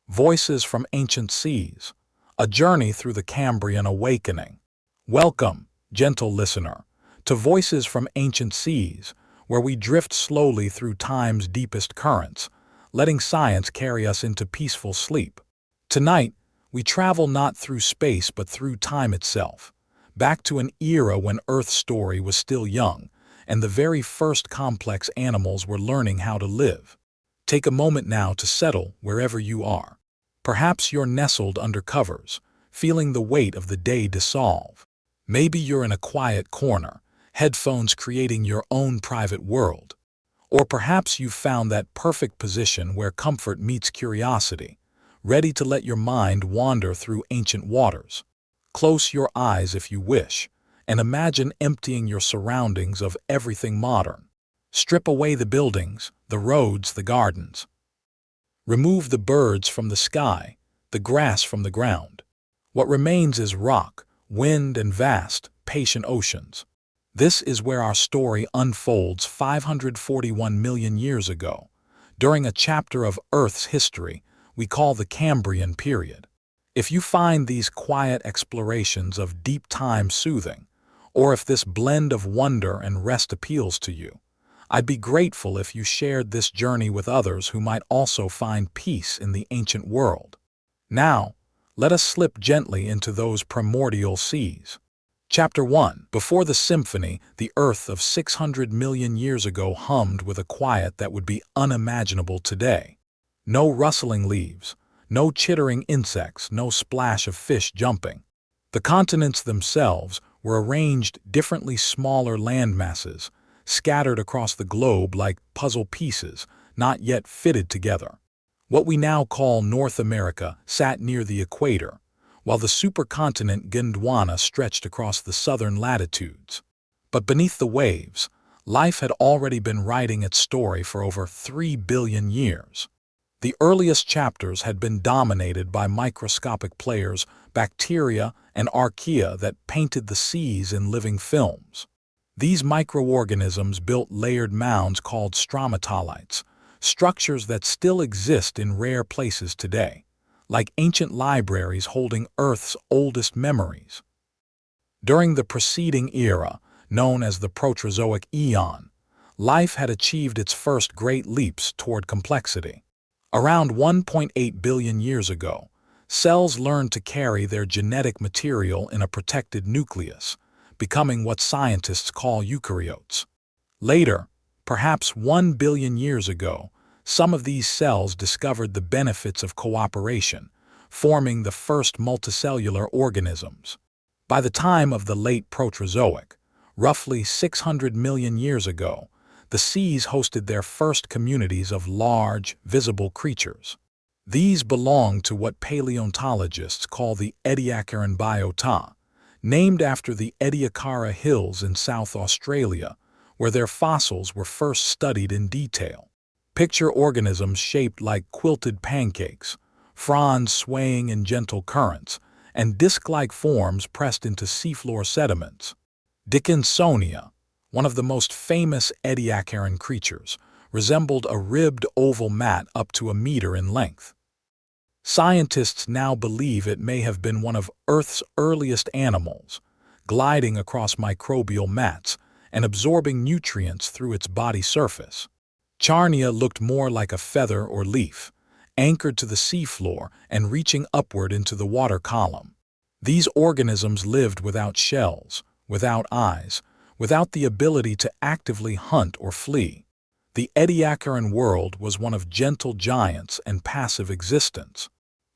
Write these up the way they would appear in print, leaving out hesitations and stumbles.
Voices from Ancient Seas, a journey through the Cambrian awakening. Welcome, gentle listener, to Voices from Ancient Seas, where we drift slowly through time's deepest currents, letting science carry us into peaceful sleep. Tonight, we travel not through space but through time itself, back to an era when Earth's story was still young, and the very first complex animals were learning how to live. Take a moment now to settle wherever you are. Perhaps you're nestled under covers, feeling the weight of the day dissolve. Maybe you're in a quiet corner, headphones creating your own private world. Or perhaps you've found that perfect position where comfort meets curiosity, ready to let your mind wander through ancient waters. Close your eyes if you wish, and imagine emptying your surroundings of everything modern. Strip away the buildings, the roads, the gardens. Remove the birds from the sky, the grass from the ground. What remains is rock, wind, and vast, patient oceans. This is where our story unfolds 541 million years ago, during a chapter of Earth's history we call the Cambrian period. If you find these quiet explorations of deep time soothing, or if this blend of wonder and rest appeals to you, I'd be grateful if you shared this journey with others who might also find peace in the ancient world. Now, let us slip gently into those primordial seas. Chapter 1. Before the symphony, the Earth of 600 million years ago hummed with a quiet that would be unimaginable today. No rustling leaves, no chittering insects, no splash of fish jumping. The continents themselves were arranged differently, smaller landmasses, scattered across the globe like puzzle pieces, not yet fitted together. What we now call North America sat near the equator, while the supercontinent Gondwana stretched across the southern latitudes. But beneath the waves, life had already been writing its story for over 3 billion years. The earliest chapters had been dominated by microscopic players, bacteria and archaea that painted the seas in living films. These microorganisms built layered mounds called stromatolites, structures that still exist in rare places today, like ancient libraries holding Earth's oldest memories. During the preceding era, known as the Proterozoic Eon, life had achieved its first great leaps toward complexity. Around 1.8 billion years ago, cells learned to carry their genetic material in a protected nucleus, becoming what scientists call eukaryotes. Later, perhaps 1 billion years ago, some of these cells discovered the benefits of cooperation, forming the first multicellular organisms. By the time of the late Proterozoic, roughly 600 million years ago, the seas hosted their first communities of large, visible creatures. These belonged to what paleontologists call the Ediacaran biota, named after the Ediacara Hills in South Australia, where their fossils were first studied in detail. Picture organisms shaped like quilted pancakes, fronds swaying in gentle currents, and disc-like forms pressed into seafloor sediments. Dickinsonia, one of the most famous Ediacaran creatures, resembled a ribbed oval mat up to 1 meter in length. Scientists now believe it may have been one of Earth's earliest animals, gliding across microbial mats and absorbing nutrients through its body surface. Charnia looked more like a feather or leaf, anchored to the seafloor and reaching upward into the water column. These organisms lived without shells, without eyes, without the ability to actively hunt or flee. The Ediacaran world was one of gentle giants and passive existence.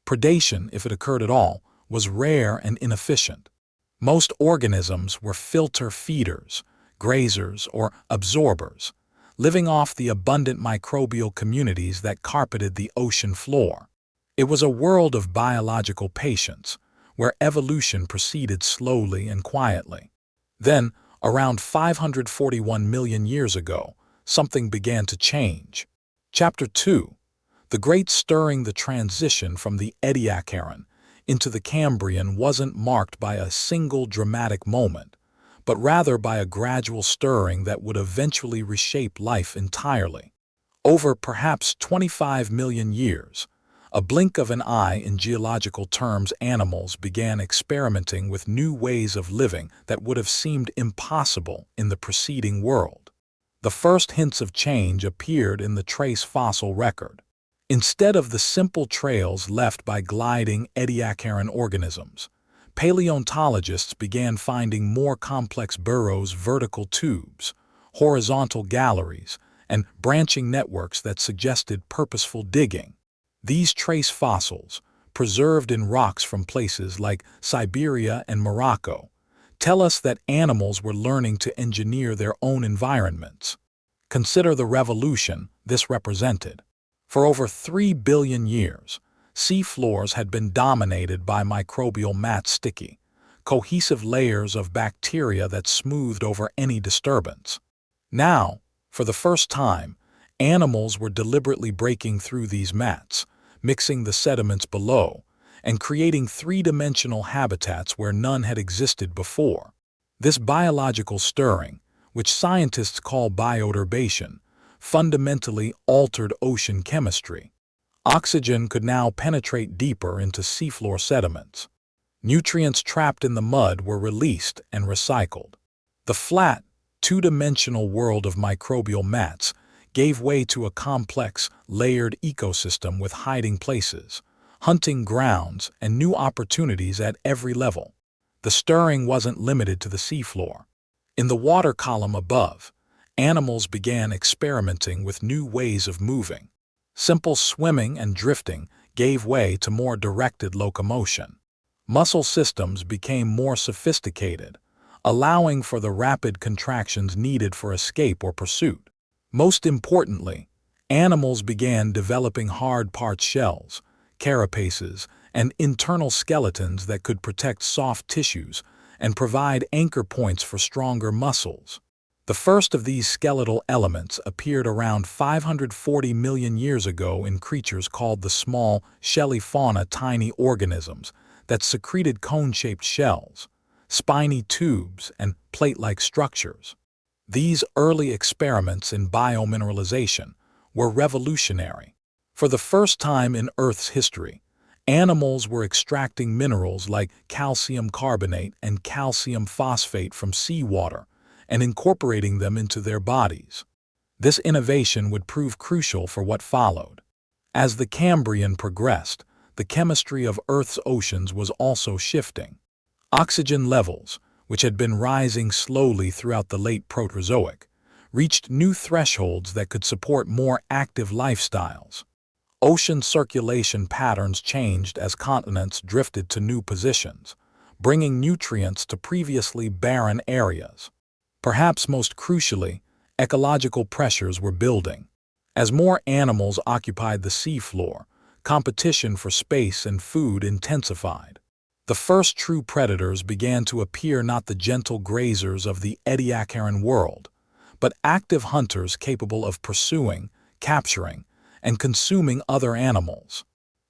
Predation, if it occurred at all, was rare and inefficient. Most organisms were filter feeders, grazers, or absorbers, living off the abundant microbial communities that carpeted the ocean floor. It was a world of biological patience, where evolution proceeded slowly and quietly. Then, around 541 million years ago, something began to change. Chapter 2. The Great Stirring. The transition from the Ediacaran into the Cambrian wasn't marked by a single dramatic moment, but rather by a gradual stirring that would eventually reshape life entirely. Over perhaps 25 million years, A blink of an eye in geological terms, animals began experimenting with new ways of living that would have seemed impossible in the preceding world. The first hints of change appeared in the trace fossil record. Instead of the simple trails left by gliding Ediacaran organisms, paleontologists began finding more complex burrows, vertical tubes, horizontal galleries, and branching networks that suggested purposeful digging. These trace fossils, preserved in rocks from places like Siberia and Morocco, tell us that animals were learning to engineer their own environments. Consider the revolution this represented. For over 3 billion years, sea floors had been dominated by microbial mats, sticky, cohesive layers of bacteria that smoothed over any disturbance. Now, for the first time, animals were deliberately breaking through these mats, mixing the sediments below, and creating three-dimensional habitats where none had existed before. This biological stirring, which scientists call bioturbation, fundamentally altered ocean chemistry. Oxygen could now penetrate deeper into seafloor sediments. Nutrients trapped in the mud were released and recycled. The flat, two-dimensional world of microbial mats gave way to a complex, layered ecosystem with hiding places, hunting grounds, and new opportunities at every level. The stirring wasn't limited to the seafloor. In the water column above, animals began experimenting with new ways of moving. Simple swimming and drifting gave way to more directed locomotion. Muscle systems became more sophisticated, allowing for the rapid contractions needed for escape or pursuit. Most importantly, animals began developing hard part shells, carapaces, and internal skeletons that could protect soft tissues and provide anchor points for stronger muscles. The first of these skeletal elements appeared around 540 million years ago in creatures called the small, shelly fauna, tiny organisms that secreted cone-shaped shells, spiny tubes, and plate-like structures. These early experiments in biomineralization were revolutionary. For the first time in Earth's history, animals were extracting minerals like calcium carbonate and calcium phosphate from seawater and incorporating them into their bodies. This innovation would prove crucial for what followed. As the Cambrian progressed, the chemistry of Earth's oceans was also shifting. Oxygen levels, which had been rising slowly throughout the late Proterozoic, reached new thresholds that could support more active lifestyles. Ocean circulation patterns changed as continents drifted to new positions, bringing nutrients to previously barren areas. Perhaps most crucially, ecological pressures were building. As more animals occupied the seafloor, competition for space and food intensified. The first true predators began to appear, not the gentle grazers of the Ediacaran world, but active hunters capable of pursuing, capturing, and consuming other animals.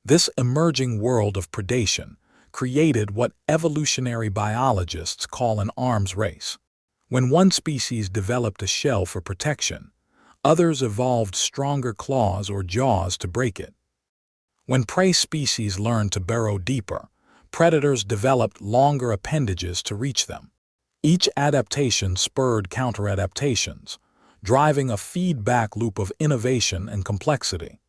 This emerging world of predation created what evolutionary biologists call an arms race. When one species developed a shell for protection, others evolved stronger claws or jaws to break it. When prey species learned to burrow deeper, predators developed longer appendages to reach them. Each adaptation spurred counter-adaptations, driving a feedback loop of innovation and complexity.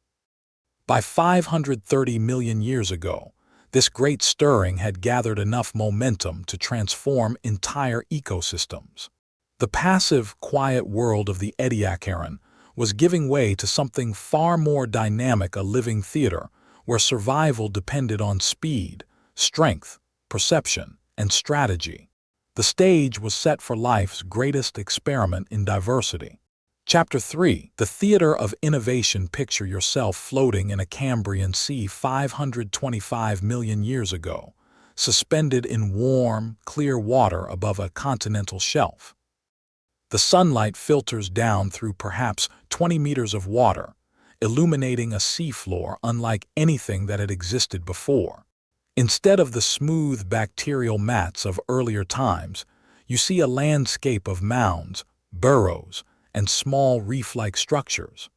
By 530 million years ago, this great stirring had gathered enough momentum to transform entire ecosystems. The passive, quiet world of the Ediacaran was giving way to something far more dynamic, a living theater where survival depended on speed, strength, perception, and strategy. The stage was set for life's greatest experiment in diversity. Chapter 3. The Theater of Innovation. Picture yourself floating in a Cambrian sea 525 million years ago, suspended in warm, clear water above a continental shelf. The sunlight filters down through perhaps 20 meters of water, illuminating a seafloor unlike anything that had existed before. Instead of the smooth bacterial mats of earlier times, you see a landscape of mounds, burrows, and small reef-like structures.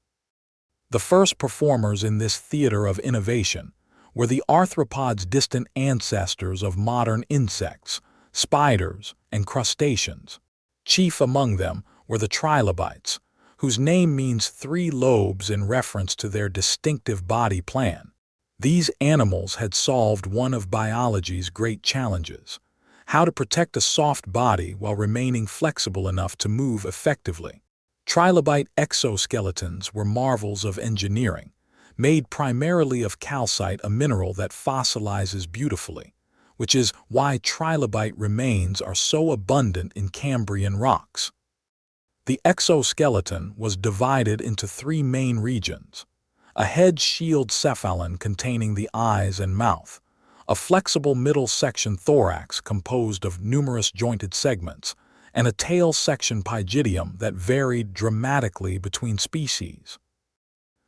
The first performers in this theater of innovation were the arthropods' distant ancestors of modern insects, spiders, and crustaceans. Chief among them were the Trilobites, whose name means 3 lobes in reference to their distinctive body plan. These animals had solved one of biology's great challenges: how to protect a soft body while remaining flexible enough to move effectively. Trilobite exoskeletons were marvels of engineering, made primarily of calcite, a mineral that fossilizes beautifully, which is why trilobite remains are so abundant in Cambrian rocks. The exoskeleton was divided into 3 main regions: a head shield cephalon containing the eyes and mouth, a flexible middle section thorax composed of numerous jointed segments, and a tail section pygidium that varied dramatically between species.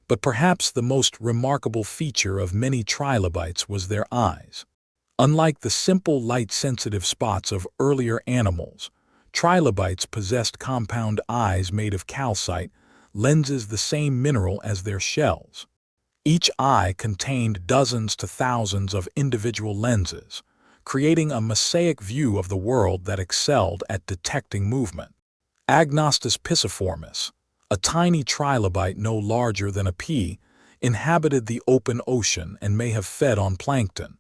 But perhaps the most remarkable feature of many trilobites was their eyes. Unlike the simple light-sensitive spots of earlier animals, trilobites possessed compound eyes made of calcite, lenses the same mineral as their shells. Each eye contained dozens to thousands of individual lenses, creating a mosaic view of the world that excelled at detecting movement. Agnostis pisciformis, a tiny trilobite no larger than a pea, inhabited the open ocean and may have fed on plankton.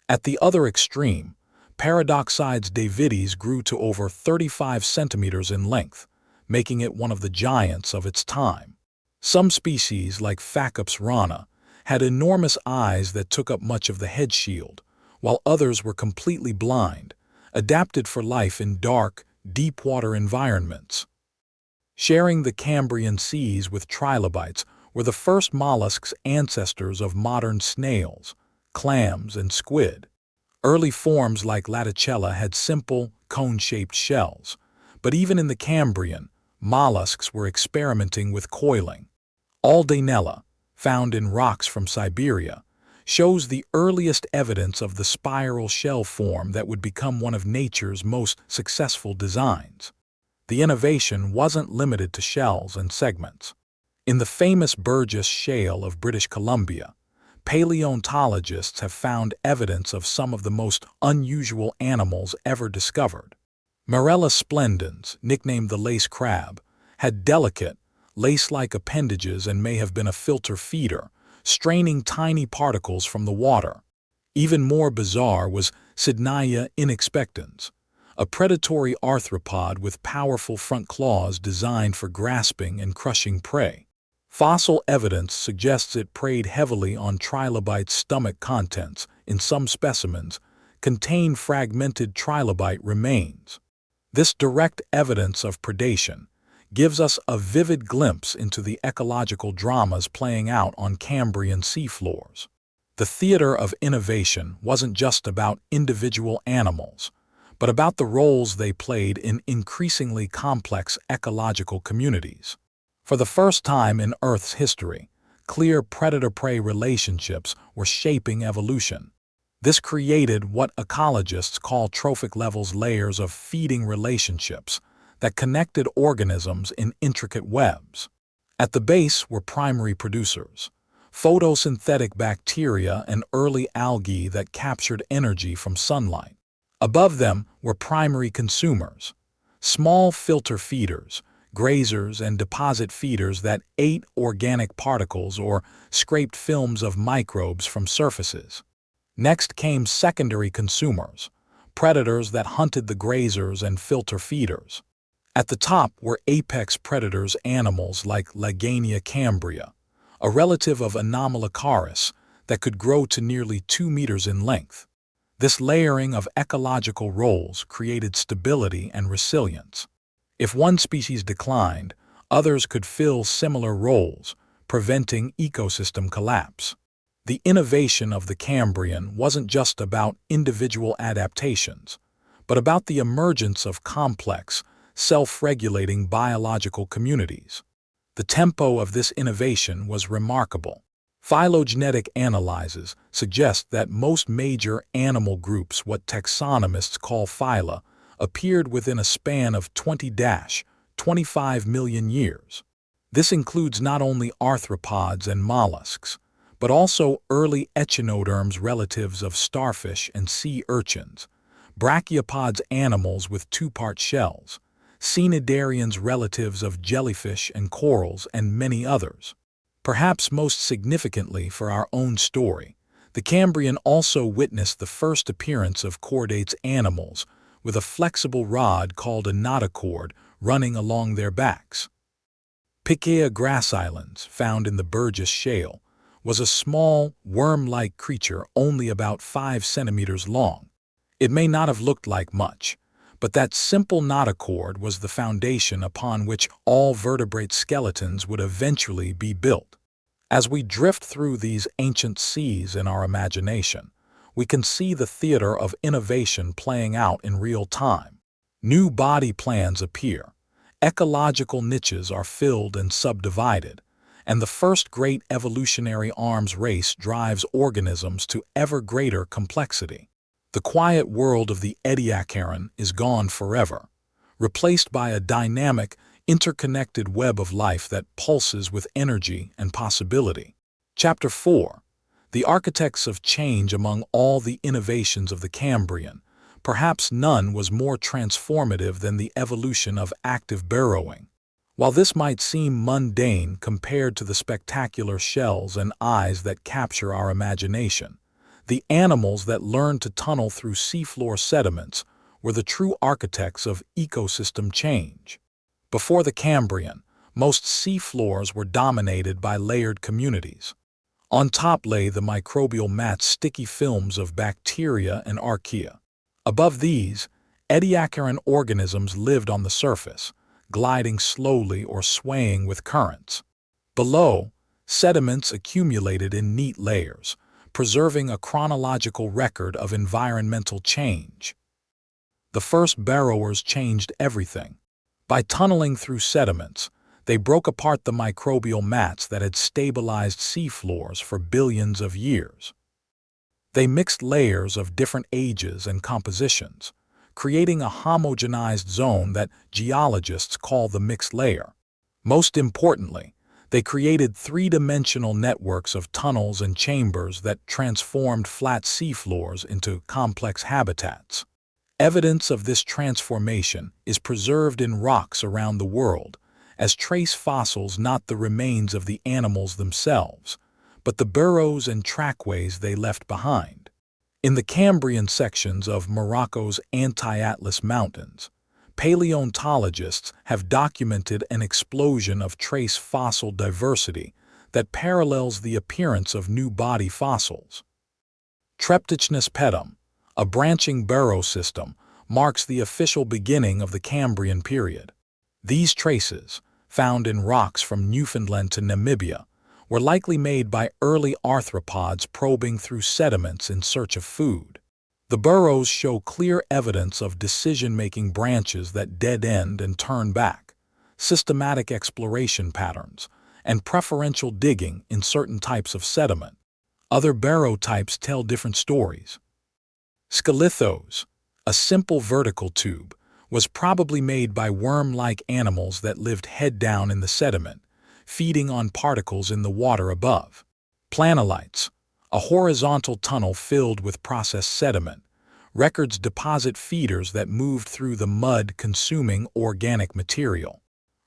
At the other extreme, Paradoxides davidis grew to over 35 centimeters in length, making it one of the giants of its time. Some species, like Phacops rana, had enormous eyes that took up much of the head shield, while others were completely blind, adapted for life in dark, deep-water environments. Sharing the Cambrian seas with trilobites were the first mollusks, ancestors of modern snails, clams, and squid. Early forms like Laticella had simple, cone-shaped shells, but even in the Cambrian, mollusks were experimenting with coiling. Aldanella, found in rocks from Siberia, shows the earliest evidence of the spiral shell form that would become one of nature's most successful designs. The innovation wasn't limited to shells and segments. In the famous Burgess Shale of British Columbia, paleontologists have found evidence of some of the most unusual animals ever discovered. Marella splendens, nicknamed the lace crab, had delicate, lace-like appendages and may have been a filter feeder, straining tiny particles from the water. Even more bizarre was Sydneia inexpectans, a predatory arthropod with powerful front claws designed for grasping and crushing prey. Fossil evidence suggests it preyed heavily on trilobites' stomach contents. In some specimens, contain fragmented trilobite remains. This direct evidence of predation gives us a vivid glimpse into the ecological dramas playing out on Cambrian seafloors. The theater of innovation wasn't just about individual animals, but about the roles they played in increasingly complex ecological communities. For the first time in Earth's history, clear predator-prey relationships were shaping evolution. This created what ecologists call trophic levels, layers of feeding relationships that connected organisms in intricate webs. At the base were primary producers, photosynthetic bacteria and early algae that captured energy from sunlight. Above them were primary consumers, small filter feeders, grazers and deposit feeders that ate organic particles or scraped films of microbes from surfaces. Next came secondary consumers, predators that hunted the grazers and filter feeders. At the top were apex predators, animals like Lagania cambria, a relative of Anomalocaris that could grow to nearly 2 meters in length. This layering of ecological roles created stability and resilience. If one species declined, others could fill similar roles, preventing ecosystem collapse. The innovation of the Cambrian wasn't just about individual adaptations, but about the emergence of complex, self-regulating biological communities. The tempo of this innovation was remarkable. Phylogenetic analyses suggest that most major animal groups, what taxonomists call phyla, appeared within a span of 20-25 million years. This includes not only arthropods and mollusks, but also early echinoderms, relatives of starfish and sea urchins, brachiopods, animals with two-part shells, cnidarians, relatives of jellyfish and corals, and many others. Perhaps most significantly for our own story, the Cambrian also witnessed the first appearance of chordates, animals with a flexible rod called a notochord running along their backs. Picea grass islands, found in the Burgess Shale, was a small, worm-like creature only about 5 centimeters long. It may not have looked like much, but that simple notochord was the foundation upon which all vertebrate skeletons would eventually be built. As we drift through these ancient seas in our imagination, we can see the theater of innovation playing out in real time. New body plans appear, ecological niches are filled and subdivided, and the first great evolutionary arms race drives organisms to ever greater complexity. The quiet world of the Ediacaran is gone forever, replaced by a dynamic, interconnected web of life that pulses with energy and possibility. Chapter 4. The architects of change. Among all the innovations of the Cambrian, perhaps none was more transformative than the evolution of active burrowing. While this might seem mundane compared to the spectacular shells and eyes that capture our imagination, the animals that learned to tunnel through seafloor sediments were the true architects of ecosystem change. Before the Cambrian, most seafloors were dominated by layered communities. On top lay the microbial mats, sticky films of bacteria and archaea. Above these, Ediacaran organisms lived on the surface, gliding slowly or swaying with currents. Below, sediments accumulated in neat layers, preserving a chronological record of environmental change. The first burrowers changed everything. By tunneling through sediments, they broke apart the microbial mats that had stabilized seafloors for billions of years. They mixed layers of different ages and compositions, creating a homogenized zone that geologists call the mixed layer. Most importantly, they created three-dimensional networks of tunnels and chambers that transformed flat seafloors into complex habitats. Evidence of this transformation is preserved in rocks around the world, as trace fossils, not the remains of the animals themselves, but the burrows and trackways they left behind. In the Cambrian sections of Morocco's Anti-Atlas Mountains, paleontologists have documented an explosion of trace fossil diversity that parallels the appearance of new body fossils. Treptichnus pedum, a branching burrow system, marks the official beginning of the Cambrian period. These traces, found in rocks from Newfoundland to Namibia, were likely made by early arthropods probing through sediments in search of food. The burrows show clear evidence of decision-making branches that dead-end and turn back, systematic exploration patterns, and preferential digging in certain types of sediment. Other burrow types tell different stories. Scalithos, a simple vertical tube, was probably made by worm-like animals that lived head-down in the sediment, feeding on particles in the water above. Planolites, a horizontal tunnel filled with processed sediment, records deposit feeders that moved through the mud consuming organic material.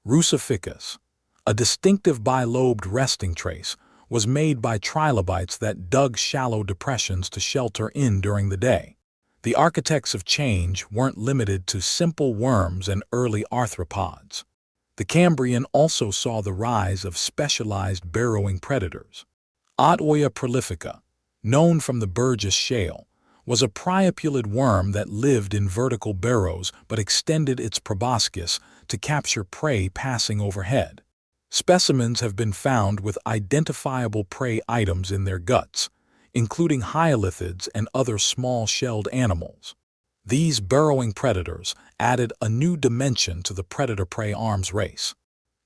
Russificus, a distinctive bilobed resting trace, was made by trilobites that dug shallow depressions to shelter in during the day. The architects of change weren't limited to simple worms and early arthropods. The Cambrian also saw the rise of specialized burrowing predators. Ottoia prolifica, known from the Burgess Shale, was a priapulid worm that lived in vertical burrows but extended its proboscis to capture prey passing overhead. Specimens have been found with identifiable prey items in their guts, including hyolithids and other small-shelled animals. These burrowing predators added a new dimension to the predator-prey arms race.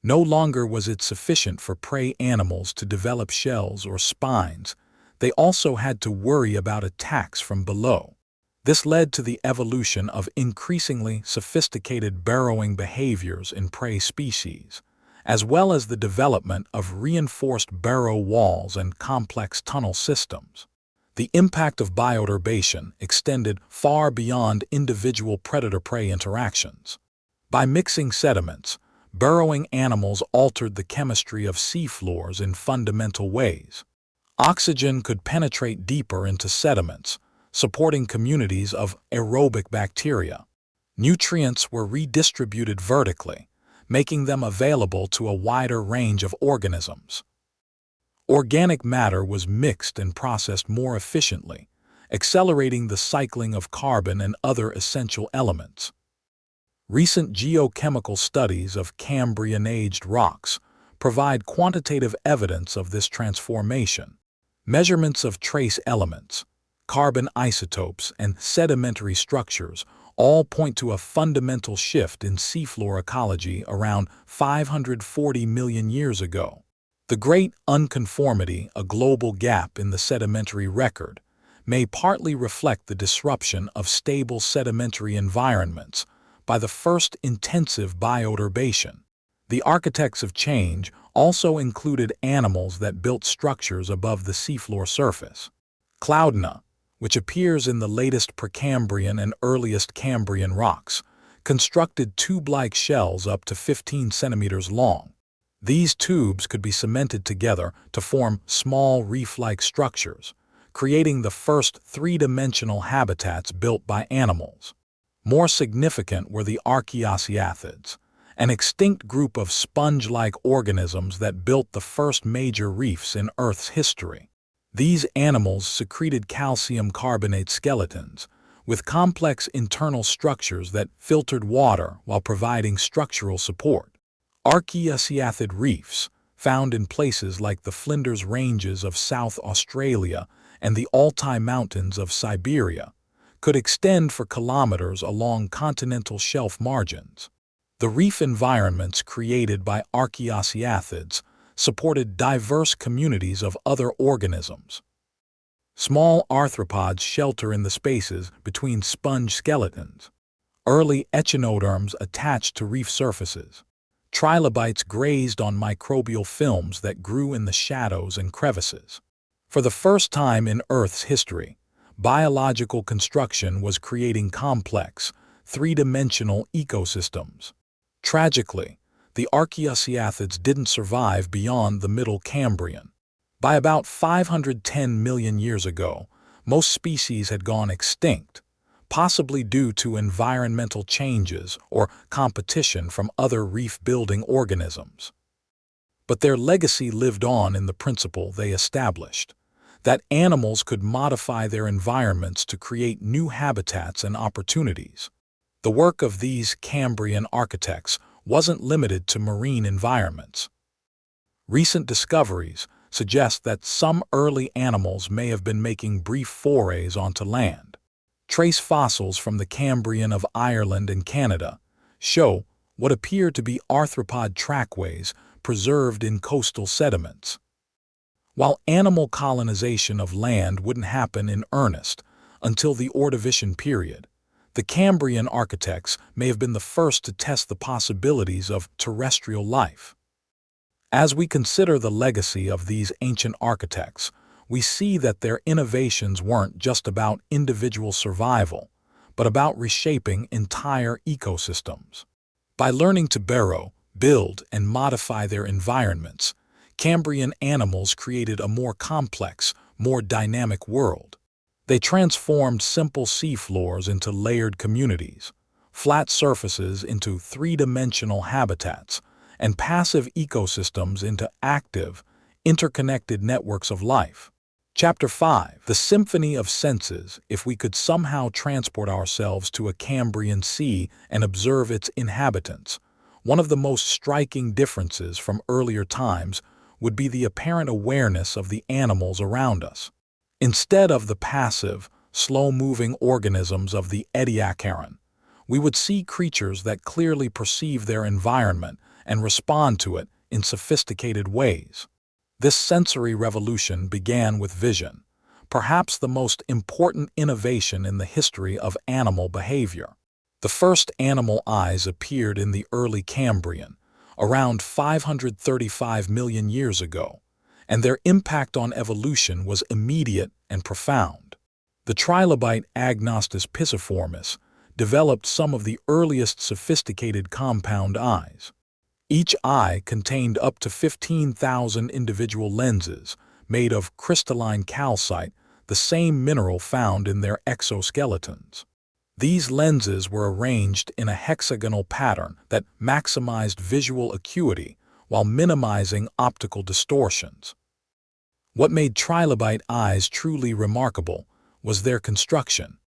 No longer was it sufficient for prey animals to develop shells or spines. They also had to worry about attacks from below. This led to the evolution of increasingly sophisticated burrowing behaviors in prey species, as well as the development of reinforced burrow walls and complex tunnel systems. The impact of bioturbation extended far beyond individual predator-prey interactions. By mixing sediments, burrowing animals altered the chemistry of seafloors in fundamental ways. Oxygen could penetrate deeper into sediments, supporting communities of aerobic bacteria. Nutrients were redistributed vertically, making them available to a wider range of organisms. Organic matter was mixed and processed more efficiently, accelerating the cycling of carbon and other essential elements. Recent geochemical studies of Cambrian-aged rocks provide quantitative evidence of this transformation. Measurements of trace elements, carbon isotopes, and sedimentary structures all point to a fundamental shift in seafloor ecology around 540 million years ago. The Great Unconformity, a global gap in the sedimentary record, may partly reflect the disruption of stable sedimentary environments by the first intensive bioturbation. The architects of change also included animals that built structures above the seafloor surface. Cloudna, which appears in the latest Precambrian and earliest Cambrian rocks, constructed tube-like shells up to 15 centimeters long. These tubes could be cemented together to form small reef-like structures, creating the first three-dimensional habitats built by animals. More significant were the Archaeocyathidz, an extinct group of sponge-like organisms that built the first major reefs in Earth's history. These animals secreted calcium carbonate skeletons, with complex internal structures that filtered water while providing structural support. Archaeocyathid reefs, found in places like the Flinders Ranges of South Australia and the Altai Mountains of Siberia, could extend for kilometers along continental shelf margins. The reef environments created by Archaeocyathidz supported diverse communities of other organisms. Small arthropods shelter in the spaces between sponge skeletons. Early echinoderms attached to reef surfaces. Trilobites grazed on microbial films that grew in the shadows and crevices. For the first time in Earth's history, biological construction was creating complex, three-dimensional ecosystems. Tragically, the Archaeocyathidz didn't survive beyond the Middle Cambrian. By about 510 million years ago, most species had gone extinct, possibly due to environmental changes or competition from other reef-building organisms. But their legacy lived on in the principle they established, that animals could modify their environments to create new habitats and opportunities. The work of these Cambrian architects wasn't limited to marine environments. Recent discoveries suggest that some early animals may have been making brief forays onto land. Trace fossils from the Cambrian of Ireland and Canada show what appear to be arthropod trackways preserved in coastal sediments. While animal colonization of land wouldn't happen in earnest until the Ordovician period, the Cambrian architects may have been the first to test the possibilities of terrestrial life. As we consider the legacy of these ancient architects, we see that their innovations weren't just about individual survival, but about reshaping entire ecosystems. By learning to burrow, build, and modify their environments, Cambrian animals created a more complex, more dynamic world. They transformed simple seafloors into layered communities, flat surfaces into three-dimensional habitats, and passive ecosystems into active, interconnected networks of life. Chapter 5. The Symphony of Senses. If we could somehow transport ourselves to a Cambrian sea and observe its inhabitants, one of the most striking differences from earlier times would be the apparent awareness of the animals around us. Instead of the passive, slow-moving organisms of the Ediacaran, we would see creatures that clearly perceive their environment and respond to it in sophisticated ways. This sensory revolution began with vision, perhaps the most important innovation in the history of animal behavior. The first animal eyes appeared in the early Cambrian, around 535 million years ago, and their impact on evolution was immediate and profound. The trilobite Agnostis pisiformis developed some of the earliest sophisticated compound eyes. Each eye contained up to 15,000 individual lenses made of crystalline calcite, the same mineral found in their exoskeletons. These lenses were arranged in a hexagonal pattern that maximized visual acuity while minimizing optical distortions. What made trilobite eyes truly remarkable was their construction.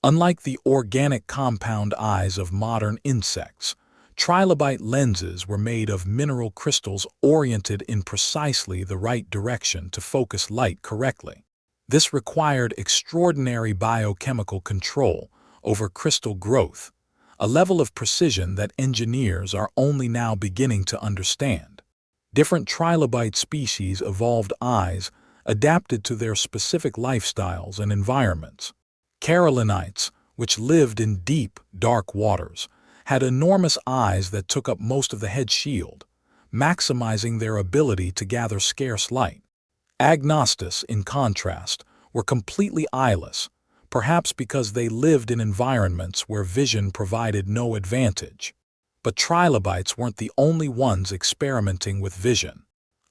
Unlike the organic compound eyes of modern insects, trilobite lenses were made of mineral crystals oriented in precisely the right direction to focus light correctly. This required extraordinary biochemical control over crystal growth, a level of precision that engineers are only now beginning to understand. Different trilobite species evolved eyes adapted to their specific lifestyles and environments. Carolinites, which lived in deep, dark waters, had enormous eyes that took up most of the head shield, maximizing their ability to gather scarce light. Agnostis, in contrast, were completely eyeless, perhaps because they lived in environments where vision provided no advantage. But trilobites weren't the only ones experimenting with vision.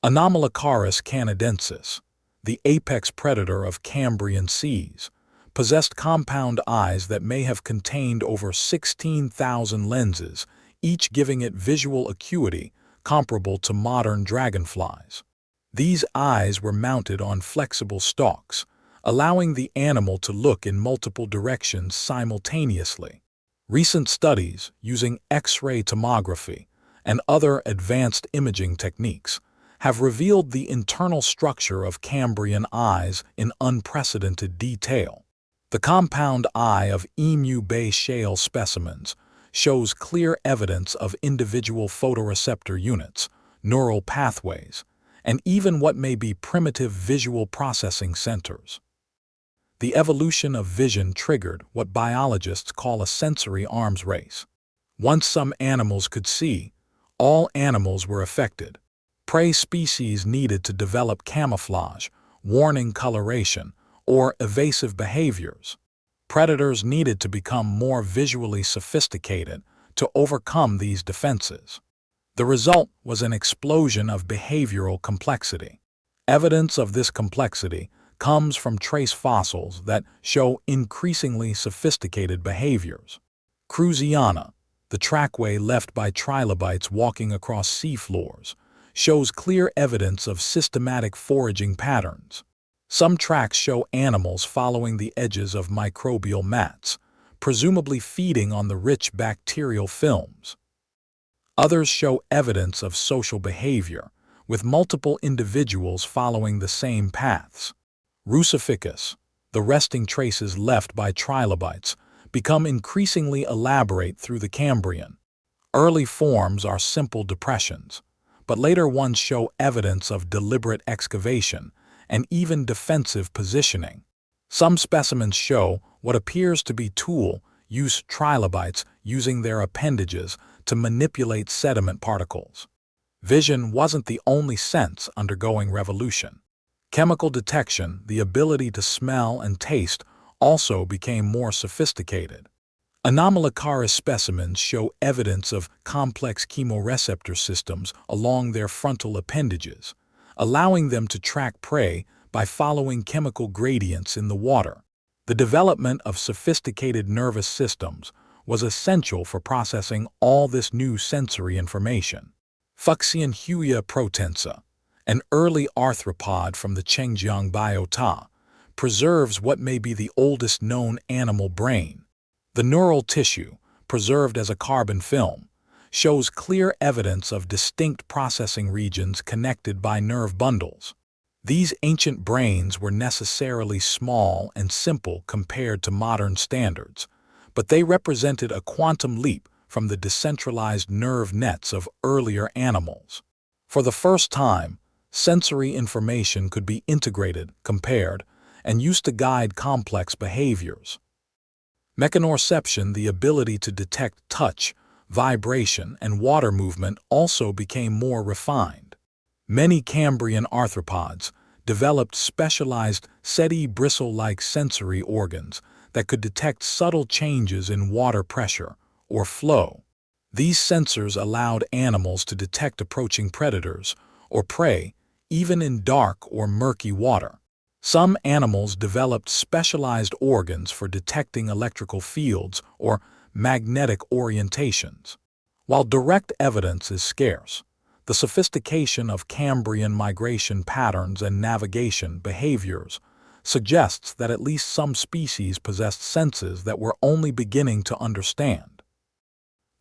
Anomalocaris canadensis, the apex predator of Cambrian seas, possessed compound eyes that may have contained over 16,000 lenses, each giving it visual acuity comparable to modern dragonflies. These eyes were mounted on flexible stalks, allowing the animal to look in multiple directions simultaneously. Recent studies using X-ray tomography and other advanced imaging techniques have revealed the internal structure of Cambrian eyes in unprecedented detail. The compound eye of Emu Bay shale specimens shows clear evidence of individual photoreceptor units, neural pathways, and even what may be primitive visual processing centers. The evolution of vision triggered what biologists call a sensory arms race. Once some animals could see, all animals were affected. Prey species needed to develop camouflage, warning coloration, or evasive behaviors. Predators needed to become more visually sophisticated to overcome these defenses. The result was an explosion of behavioral complexity. Evidence of this complexity comes from trace fossils that show increasingly sophisticated behaviors. Cruziana, the trackway left by trilobites walking across seafloors, shows clear evidence of systematic foraging patterns. Some tracks show animals following the edges of microbial mats, presumably feeding on the rich bacterial films. Others show evidence of social behavior, with multiple individuals following the same paths. Rusificus, the resting traces left by trilobites, become increasingly elaborate through the Cambrian. Early forms are simple depressions, but later ones show evidence of deliberate excavation and even defensive positioning. Some specimens show what appears to be tool-use trilobites using their appendages to manipulate sediment particles. Vision wasn't the only sense undergoing revolution. Chemical detection, the ability to smell and taste, also became more sophisticated. Anomalocaris specimens show evidence of complex chemoreceptor systems along their frontal appendages, allowing them to track prey by following chemical gradients in the water. The development of sophisticated nervous systems was essential for processing all this new sensory information. Fuxianhuia protensa, an early arthropod from the Chengjiang biota, preserves what may be the oldest known animal brain. The neural tissue, preserved as a carbon film, shows clear evidence of distinct processing regions connected by nerve bundles. These ancient brains were necessarily small and simple compared to modern standards, but they represented a quantum leap from the decentralized nerve nets of earlier animals. For the first time, sensory information could be integrated, compared, and used to guide complex behaviors. Mechanorception, the ability to detect touch, vibration, and water movement also became more refined. Many Cambrian arthropods developed specialized setae bristle-like sensory organs that could detect subtle changes in water pressure or flow. These sensors allowed animals to detect approaching predators or prey even in dark or murky water. Some animals developed specialized organs for detecting electrical fields or magnetic orientations. While direct evidence is scarce, the sophistication of Cambrian migration patterns and navigation behaviors suggests that at least some species possessed senses that we're only beginning to understand.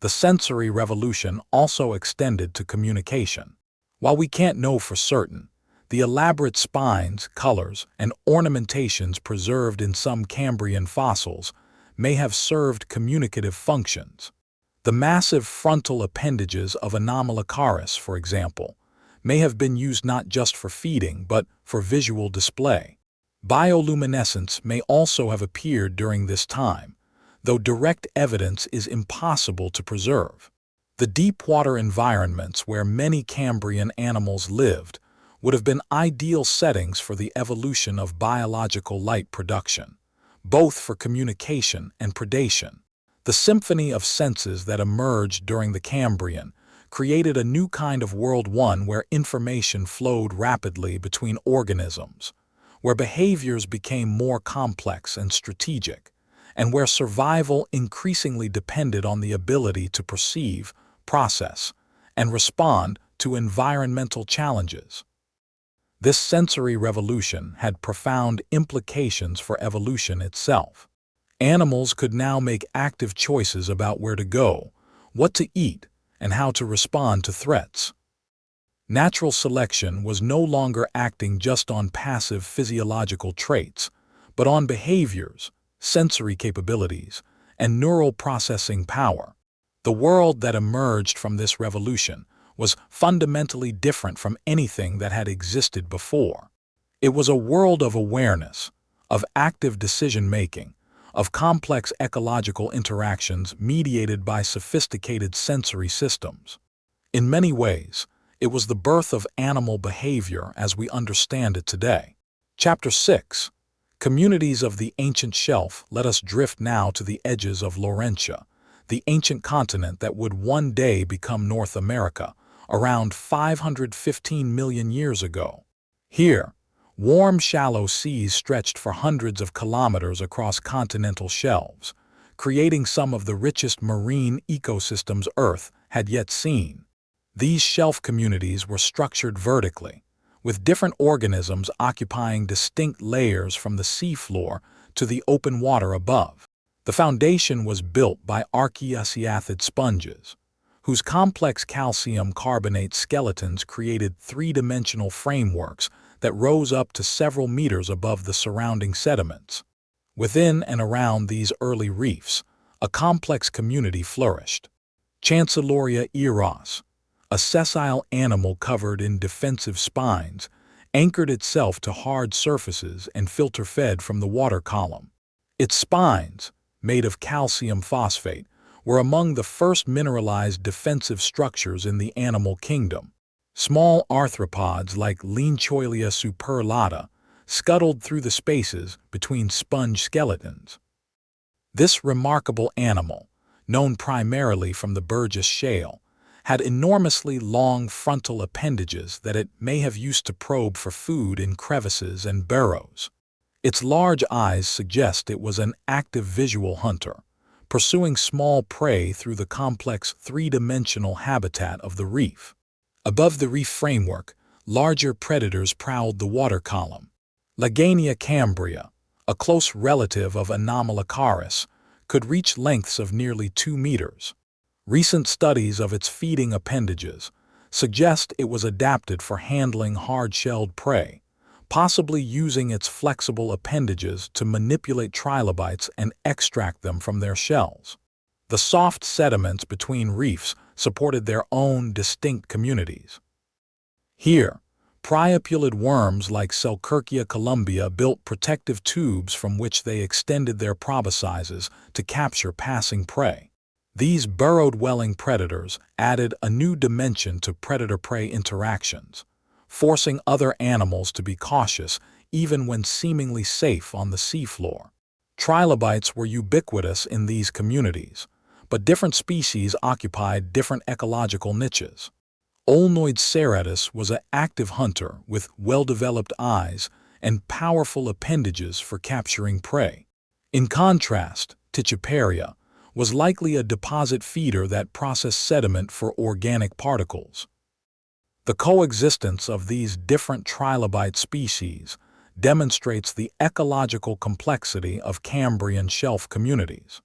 The sensory revolution also extended to communication. While we can't know for certain, the elaborate spines, colors, and ornamentations preserved in some Cambrian fossils may have served communicative functions. The massive frontal appendages of Anomalocaris, for example, may have been used not just for feeding but for visual display. Bioluminescence may also have appeared during this time, though direct evidence is impossible to preserve. The deep water environments where many Cambrian animals lived would have been ideal settings for the evolution of biological light production, both for communication and predation. The symphony of senses that emerged during the Cambrian created a new kind of world, one where information flowed rapidly between organisms, where behaviors became more complex and strategic, and where survival increasingly depended on the ability to perceive, process, and respond to environmental challenges. This sensory revolution had profound implications for evolution itself. Animals could now make active choices about where to go, what to eat, and how to respond to threats. Natural selection was no longer acting just on passive physiological traits, but on behaviors, sensory capabilities, and neural processing power. The world that emerged from this revolution was fundamentally different from anything that had existed before. It was a world of awareness, of active decision-making, of complex ecological interactions mediated by sophisticated sensory systems. In many ways, it was the birth of animal behavior as we understand it today. Chapter 6. Communities of the Ancient Shelf. Let us drift now to the edges of Laurentia, the ancient continent that would one day become North America, around 515 million years ago. Here, warm, shallow seas stretched for hundreds of kilometers across continental shelves, creating some of the richest marine ecosystems Earth had yet seen. These shelf communities were structured vertically, with different organisms occupying distinct layers from the seafloor to the open water above. The foundation was built by archaeocyathid sponges, whose complex calcium carbonate skeletons created three-dimensional frameworks that rose up to several meters above the surrounding sediments. Within and around these early reefs, a complex community flourished. Chancelloria eros, a sessile animal covered in defensive spines, anchored itself to hard surfaces and filter-fed from the water column. Its spines, made of calcium phosphate, were among the first mineralized defensive structures in the animal kingdom. Small arthropods like Lynchoilia superlata scuttled through the spaces between sponge skeletons. This remarkable animal, known primarily from the Burgess Shale, had enormously long frontal appendages that it may have used to probe for food in crevices and burrows. Its large eyes suggest it was an active visual hunter, pursuing small prey through the complex three-dimensional habitat of the reef. Above the reef framework, larger predators prowled the water column. Lagania cambria, a close relative of Anomalocaris, could reach lengths of nearly 2 meters. Recent studies of its feeding appendages suggest it was adapted for handling hard-shelled prey, possibly using its flexible appendages to manipulate trilobites and extract them from their shells. The soft sediments between reefs supported their own distinct communities. Here, priapulid worms like Selkirkia columbia built protective tubes from which they extended their proboscises to capture passing prey. These burrow-dwelling predators added a new dimension to predator-prey interactions, forcing other animals to be cautious even when seemingly safe on the seafloor. Trilobites were ubiquitous in these communities, but different species occupied different ecological niches. Olnoid serratus was an active hunter with well-developed eyes and powerful appendages for capturing prey. In contrast, Titchoparia was likely a deposit feeder that processed sediment for organic particles. The coexistence of these different trilobite species demonstrates the ecological complexity of Cambrian shelf communities.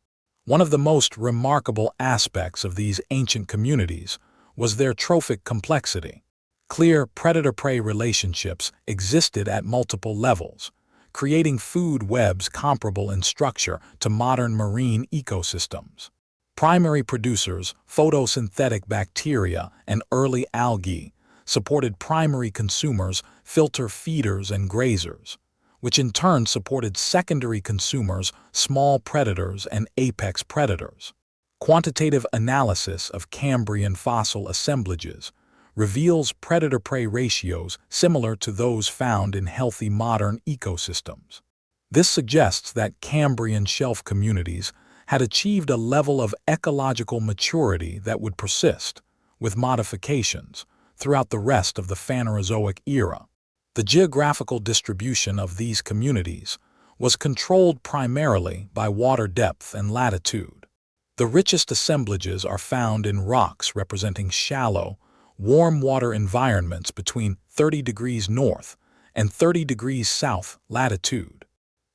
One of the most remarkable aspects of these ancient communities was their trophic complexity. Clear predator-prey relationships existed at multiple levels, creating food webs comparable in structure to modern marine ecosystems. Primary producers, photosynthetic bacteria, and early algae supported primary consumers, filter feeders, and grazers, which in turn supported secondary consumers, small predators, and apex predators. Quantitative analysis of Cambrian fossil assemblages reveals predator-prey ratios similar to those found in healthy modern ecosystems. This suggests that Cambrian shelf communities had achieved a level of ecological maturity that would persist, with modifications, throughout the rest of the Phanerozoic era. The geographical distribution of these communities was controlled primarily by water depth and latitude. The richest assemblages are found in rocks representing shallow, warm water environments between 30 degrees north and 30 degrees south latitude.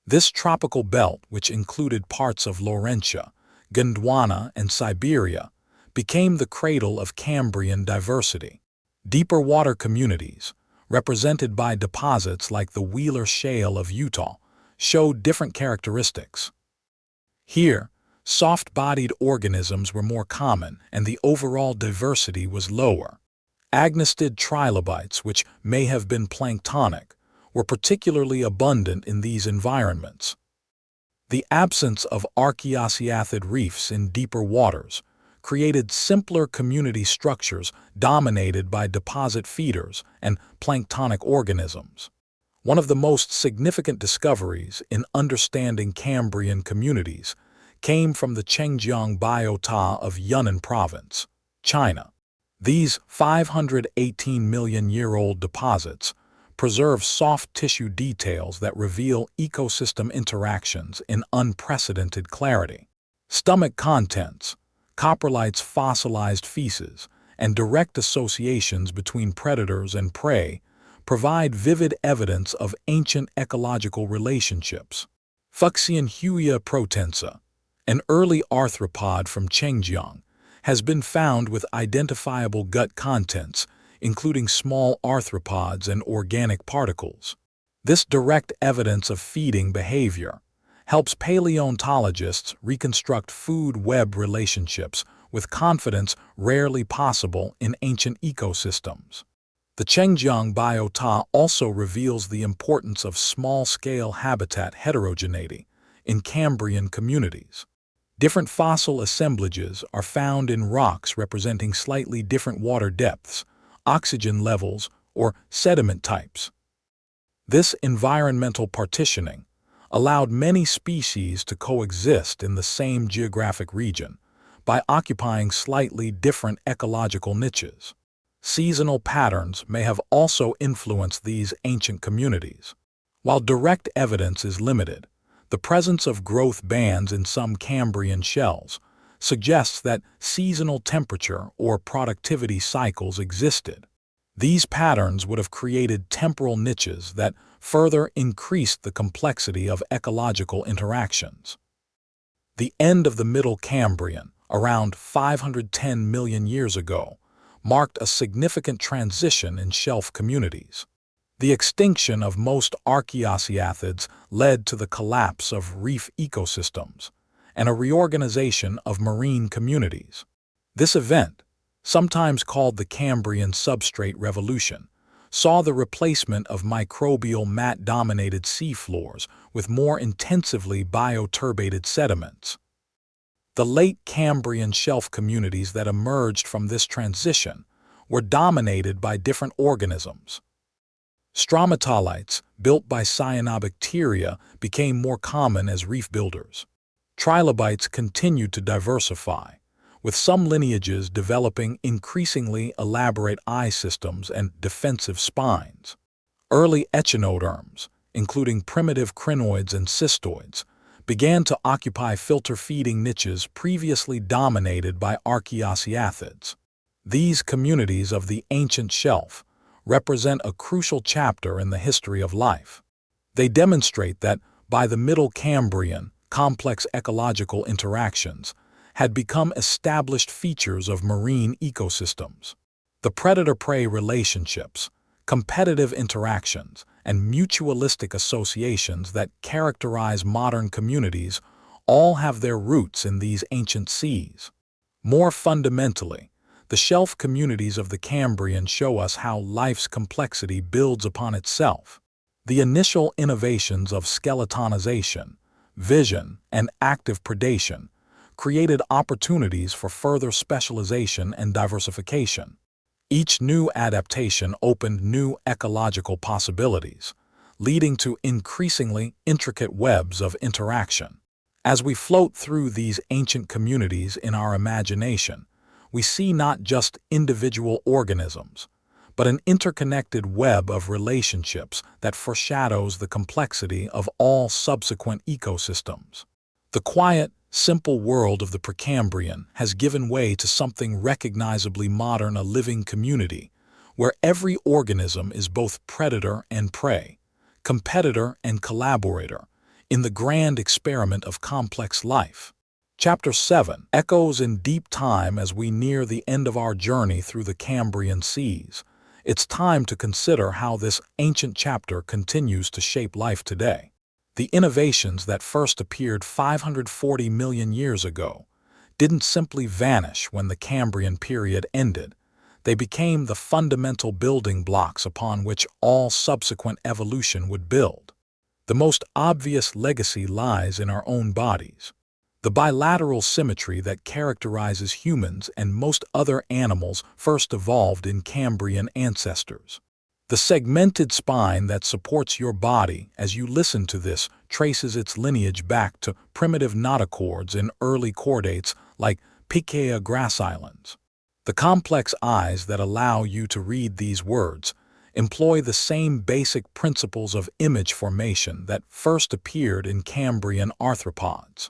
This tropical belt, which included parts of Laurentia, Gondwana, and Siberia, became the cradle of Cambrian diversity. Deeper water communities, represented by deposits like the Wheeler Shale of Utah, showed different characteristics. Here, soft-bodied organisms were more common and the overall diversity was lower. Agnistid trilobites, which may have been planktonic, were particularly abundant in these environments. The absence of archaeocyathid reefs in deeper waters created simpler community structures dominated by deposit feeders and planktonic organisms. One of the most significant discoveries in understanding Cambrian communities came from the Chengjiang biota of Yunnan Province, China. These 518-million-year-old deposits preserve soft tissue details that reveal ecosystem interactions in unprecedented clarity. Stomach contents, coprolites' fossilized feces, and direct associations between predators and prey provide vivid evidence of ancient ecological relationships. Fuxianhuia protensa, an early arthropod from Chengjiang, has been found with identifiable gut contents, including small arthropods and organic particles. This direct evidence of feeding behavior helps paleontologists reconstruct food web relationships with confidence rarely possible in ancient ecosystems. The Chengjiang biota also reveals the importance of small-scale habitat heterogeneity in Cambrian communities. Different fossil assemblages are found in rocks representing slightly different water depths, oxygen levels, or sediment types. This environmental partitioning allowed many species to coexist in the same geographic region by occupying slightly different ecological niches. Seasonal patterns may have also influenced these ancient communities. While direct evidence is limited, the presence of growth bands in some Cambrian shells suggests that seasonal temperature or productivity cycles existed. These patterns would have created temporal niches that further increased the complexity of ecological interactions. The end of the Middle Cambrian, around 510 million years ago, marked a significant transition in shelf communities. The extinction of most archaeocyathid's led to the collapse of reef ecosystems and a reorganization of marine communities. This event, sometimes called the Cambrian substrate revolution, saw the replacement of microbial mat-dominated seafloors with more intensively bioturbated sediments. The late Cambrian shelf communities that emerged from this transition were dominated by different organisms. Stromatolites, built by cyanobacteria, became more common as reef builders. Trilobites continued to diversify, with some lineages developing increasingly elaborate eye systems and defensive spines. Early echinoderms, including primitive crinoids and cystoids, began to occupy filter-feeding niches previously dominated by archaeocyathids. These communities of the ancient shelf represent a crucial chapter in the history of life. They demonstrate that, by the Middle Cambrian, complex ecological interactions had become established features of marine ecosystems. The predator-prey relationships, competitive interactions, and mutualistic associations that characterize modern communities all have their roots in these ancient seas. More fundamentally, the shelf communities of the Cambrian show us how life's complexity builds upon itself. The initial innovations of skeletonization, vision, and active predation created opportunities for further specialization and diversification. Each new adaptation opened new ecological possibilities, leading to increasingly intricate webs of interaction. As we float through these ancient communities in our imagination, we see not just individual organisms, but an interconnected web of relationships that foreshadows the complexity of all subsequent ecosystems. The quiet, simple world of the Precambrian has given way to something recognizably modern, a living community, where every organism is both predator and prey, competitor and collaborator, in the grand experiment of complex life. Chapter 7 echoes in deep time as we near the end of our journey through the Cambrian seas. It's time to consider how this ancient chapter continues to shape life today. The innovations that first appeared 540 million years ago didn't simply vanish when the Cambrian period ended. They became the fundamental building blocks upon which all subsequent evolution would build. The most obvious legacy lies in our own bodies. The bilateral symmetry that characterizes humans and most other animals first evolved in Cambrian ancestors. The segmented spine that supports your body as you listen to this traces its lineage back to primitive notochords in early chordates like Pikaia grassislands. The complex eyes that allow you to read these words employ the same basic principles of image formation that first appeared in Cambrian arthropods.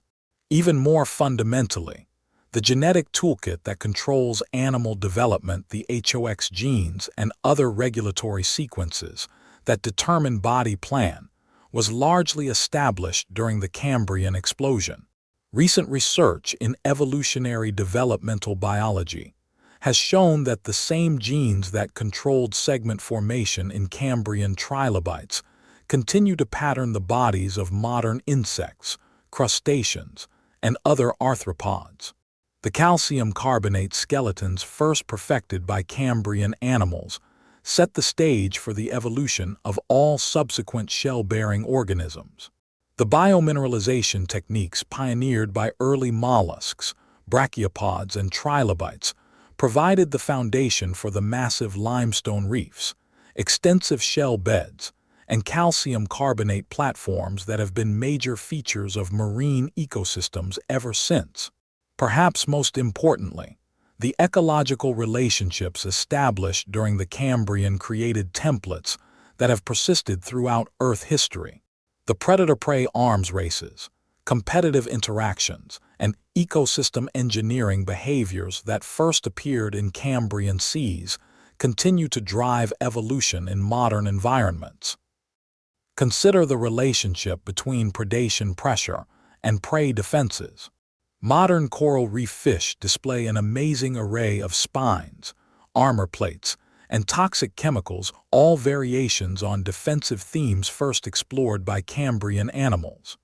Even more fundamentally, the genetic toolkit that controls animal development, the HOX genes and other regulatory sequences that determine body plan, was largely established during the Cambrian explosion. Recent research in evolutionary developmental biology has shown that the same genes that controlled segment formation in Cambrian trilobites continue to pattern the bodies of modern insects, crustaceans, and other arthropods. The calcium carbonate skeletons first perfected by Cambrian animals set the stage for the evolution of all subsequent shell-bearing organisms. The biomineralization techniques pioneered by early mollusks, brachiopods, and trilobites provided the foundation for the massive limestone reefs, extensive shell beds, and calcium carbonate platforms that have been major features of marine ecosystems ever since. Perhaps most importantly, the ecological relationships established during the Cambrian created templates that have persisted throughout Earth history. The predator-prey arms races, competitive interactions, and ecosystem engineering behaviors that first appeared in Cambrian seas continue to drive evolution in modern environments. Consider the relationship between predation pressure and prey defenses. Modern coral reef fish display an amazing array of spines, armor plates, and toxic chemicals, all variations on defensive themes first explored by Cambrian animals.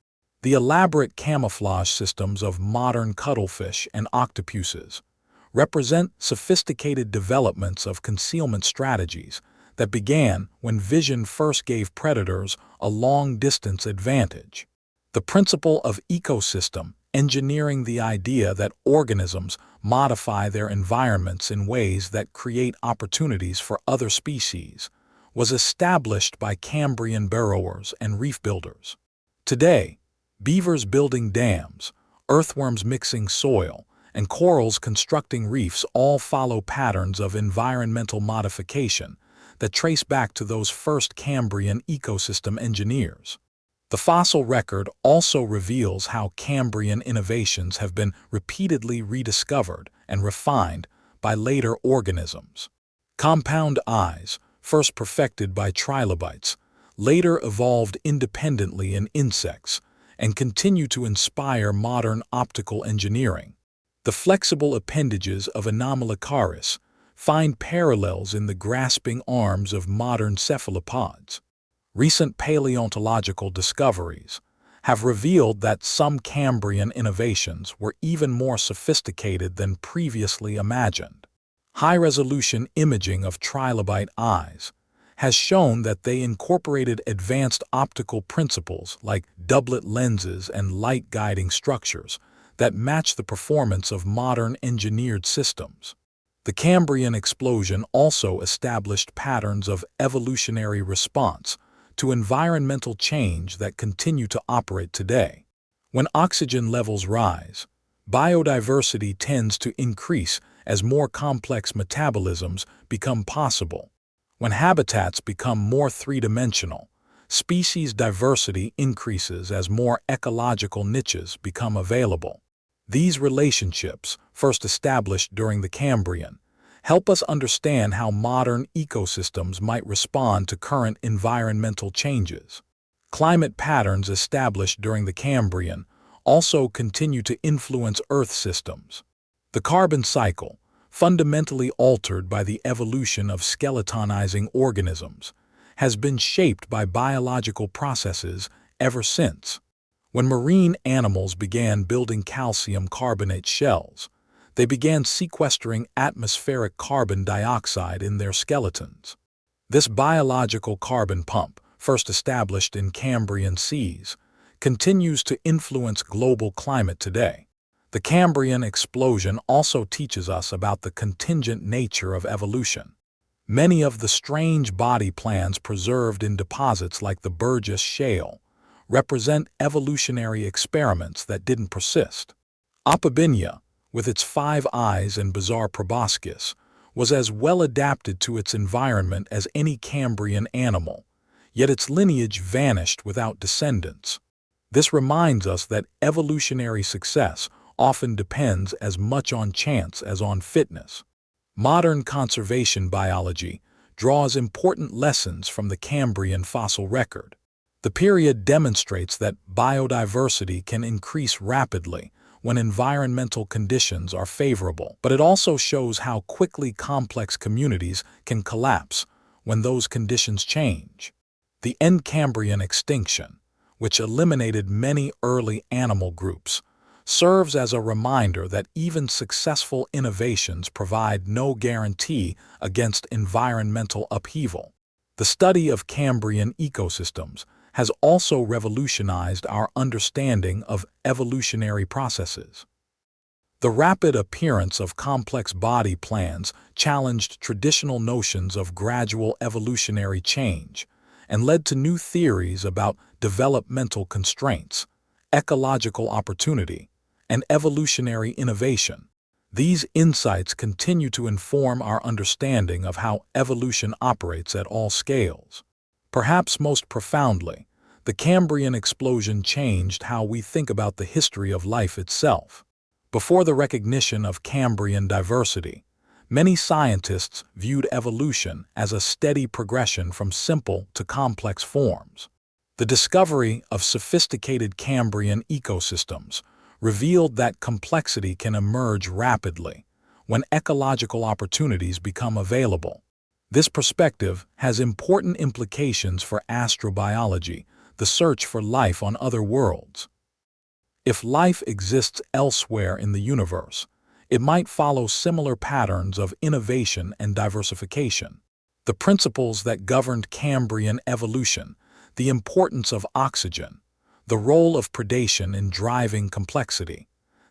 The elaborate camouflage systems of modern cuttlefish and octopuses represent sophisticated developments of concealment strategies that began when vision first gave predators a long-distance advantage. The principle of ecosystem engineering the idea that organisms modify their environments in ways that create opportunities for other species, was established by Cambrian burrowers and reef builders. Today, beavers building dams, earthworms mixing soil, and corals constructing reefs all follow patterns of environmental modification that trace back to those first Cambrian ecosystem engineers. The fossil record also reveals how Cambrian innovations have been repeatedly rediscovered and refined by later organisms. Compound eyes, first perfected by trilobites, later evolved independently in insects and continue to inspire modern optical engineering. The flexible appendages of Anomalocaris find parallels in the grasping arms of modern cephalopods. Recent paleontological discoveries have revealed that some Cambrian innovations were even more sophisticated than previously imagined. High-resolution imaging of trilobite eyes has shown that they incorporated advanced optical principles like doublet lenses and light-guiding structures that match the performance of modern engineered systems. The Cambrian explosion also established patterns of evolutionary response to environmental change that continue to operate today. When oxygen levels rise, biodiversity tends to increase as more complex metabolisms become possible. When habitats become more three-dimensional, species diversity increases as more ecological niches become available. These relationships, first established during the Cambrian, help us understand how modern ecosystems might respond to current environmental changes. Climate patterns established during the Cambrian also continue to influence Earth systems. The carbon cycle, fundamentally altered by the evolution of skeletonizing organisms, has been shaped by biological processes ever since. When marine animals began building calcium carbonate shells, they began sequestering atmospheric carbon dioxide in their skeletons. This biological carbon pump, first established in Cambrian seas, continues to influence global climate today. The Cambrian explosion also teaches us about the contingent nature of evolution. Many of the strange body plans preserved in deposits like the Burgess Shale represent evolutionary experiments that didn't persist. Opabinia, with its 5 eyes and bizarre proboscis, was as well adapted to its environment as any Cambrian animal, yet its lineage vanished without descendants. This reminds us that evolutionary success often depends as much on chance as on fitness. Modern conservation biology draws important lessons from the Cambrian fossil record. The period demonstrates that biodiversity can increase rapidly when environmental conditions are favorable, but it also shows how quickly complex communities can collapse when those conditions change. The end Cambrian extinction, which eliminated many early animal groups, serves as a reminder that even successful innovations provide no guarantee against environmental upheaval. The study of Cambrian ecosystems has also revolutionized our understanding of evolutionary processes. The rapid appearance of complex body plans challenged traditional notions of gradual evolutionary change and led to new theories about developmental constraints, ecological opportunity, and evolutionary innovation. These insights continue to inform our understanding of how evolution operates at all scales. Perhaps most profoundly, the Cambrian explosion changed how we think about the history of life itself. Before the recognition of Cambrian diversity, many scientists viewed evolution as a steady progression from simple to complex forms. The discovery of sophisticated Cambrian ecosystems revealed that complexity can emerge rapidly when ecological opportunities become available. This perspective has important implications for astrobiology, the search for life on other worlds. If life exists elsewhere in the universe, it might follow similar patterns of innovation and diversification. The principles that governed Cambrian evolution, the importance of oxygen, The role of predation in driving complexity.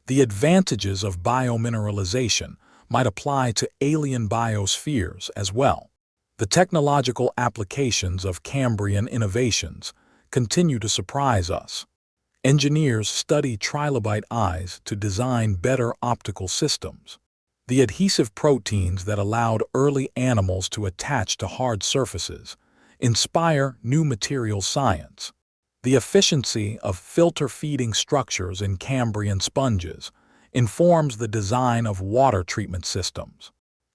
The advantages of biomineralization might apply to alien biospheres as well. The technological applications of Cambrian innovations continue to surprise us. Engineers study trilobite eyes to design better optical systems. The adhesive proteins that allowed early animals to attach to hard surfaces inspire new material science. The efficiency of filter-feeding structures in Cambrian sponges informs the design of water treatment systems.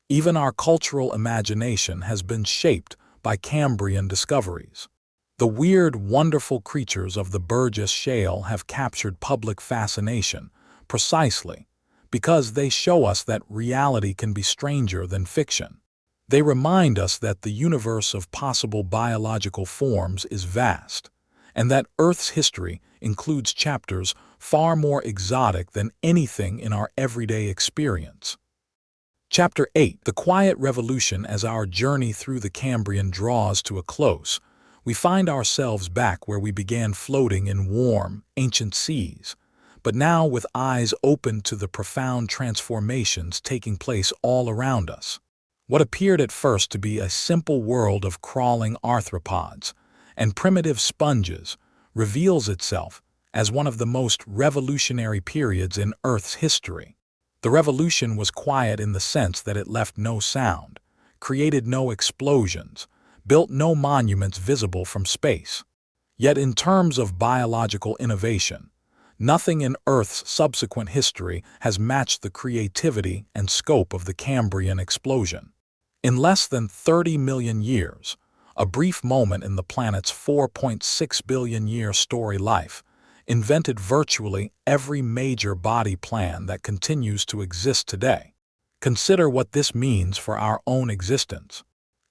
Even our cultural imagination has been shaped by Cambrian discoveries. The weird, wonderful creatures of the Burgess Shale have captured public fascination precisely because they show us that reality can be stranger than fiction. They remind us that the universe of possible biological forms is vast, and that Earth's history includes chapters far more exotic than anything in our everyday experience. Chapter 8. The Quiet Revolution. As our journey through the Cambrian draws to a close, we find ourselves back where we began, floating in warm, ancient seas, but now with eyes open to the profound transformations taking place all around us. What appeared at first to be a simple world of crawling arthropods and primitive sponges reveals itself as one of the most revolutionary periods in Earth's history. The revolution was quiet in the sense that it left no sound, created no explosions, built no monuments visible from space. Yet in terms of biological innovation, nothing in Earth's subsequent history has matched the creativity and scope of the Cambrian explosion. In less than 30 million years, a brief moment in the planet's 4.6 billion year story life, invented virtually every major body plan that continues to exist today. Consider what this means for our own existence.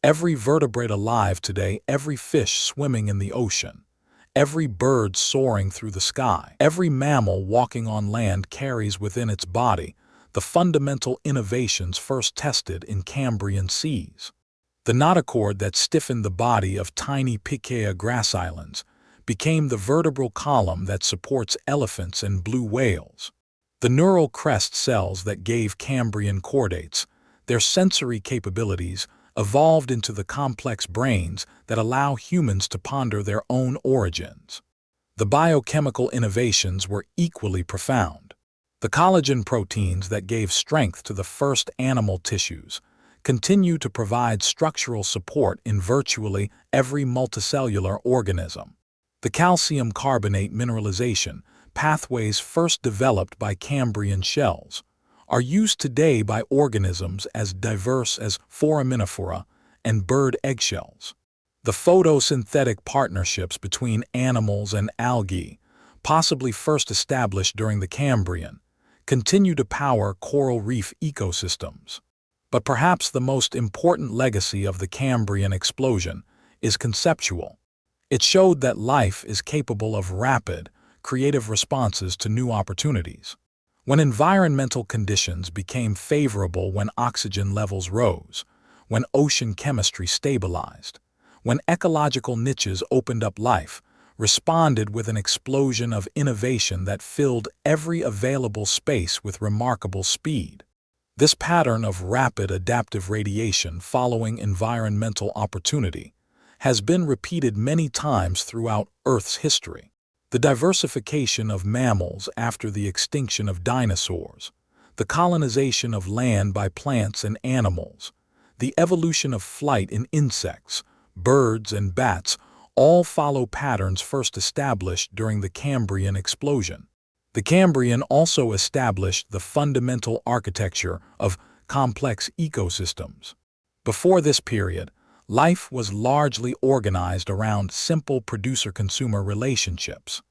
Every vertebrate alive today, every fish swimming in the ocean, every bird soaring through the sky, every mammal walking on land carries within its body the fundamental innovations first tested in Cambrian seas. The notochord that stiffened the body of tiny Pikaia grass islands became the vertebral column that supports elephants and blue whales. The neural crest cells that gave Cambrian chordates their sensory capabilities evolved into the complex brains that allow humans to ponder their own origins. The biochemical innovations were equally profound. The collagen proteins that gave strength to the first animal tissues continue to provide structural support in virtually every multicellular organism. The calcium carbonate mineralization pathways first developed by Cambrian shells are used today by organisms as diverse as foraminifera and bird eggshells. The photosynthetic partnerships between animals and algae, possibly first established during the Cambrian, continue to power coral reef ecosystems. But perhaps the most important legacy of the Cambrian explosion is conceptual. It showed that life is capable of rapid, creative responses to new opportunities. When environmental conditions became favorable, when oxygen levels rose, when ocean chemistry stabilized, when ecological niches opened up, life responded with an explosion of innovation that filled every available space with remarkable speed. This pattern of rapid adaptive radiation following environmental opportunity has been repeated many times throughout Earth's history. The diversification of mammals after the extinction of dinosaurs, the colonization of land by plants and animals, the evolution of flight in insects, birds, and bats all follow patterns first established during the Cambrian explosion. The Cambrian also established the fundamental architecture of complex ecosystems. Before this period, life was largely organized around simple producer-consumer relationships.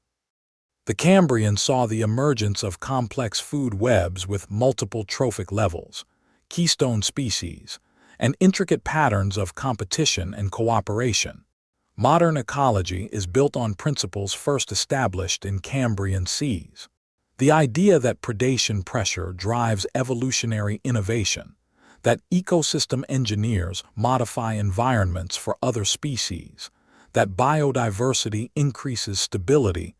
The Cambrian saw the emergence of complex food webs with multiple trophic levels, keystone species, and intricate patterns of competition and cooperation. Modern ecology is built on principles first established in Cambrian seas. The idea that predation pressure drives evolutionary innovation, that ecosystem engineers modify environments for other species, that biodiversity increases stability,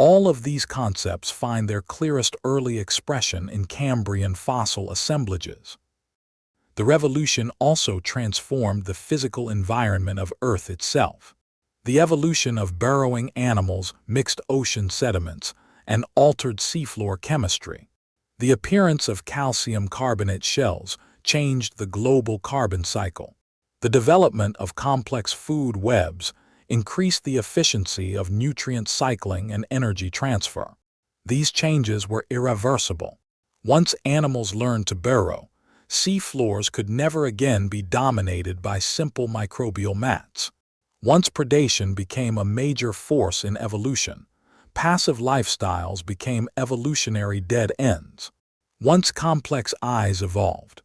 All of these concepts find their clearest early expression in Cambrian fossil assemblages. The revolution also transformed the physical environment of Earth itself. The evolution of burrowing animals, mixed ocean sediments, and altered seafloor chemistry. The appearance of calcium carbonate shells changed the global carbon cycle. The development of complex food webs increased the efficiency of nutrient cycling and energy transfer. These changes were irreversible. Once animals learned to burrow, sea floors could never again be dominated by simple microbial mats. Once predation became a major force in evolution, passive lifestyles became evolutionary dead ends. Once complex eyes evolved,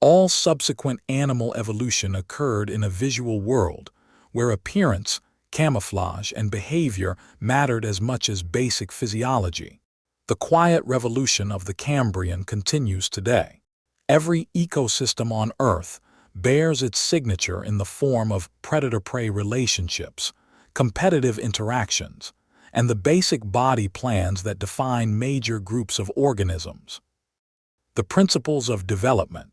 all subsequent animal evolution occurred in a visual world where appearance, camouflage, and behavior mattered as much as basic physiology. The quiet revolution of the Cambrian continues today. Every ecosystem on Earth bears its signature in the form of predator-prey relationships, competitive interactions, and the basic body plans that define major groups of organisms. The principles of development,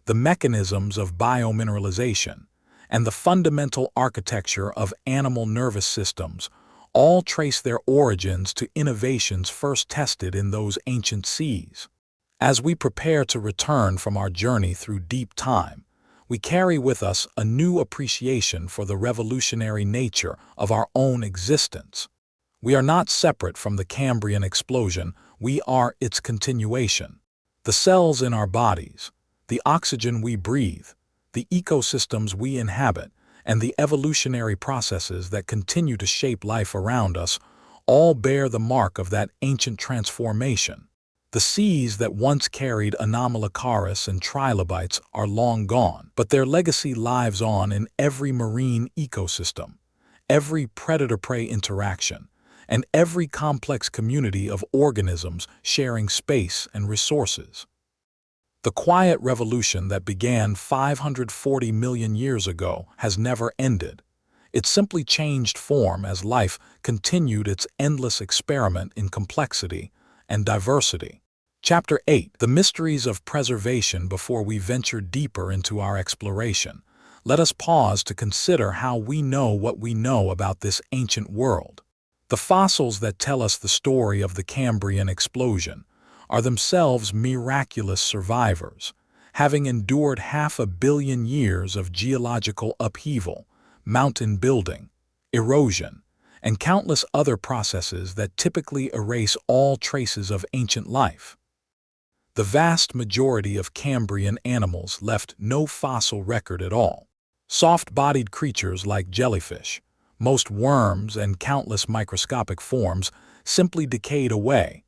the mechanisms of biomineralization, and the fundamental architecture of animal nervous systems all trace their origins to innovations first tested in those ancient seas. As we prepare to return from our journey through deep time, we carry with us a new appreciation for the revolutionary nature of our own existence. We are not separate from the Cambrian explosion, we are its continuation. The cells in our bodies, the oxygen we breathe, the ecosystems we inhabit, and the evolutionary processes that continue to shape life around us all bear the mark of that ancient transformation. The seas that once carried Anomalocaris and Trilobites are long gone, but their legacy lives on in every marine ecosystem, every predator-prey interaction, and every complex community of organisms sharing space and resources. The quiet revolution that began 540 million years ago has never ended. It simply changed form as life continued its endless experiment in complexity and diversity. Chapter 8. The Mysteries of Preservation. Before we venture deeper into our exploration, let us pause to consider how we know what we know about this ancient world. The fossils that tell us the story of the Cambrian explosion are themselves miraculous survivors, having endured 500 million years of geological upheaval, mountain building, erosion, and countless other processes that typically erase all traces of ancient life. The vast majority of Cambrian animals left no fossil record at all. Soft-bodied creatures like jellyfish, most worms, and countless microscopic forms simply decayed away,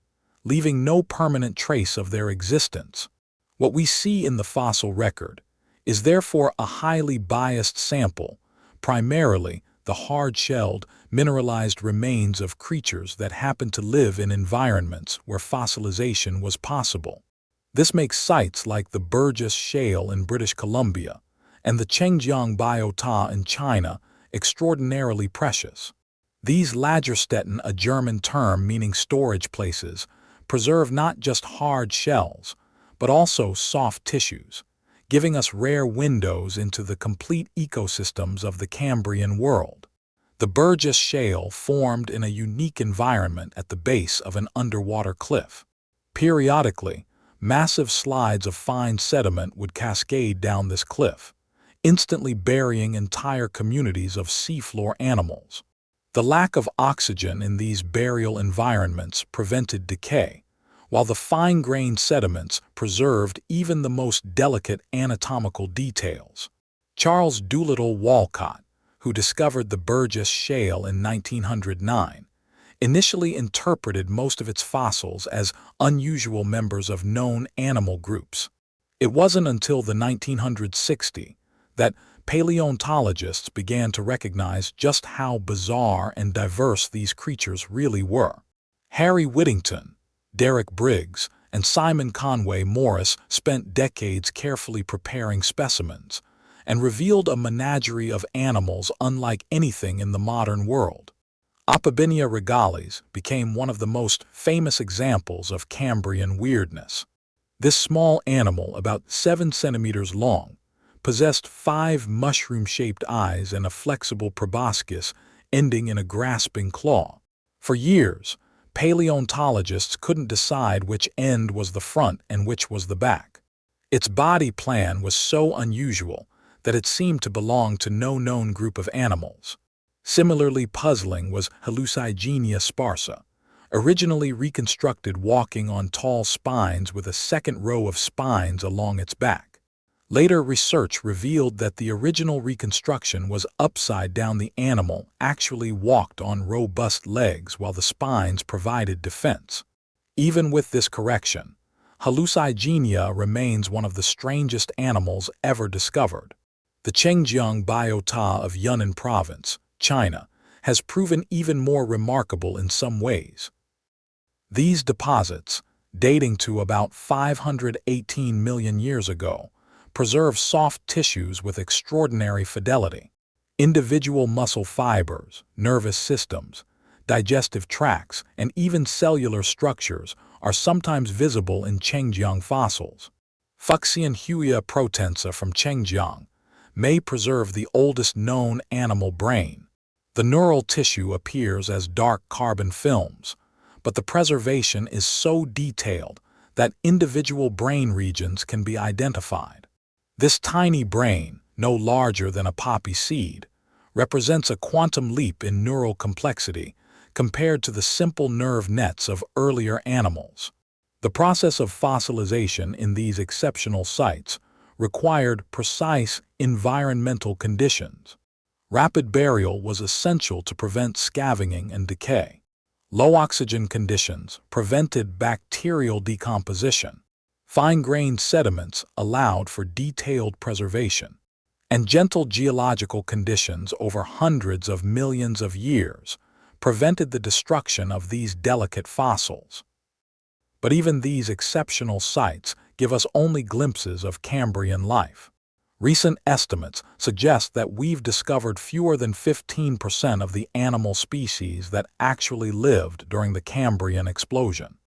leaving no permanent trace of their existence. What we see in the fossil record is therefore a highly biased sample, primarily the hard-shelled, mineralized remains of creatures that happen to live in environments where fossilization was possible. This makes sites like the Burgess Shale in British Columbia and the Chengjiang Biota in China extraordinarily precious. These Lagerstätten, a German term meaning storage places, preserve not just hard shells, but also soft tissues, giving us rare windows into the complete ecosystems of the Cambrian world. The Burgess Shale formed in a unique environment at the base of an underwater cliff. Periodically, massive slides of fine sediment would cascade down this cliff, instantly burying entire communities of seafloor animals. The lack of oxygen in these burial environments prevented decay, while the fine-grained sediments preserved even the most delicate anatomical details. Charles Doolittle Walcott, who discovered the Burgess Shale in 1909, initially interpreted most of its fossils as unusual members of known animal groups. It wasn't until the 1960s that paleontologists began to recognize just how bizarre and diverse these creatures really were. Harry Whittington, Derek Briggs, and Simon Conway Morris spent decades carefully preparing specimens and revealed a menagerie of animals unlike anything in the modern world. Apabinia regalis became one of the most famous examples of Cambrian weirdness. This small animal, about 7 centimeters long, possessed 5 mushroom-shaped eyes and a flexible proboscis ending in a grasping claw. For years, paleontologists couldn't decide which end was the front and which was the back. Its body plan was so unusual that it seemed to belong to no known group of animals. Similarly puzzling was Hallucigenia sparsa, originally reconstructed walking on tall spines with a second row of spines along its back. Later research revealed that the original reconstruction was upside down. The animal actually walked on robust legs while the spines provided defense. Even with this correction, Hallucigenia remains one of the strangest animals ever discovered. The Chengjiang biota of Yunnan Province, China, has proven even more remarkable in some ways. These deposits, dating to about 518 million years ago, preserve soft tissues with extraordinary fidelity. Individual muscle fibers, nervous systems, digestive tracts, and even cellular structures are sometimes visible in Chengjiang fossils. Fuxianhuia protensa from Chengjiang may preserve the oldest known animal brain. The neural tissue appears as dark carbon films, but the preservation is so detailed that individual brain regions can be identified. This tiny brain, no larger than a poppy seed, represents a quantum leap in neural complexity compared to the simple nerve nets of earlier animals. The process of fossilization in these exceptional sites required precise environmental conditions. Rapid burial was essential to prevent scavenging and decay. Low oxygen conditions prevented bacterial decomposition. Fine-grained sediments allowed for detailed preservation. And gentle geological conditions over hundreds of millions of years prevented the destruction of these delicate fossils. But even these exceptional sites give us only glimpses of Cambrian life. Recent estimates suggest that we've discovered fewer than 15% of the animal species that actually lived during the Cambrian explosion.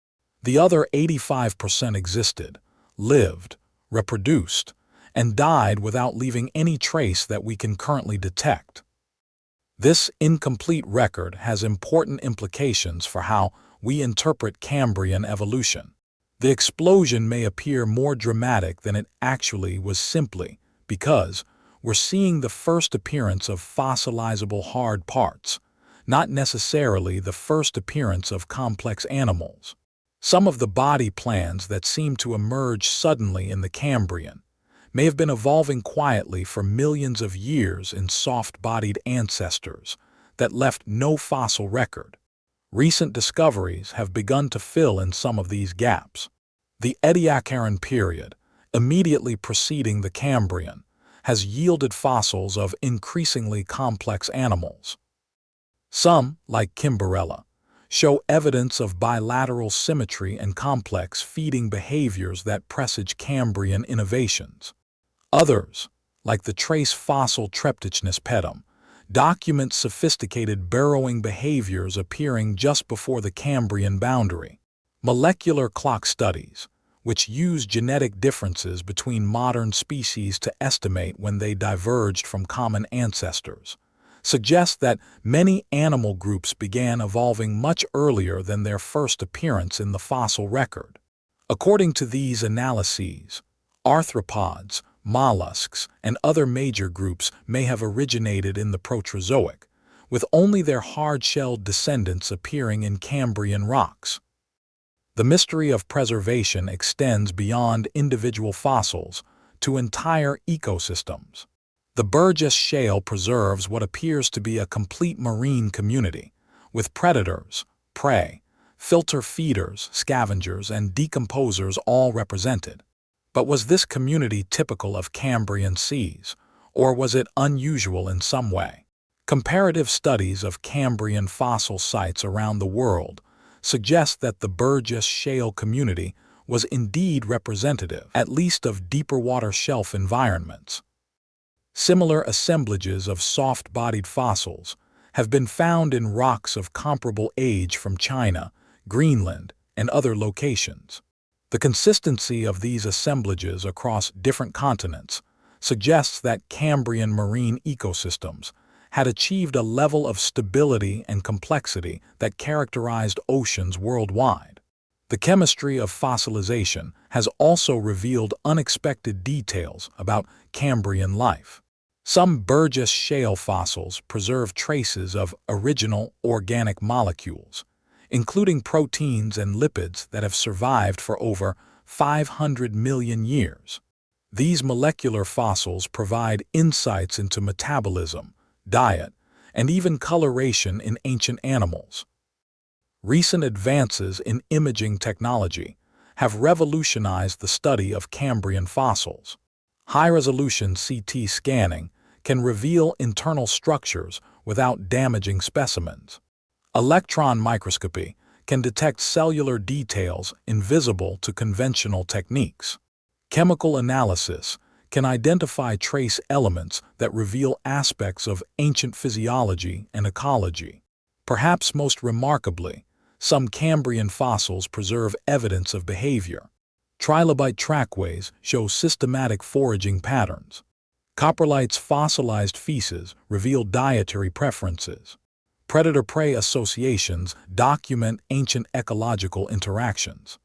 The other 85% existed, lived, reproduced, and died without leaving any trace that we can currently detect. This incomplete record has important implications for how we interpret Cambrian evolution. The explosion may appear more dramatic than it actually was simply because we're seeing the first appearance of fossilizable hard parts, not necessarily the first appearance of complex animals. Some of the body plans that seem to emerge suddenly in the Cambrian may have been evolving quietly for millions of years in soft-bodied ancestors that left no fossil record. Recent discoveries have begun to fill in some of these gaps. The Ediacaran period, immediately preceding the Cambrian, has yielded fossils of increasingly complex animals. Some, like Kimberella, show evidence of bilateral symmetry and complex feeding behaviors that presage Cambrian innovations. Others, like the trace fossil Treptichnus pedum, document sophisticated burrowing behaviors appearing just before the Cambrian boundary. Molecular clock studies, which use genetic differences between modern species to estimate when they diverged from common ancestors, suggest that many animal groups began evolving much earlier than their first appearance in the fossil record. According to these analyses, arthropods, mollusks, and other major groups may have originated in the Proterozoic, with only their hard-shelled descendants appearing in Cambrian rocks. The mystery of preservation extends beyond individual fossils to entire ecosystems. The Burgess Shale preserves what appears to be a complete marine community, with predators, prey, filter feeders, scavengers, and decomposers all represented. But was this community typical of Cambrian seas, or was it unusual in some way? Comparative studies of Cambrian fossil sites around the world suggest that the Burgess Shale community was indeed representative, at least of deeper water shelf environments. Similar assemblages of soft-bodied fossils have been found in rocks of comparable age from China, Greenland, and other locations. The consistency of these assemblages across different continents suggests that Cambrian marine ecosystems had achieved a level of stability and complexity that characterized oceans worldwide. The chemistry of fossilization has also revealed unexpected details about Cambrian life. Some Burgess shale fossils preserve traces of original organic molecules, including proteins and lipids that have survived for over 500 million years. These molecular fossils provide insights into metabolism, diet, and even coloration in ancient animals. Recent advances in imaging technology have revolutionized the study of Cambrian fossils. High-resolution CT scanning can reveal internal structures without damaging specimens. Electron microscopy can detect cellular details invisible to conventional techniques. Chemical analysis can identify trace elements that reveal aspects of ancient physiology and ecology. Perhaps most remarkably, some Cambrian fossils preserve evidence of behavior. Trilobite trackways show systematic foraging patterns. Coprolites' fossilized feces reveal dietary preferences. Predator-prey associations document ancient ecological interactions.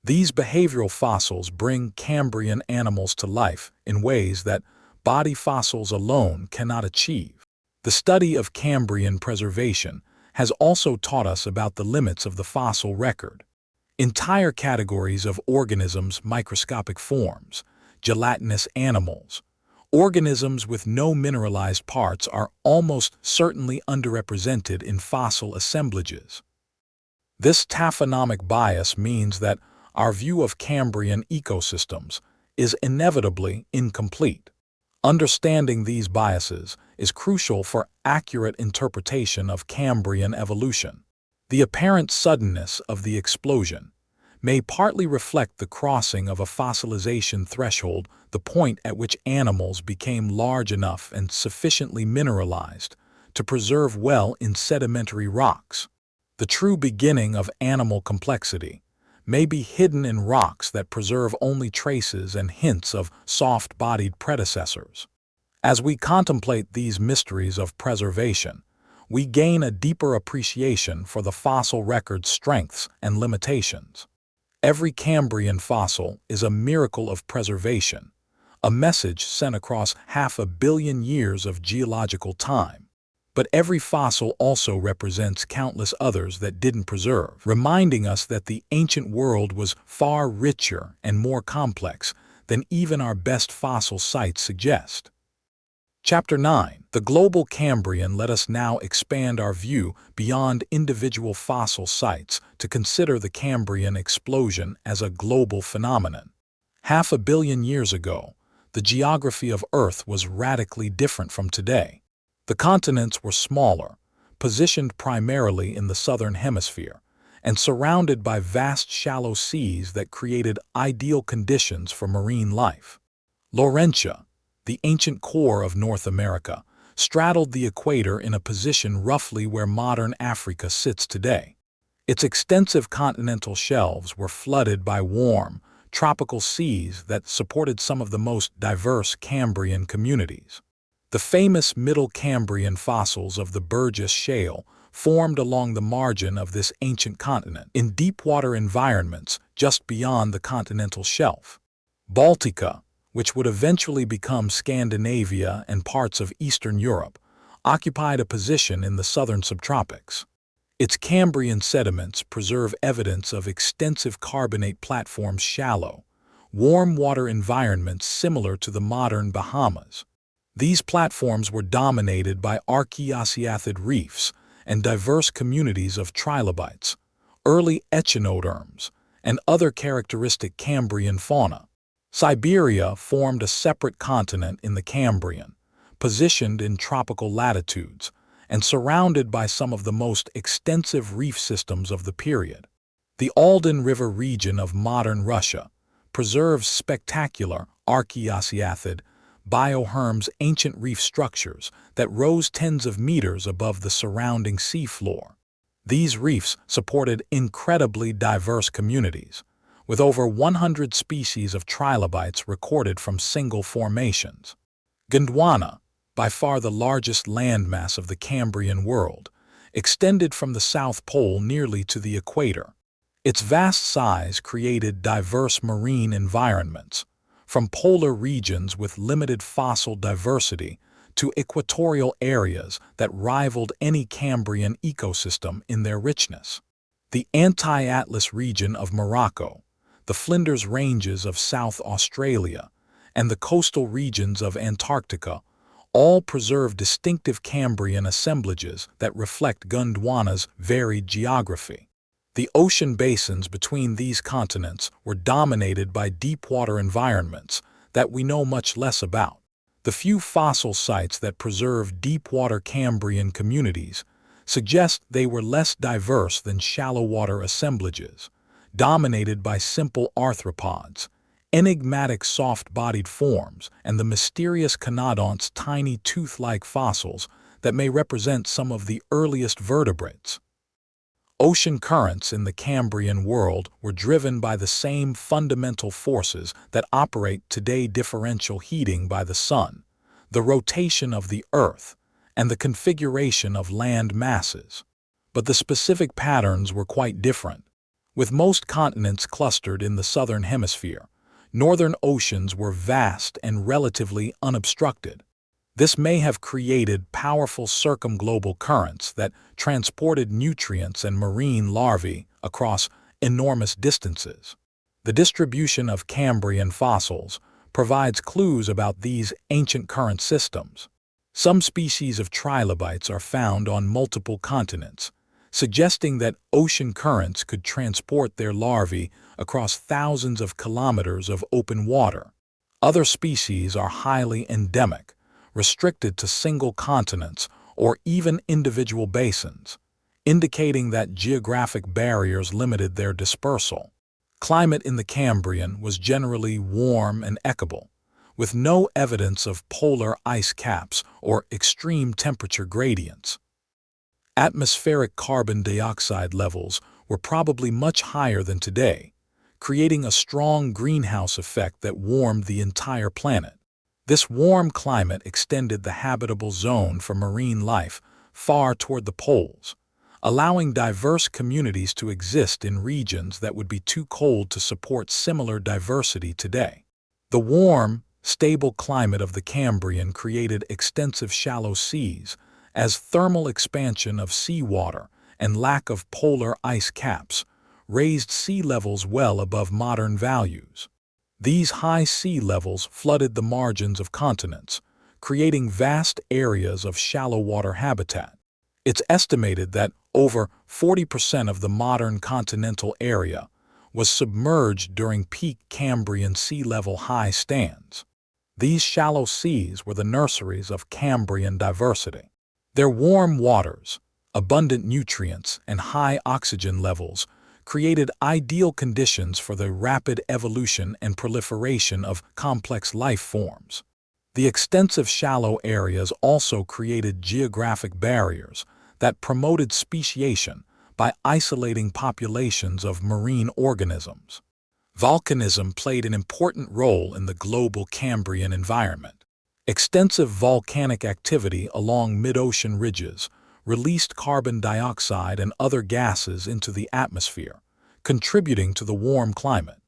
These behavioral fossils bring Cambrian animals to life in ways that body fossils alone cannot achieve. The study of Cambrian preservation has also taught us about the limits of the fossil record. Entire categories of organisms, microscopic forms, gelatinous animals, organisms with no mineralized parts are almost certainly underrepresented in fossil assemblages. This taphonomic bias means that our view of Cambrian ecosystems is inevitably incomplete. Understanding these biases is crucial for accurate interpretation of Cambrian evolution. The apparent suddenness of the explosion may partly reflect the crossing of a fossilization threshold, the point at which animals became large enough and sufficiently mineralized to preserve well in sedimentary rocks. The true beginning of animal complexity may be hidden in rocks that preserve only traces and hints of soft-bodied predecessors. As we contemplate these mysteries of preservation, we gain a deeper appreciation for the fossil record's strengths and limitations. Every Cambrian fossil is a miracle of preservation, a message sent across 500 million years of geological time. But every fossil also represents countless others that didn't preserve, reminding us that the ancient world was far richer and more complex than even our best fossil sites suggest. Chapter 9. The Global Cambrian. Let us now expand our view beyond individual fossil sites to consider the Cambrian explosion as a global phenomenon. 500 million years ago, the geography of Earth was radically different from today. The continents were smaller, positioned primarily in the southern hemisphere, and surrounded by vast shallow seas that created ideal conditions for marine life. Laurentia, the ancient core of North America, straddled the equator in a position roughly where modern Africa sits today. Its extensive continental shelves were flooded by warm, tropical seas that supported some of the most diverse Cambrian communities. The famous Middle Cambrian fossils of the Burgess Shale formed along the margin of this ancient continent in deep-water environments just beyond the continental shelf. Baltica, which would eventually become Scandinavia and parts of Eastern Europe, occupied a position in the southern subtropics. Its Cambrian sediments preserve evidence of extensive carbonate platforms, shallow, warm-water environments similar to the modern Bahamas. These platforms were dominated by archaeocyathid reefs and diverse communities of trilobites, early echinoderms, and other characteristic Cambrian fauna. Siberia formed a separate continent in the Cambrian, positioned in tropical latitudes, and surrounded by some of the most extensive reef systems of the period. The Aldan River region of modern Russia preserves spectacular archaeocyathid bioherms ancient reef structures that rose tens of meters above the surrounding seafloor. These reefs supported incredibly diverse communities, with over 100 species of trilobites recorded from single formations. Gondwana, by far the largest landmass of the Cambrian world, extended from the South Pole nearly to the equator. Its vast size created diverse marine environments, from polar regions with limited fossil diversity to equatorial areas that rivaled any Cambrian ecosystem in their richness. The anti-Atlas region of Morocco, the Flinders Ranges of South Australia, and the coastal regions of Antarctica all preserve distinctive Cambrian assemblages that reflect Gondwana's varied geography. The ocean basins between these continents were dominated by deep-water environments that we know much less about. The few fossil sites that preserve deep-water Cambrian communities suggest they were less diverse than shallow-water assemblages, dominated by simple arthropods, enigmatic soft-bodied forms, and the mysterious conodonts' tiny tooth-like fossils that may represent some of the earliest vertebrates. Ocean currents in the Cambrian world were driven by the same fundamental forces that operate today: differential heating by the sun, the rotation of the Earth, and the configuration of land masses. But the specific patterns were quite different. With most continents clustered in the southern hemisphere, northern oceans were vast and relatively unobstructed. This may have created powerful circumglobal currents that transported nutrients and marine larvae across enormous distances. The distribution of Cambrian fossils provides clues about these ancient current systems. Some species of trilobites are found on multiple continents, suggesting that ocean currents could transport their larvae across thousands of kilometers of open water. Other species are highly endemic, restricted to single continents or even individual basins, indicating that geographic barriers limited their dispersal. Climate in the Cambrian was generally warm and equable, with no evidence of polar ice caps or extreme temperature gradients. Atmospheric carbon dioxide levels were probably much higher than today, creating a strong greenhouse effect that warmed the entire planet. This warm climate extended the habitable zone for marine life far toward the poles, allowing diverse communities to exist in regions that would be too cold to support similar diversity today. The warm, stable climate of the Cambrian created extensive shallow seas, as thermal expansion of seawater and lack of polar ice caps raised sea levels well above modern values. These high sea levels flooded the margins of continents, creating vast areas of shallow water habitat. It's estimated that over 40% of the modern continental area was submerged during peak Cambrian sea level high stands. These shallow seas were the nurseries of Cambrian diversity. Their warm waters, abundant nutrients, and high oxygen levels created ideal conditions for the rapid evolution and proliferation of complex life forms. The extensive shallow areas also created geographic barriers that promoted speciation by isolating populations of marine organisms. Volcanism played an important role in the global Cambrian environment. Extensive volcanic activity along mid-ocean ridges released carbon dioxide and other gases into the atmosphere, contributing to the warm climate.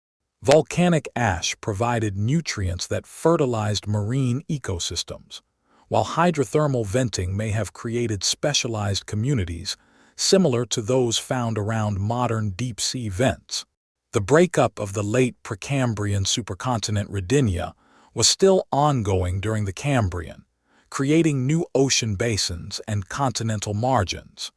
Volcanic ash provided nutrients that fertilized marine ecosystems, while hydrothermal venting may have created specialized communities similar to those found around modern deep-sea vents. The breakup of the late Precambrian supercontinent Rodinia was still ongoing during the Cambrian, creating new ocean basins and continental margins.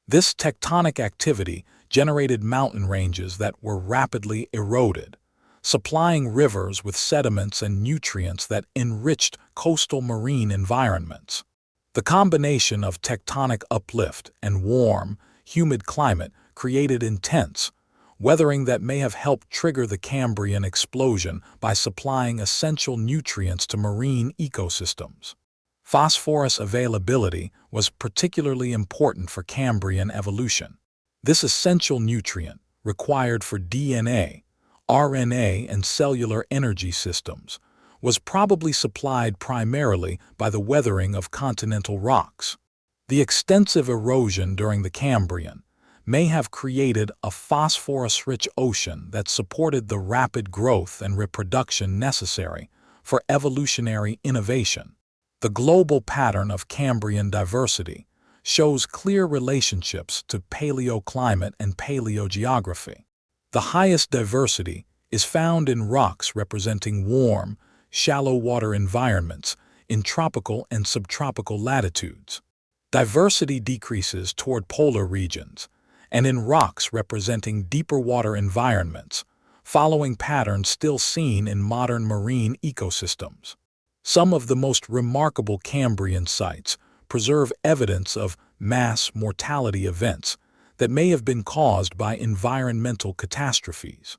This tectonic activity generated mountain ranges that were rapidly eroded, supplying rivers with sediments and nutrients that enriched coastal marine environments. The combination of tectonic uplift and warm, humid climate created intense, weathering that may have helped trigger the Cambrian explosion by supplying essential nutrients to marine ecosystems. Phosphorus availability was particularly important for Cambrian evolution. This essential nutrient, required for DNA, RNA, and cellular energy systems, was probably supplied primarily by the weathering of continental rocks. The extensive erosion during the Cambrian may have created a phosphorus-rich ocean that supported the rapid growth and reproduction necessary for evolutionary innovation. The global pattern of Cambrian diversity shows clear relationships to paleoclimate and paleogeography. The highest diversity is found in rocks representing warm, shallow water environments in tropical and subtropical latitudes. Diversity decreases toward polar regions, and in rocks representing deeper water environments, following patterns still seen in modern marine ecosystems. Some of the most remarkable Cambrian sites preserve evidence of mass mortality events that may have been caused by environmental catastrophes.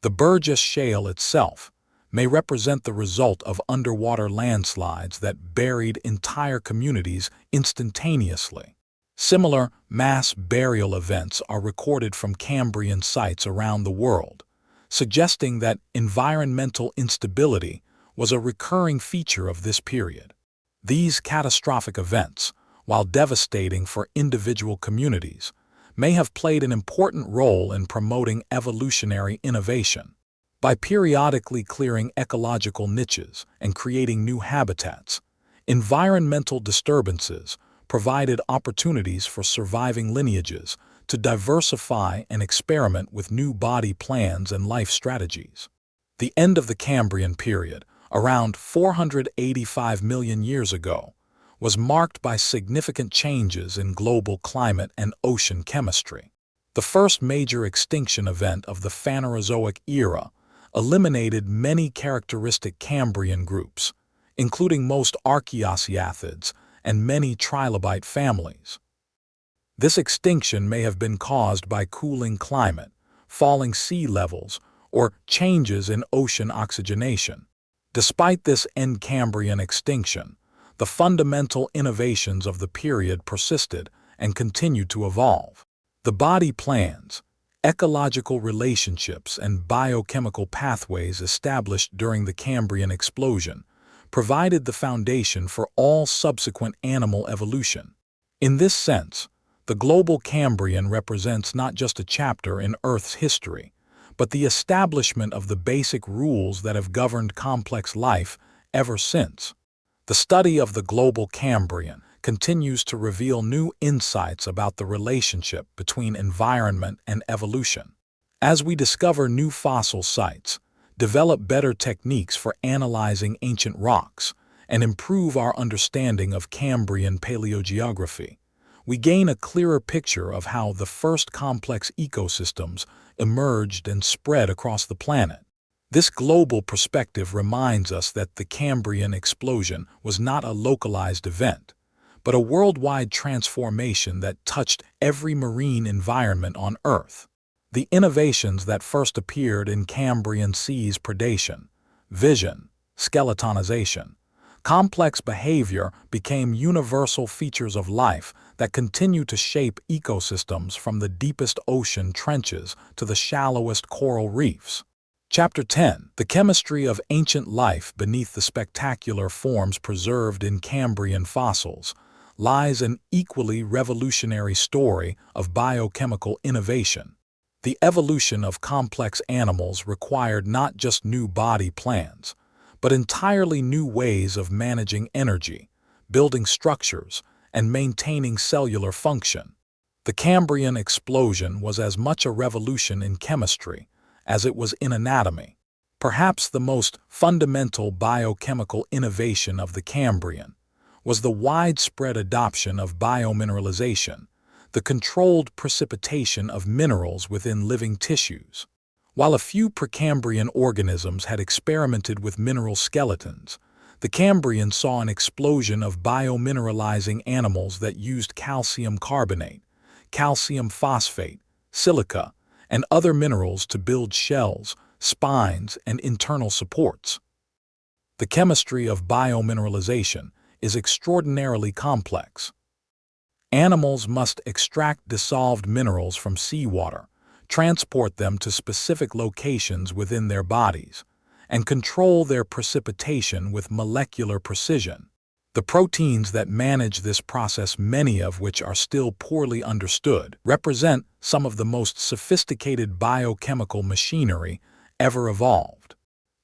The Burgess Shale itself may represent the result of underwater landslides that buried entire communities instantaneously. Similar mass burial events are recorded from Cambrian sites around the world, suggesting that environmental instability was a recurring feature of this period. These catastrophic events, while devastating for individual communities, may have played an important role in promoting evolutionary innovation. By periodically clearing ecological niches and creating new habitats, environmental disturbances provided opportunities for surviving lineages to diversify and experiment with new body plans and life strategies. The end of the Cambrian period, around 485 million years ago, was marked by significant changes in global climate and ocean chemistry. The first major extinction event of the Phanerozoic era eliminated many characteristic Cambrian groups, including most archaeocyathids and many trilobite families. This extinction may have been caused by cooling climate, falling sea levels, or changes in ocean oxygenation. Despite this end Cambrian extinction, the fundamental innovations of the period persisted and continued to evolve. The body plans, ecological relationships, and biochemical pathways established during the Cambrian explosion provided the foundation for all subsequent animal evolution. In this sense, the global Cambrian represents not just a chapter in Earth's history, but the establishment of the basic rules that have governed complex life ever since. The study of the global Cambrian continues to reveal new insights about the relationship between environment and evolution. As we discover new fossil sites, develop better techniques for analyzing ancient rocks, and improve our understanding of Cambrian paleogeography, we gain a clearer picture of how the first complex ecosystems emerged and spread across the planet. This global perspective reminds us that the Cambrian explosion was not a localized event, but a worldwide transformation that touched every marine environment on Earth. The innovations that first appeared in Cambrian seas, predation, vision, skeletonization, complex behavior, became universal features of life that continue to shape ecosystems from the deepest ocean trenches to the shallowest coral reefs. Chapter 10. The chemistry of ancient life beneath the spectacular forms preserved in Cambrian fossils lies an equally revolutionary story of biochemical innovation. The evolution of complex animals required not just new body plans, but entirely new ways of managing energy, building structures, and maintaining cellular function. The Cambrian explosion was as much a revolution in chemistry as it was in anatomy. Perhaps the most fundamental biochemical innovation of the Cambrian was the widespread adoption of biomineralization, the controlled precipitation of minerals within living tissues. While a few Precambrian organisms had experimented with mineral skeletons, the Cambrian saw an explosion of biomineralizing animals that used calcium carbonate, calcium phosphate, silica, and other minerals to build shells, spines, and internal supports. The chemistry of biomineralization is extraordinarily complex. Animals must extract dissolved minerals from seawater, transport them to specific locations within their bodies, and control their precipitation with molecular precision. The proteins that manage this process, many of which are still poorly understood, represent some of the most sophisticated biochemical machinery ever evolved.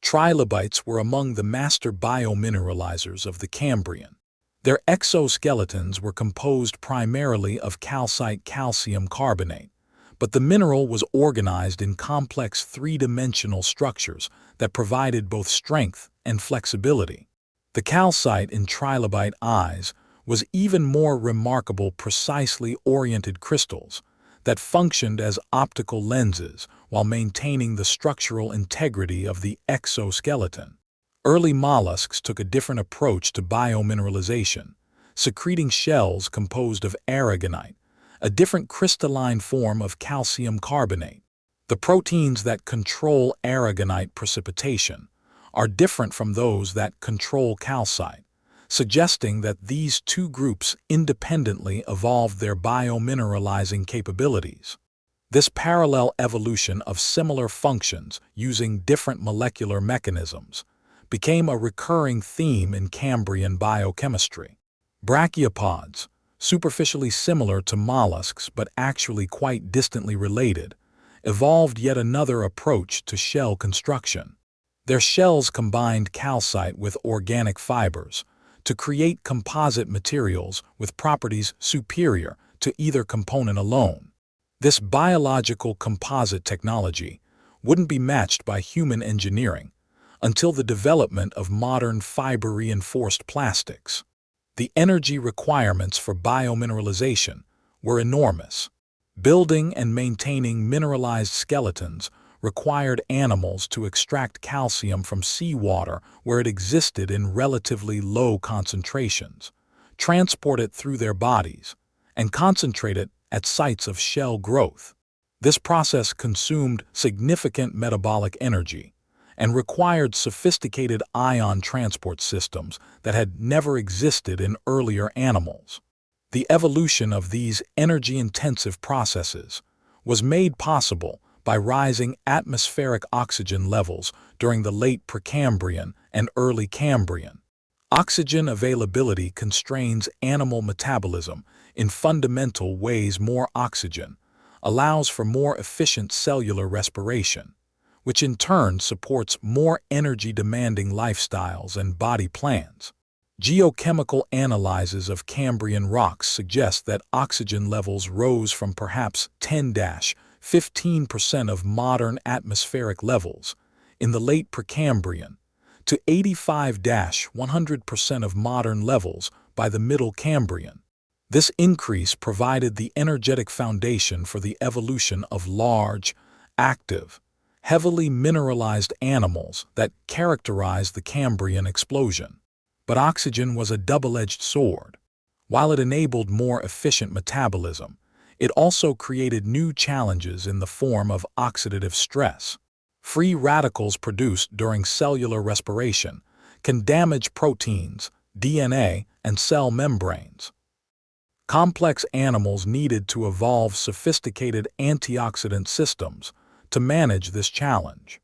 Trilobites were among the master biomineralizers of the Cambrian. Their exoskeletons were composed primarily of calcite calcium carbonate, but the mineral was organized in complex three-dimensional structures that provided both strength and flexibility. The calcite in trilobite eyes was even more remarkable, precisely oriented crystals that functioned as optical lenses while maintaining the structural integrity of the exoskeleton. Early mollusks took a different approach to biomineralization, secreting shells composed of aragonite, a different crystalline form of calcium carbonate. The proteins that control aragonite precipitation are different from those that control calcite, suggesting that these two groups independently evolved their biomineralizing capabilities. This parallel evolution of similar functions using different molecular mechanisms became a recurring theme in Cambrian biochemistry. Brachiopods, superficially similar to mollusks but actually quite distantly related, evolved yet another approach to shell construction. Their shells combined calcite with organic fibers to create composite materials with properties superior to either component alone. This biological composite technology wouldn't be matched by human engineering until the development of modern fiber-reinforced plastics. The energy requirements for biomineralization were enormous. Building and maintaining mineralized skeletons required animals to extract calcium from seawater where it existed in relatively low concentrations, transport it through their bodies, and concentrate it at sites of shell growth. This process consumed significant metabolic energy and required sophisticated ion transport systems that had never existed in earlier animals. The evolution of these energy-intensive processes was made possible by rising atmospheric oxygen levels during the late Precambrian and early Cambrian. Oxygen availability constrains animal metabolism in fundamental ways. More oxygen allows for more efficient cellular respiration, which in turn supports more energy-demanding lifestyles and body plans. Geochemical analyses of Cambrian rocks suggest that oxygen levels rose from perhaps 10–15% of modern atmospheric levels in the late Precambrian to 85–100% of modern levels by the Middle Cambrian. This increase provided the energetic foundation for the evolution of large, active, heavily mineralized animals that characterized the Cambrian explosion. But oxygen was a double-edged sword. While it enabled more efficient metabolism, it also created new challenges in the form of oxidative stress. Free radicals produced during cellular respiration can damage proteins, DNA, and cell membranes. Complex animals needed to evolve sophisticated antioxidant systems to manage this challenge.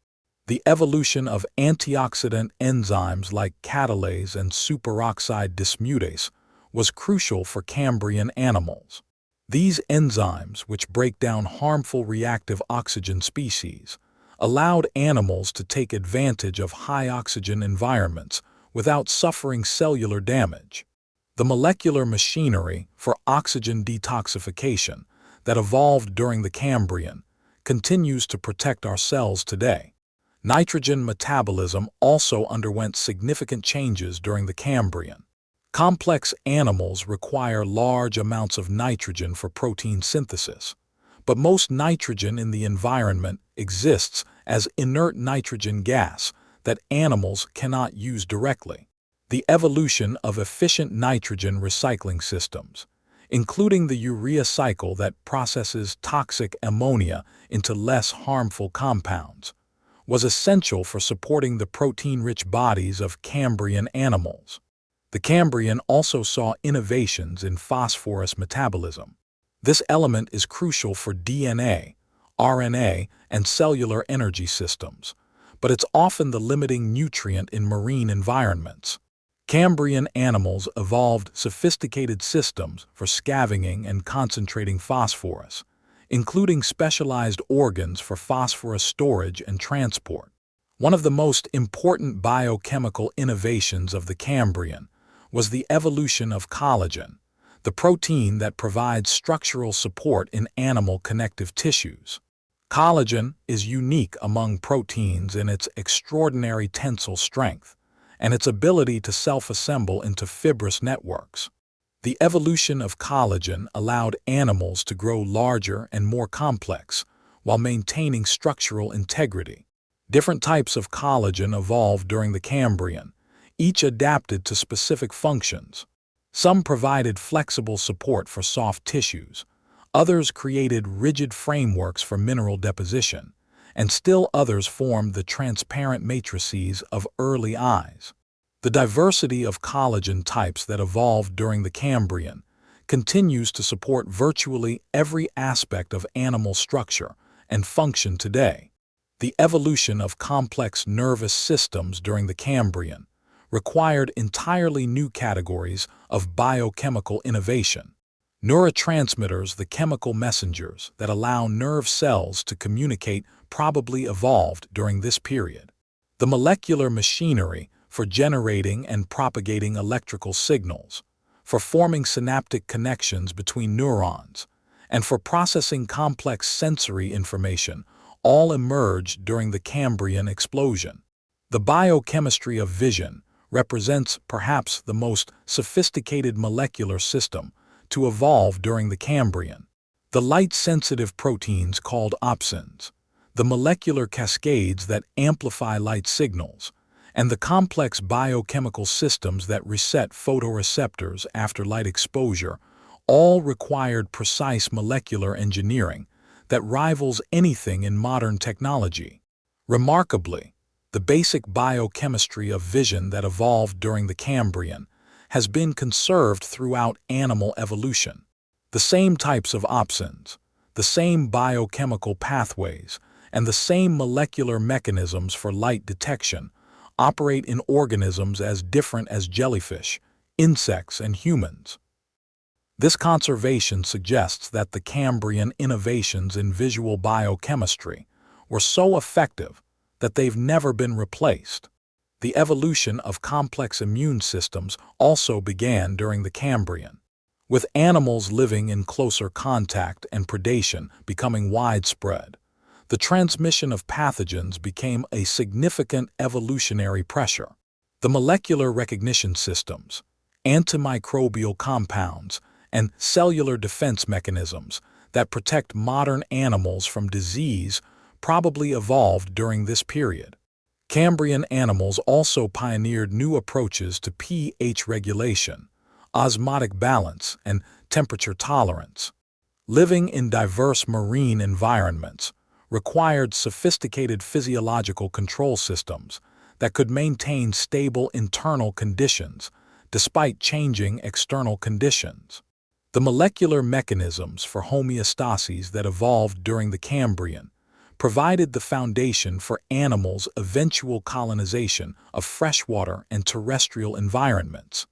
The evolution of antioxidant enzymes like catalase and superoxide dismutase was crucial for Cambrian animals. These enzymes, which break down harmful reactive oxygen species, allowed animals to take advantage of high oxygen environments without suffering cellular damage. The molecular machinery for oxygen detoxification that evolved during the Cambrian continues to protect our cells today. Nitrogen metabolism also underwent significant changes during the Cambrian. Complex animals require large amounts of nitrogen for protein synthesis, but most nitrogen in the environment exists as inert nitrogen gas that animals cannot use directly. The evolution of efficient nitrogen recycling systems including the urea cycle that processes toxic ammonia into less harmful compounds, was essential for supporting the protein-rich bodies of Cambrian animals. The Cambrian also saw innovations in phosphorus metabolism. This element is crucial for DNA, RNA, and cellular energy systems, but it's often the limiting nutrient in marine environments. Cambrian animals evolved sophisticated systems for scavenging and concentrating phosphorus, including specialized organs for phosphorus storage and transport. One of the most important biochemical innovations of the Cambrian was the evolution of collagen, the protein that provides structural support in animal connective tissues. Collagen is unique among proteins in its extraordinary tensile strength and its ability to self-assemble into fibrous networks. The evolution of collagen allowed animals to grow larger and more complex while maintaining structural integrity. Different types of collagen evolved during the Cambrian, each adapted to specific functions. Some provided flexible support for soft tissues, others created rigid frameworks for mineral deposition, and still others formed the transparent matrices of early eyes. The diversity of collagen types that evolved during the Cambrian continues to support virtually every aspect of animal structure and function today. The evolution of complex nervous systems during the Cambrian required entirely new categories of biochemical innovation. Neurotransmitters, the chemical messengers that allow nerve cells to communicate, probably evolved during this period. The molecular machinery for generating and propagating electrical signals, for forming synaptic connections between neurons, and for processing complex sensory information all emerged during the Cambrian explosion. The biochemistry of vision represents perhaps the most sophisticated molecular system to evolve during the Cambrian. The light-sensitive proteins called opsins, the molecular cascades that amplify light signals, and the complex biochemical systems that reset photoreceptors after light exposure all required precise molecular engineering that rivals anything in modern technology. Remarkably, the basic biochemistry of vision that evolved during the Cambrian has been conserved throughout animal evolution. The same types of opsins, the same biochemical pathways, and the same molecular mechanisms for light detection operate in organisms as different as jellyfish, insects, and humans. This conservation suggests that the Cambrian innovations in visual biochemistry were so effective that they've never been replaced. The evolution of complex immune systems also began during the Cambrian, with animals living in closer contact and predation becoming widespread. The transmission of pathogens became a significant evolutionary pressure. The molecular recognition systems, antimicrobial compounds, and cellular defense mechanisms that protect modern animals from disease probably evolved during this period. Cambrian animals also pioneered new approaches to pH regulation, osmotic balance, and temperature tolerance. Living in diverse marine environments required sophisticated physiological control systems that could maintain stable internal conditions despite changing external conditions. The molecular mechanisms for homeostasis that evolved during the Cambrian provided the foundation for animals' eventual colonization of freshwater and terrestrial environments.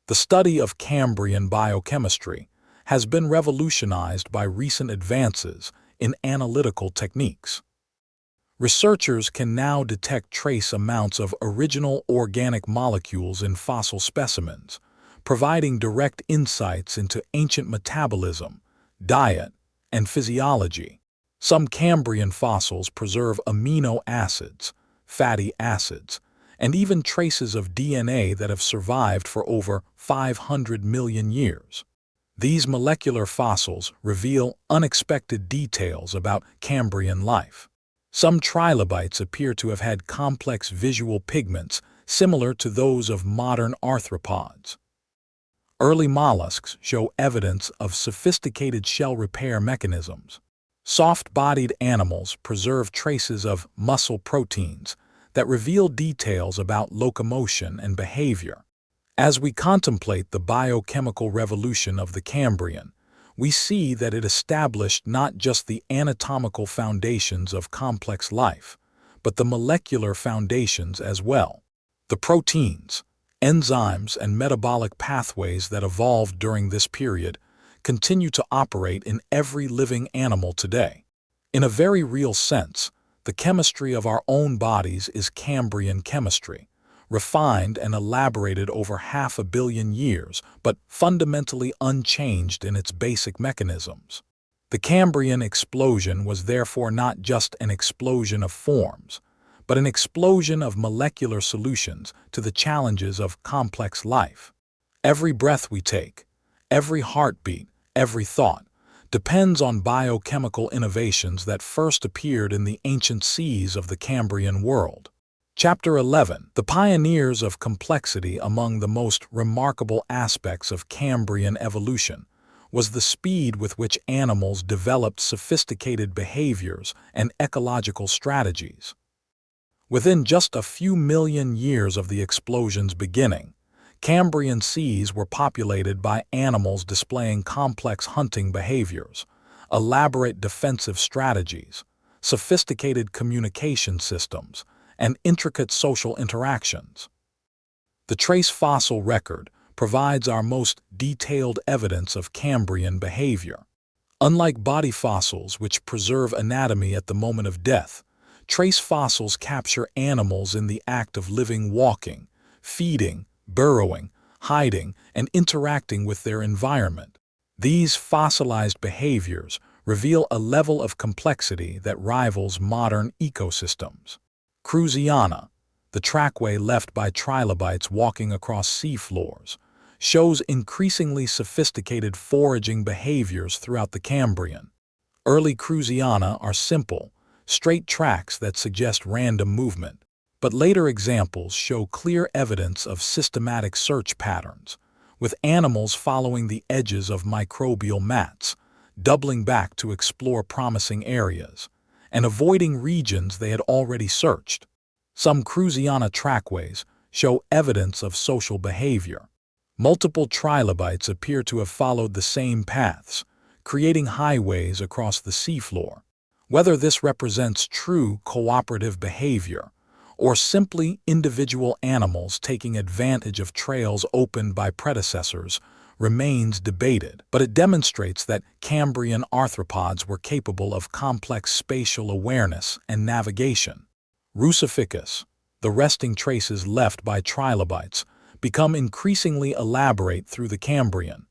The study of Cambrian biochemistry has been revolutionized by recent advances in analytical techniques. Researchers can now detect trace amounts of original organic molecules in fossil specimens, providing direct insights into ancient metabolism, diet, and physiology. Some Cambrian fossils preserve amino acids, fatty acids, and even traces of DNA that have survived for over 500 million years. These molecular fossils reveal unexpected details about Cambrian life. Some trilobites appear to have had complex visual pigments similar to those of modern arthropods. Early mollusks show evidence of sophisticated shell repair mechanisms. Soft-bodied animals preserve traces of muscle proteins that reveal details about locomotion and behavior. As we contemplate the biochemical revolution of the Cambrian, we see that it established not just the anatomical foundations of complex life, but the molecular foundations as well. The proteins, enzymes, and metabolic pathways that evolved during this period continue to operate in every living animal today. In a very real sense, the chemistry of our own bodies is Cambrian chemistry, refined and elaborated over 500 million years, but fundamentally unchanged in its basic mechanisms. The Cambrian explosion was therefore not just an explosion of forms, but an explosion of molecular solutions to the challenges of complex life. Every breath we take, every heartbeat, every thought, depends on biochemical innovations that first appeared in the ancient seas of the Cambrian world. Chapter 11. The pioneers of complexity. Among the most remarkable aspects of Cambrian evolution was the speed with which animals developed sophisticated behaviors and ecological strategies. Within just a few million years of the explosion's beginning, Cambrian seas were populated by animals displaying complex hunting behaviors, elaborate defensive strategies, sophisticated communication systems, and intricate social interactions. The trace fossil record provides our most detailed evidence of Cambrian behavior. Unlike body fossils, which preserve anatomy at the moment of death, trace fossils capture animals in the act of living, walking, feeding, burrowing, hiding, and interacting with their environment. These fossilized behaviors reveal a level of complexity that rivals modern ecosystems. Cruziana, the trackway left by trilobites walking across seafloors, shows increasingly sophisticated foraging behaviors throughout the Cambrian. Early Cruziana are simple, straight tracks that suggest random movement, but later examples show clear evidence of systematic search patterns, with animals following the edges of microbial mats, doubling back to explore promising areas, and avoiding regions they had already searched. Some Cruziana trackways show evidence of social behavior. Multiple trilobites appear to have followed the same paths, creating highways across the seafloor. Whether this represents true cooperative behavior or simply individual animals taking advantage of trails opened by predecessors remains debated, but it demonstrates that Cambrian arthropods were capable of complex spatial awareness and navigation. Russificus, the resting traces left by trilobites, become increasingly elaborate through the Cambrian.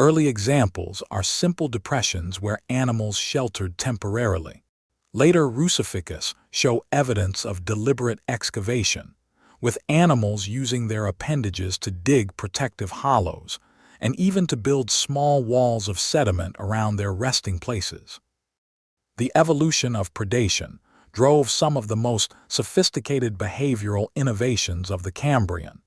Early examples are simple depressions where animals sheltered temporarily. Later Russificus show evidence of deliberate excavation, with animals using their appendages to dig protective hollows and even to build small walls of sediment around their resting places. The evolution of predation drove some of the most sophisticated behavioral innovations of the Cambrian.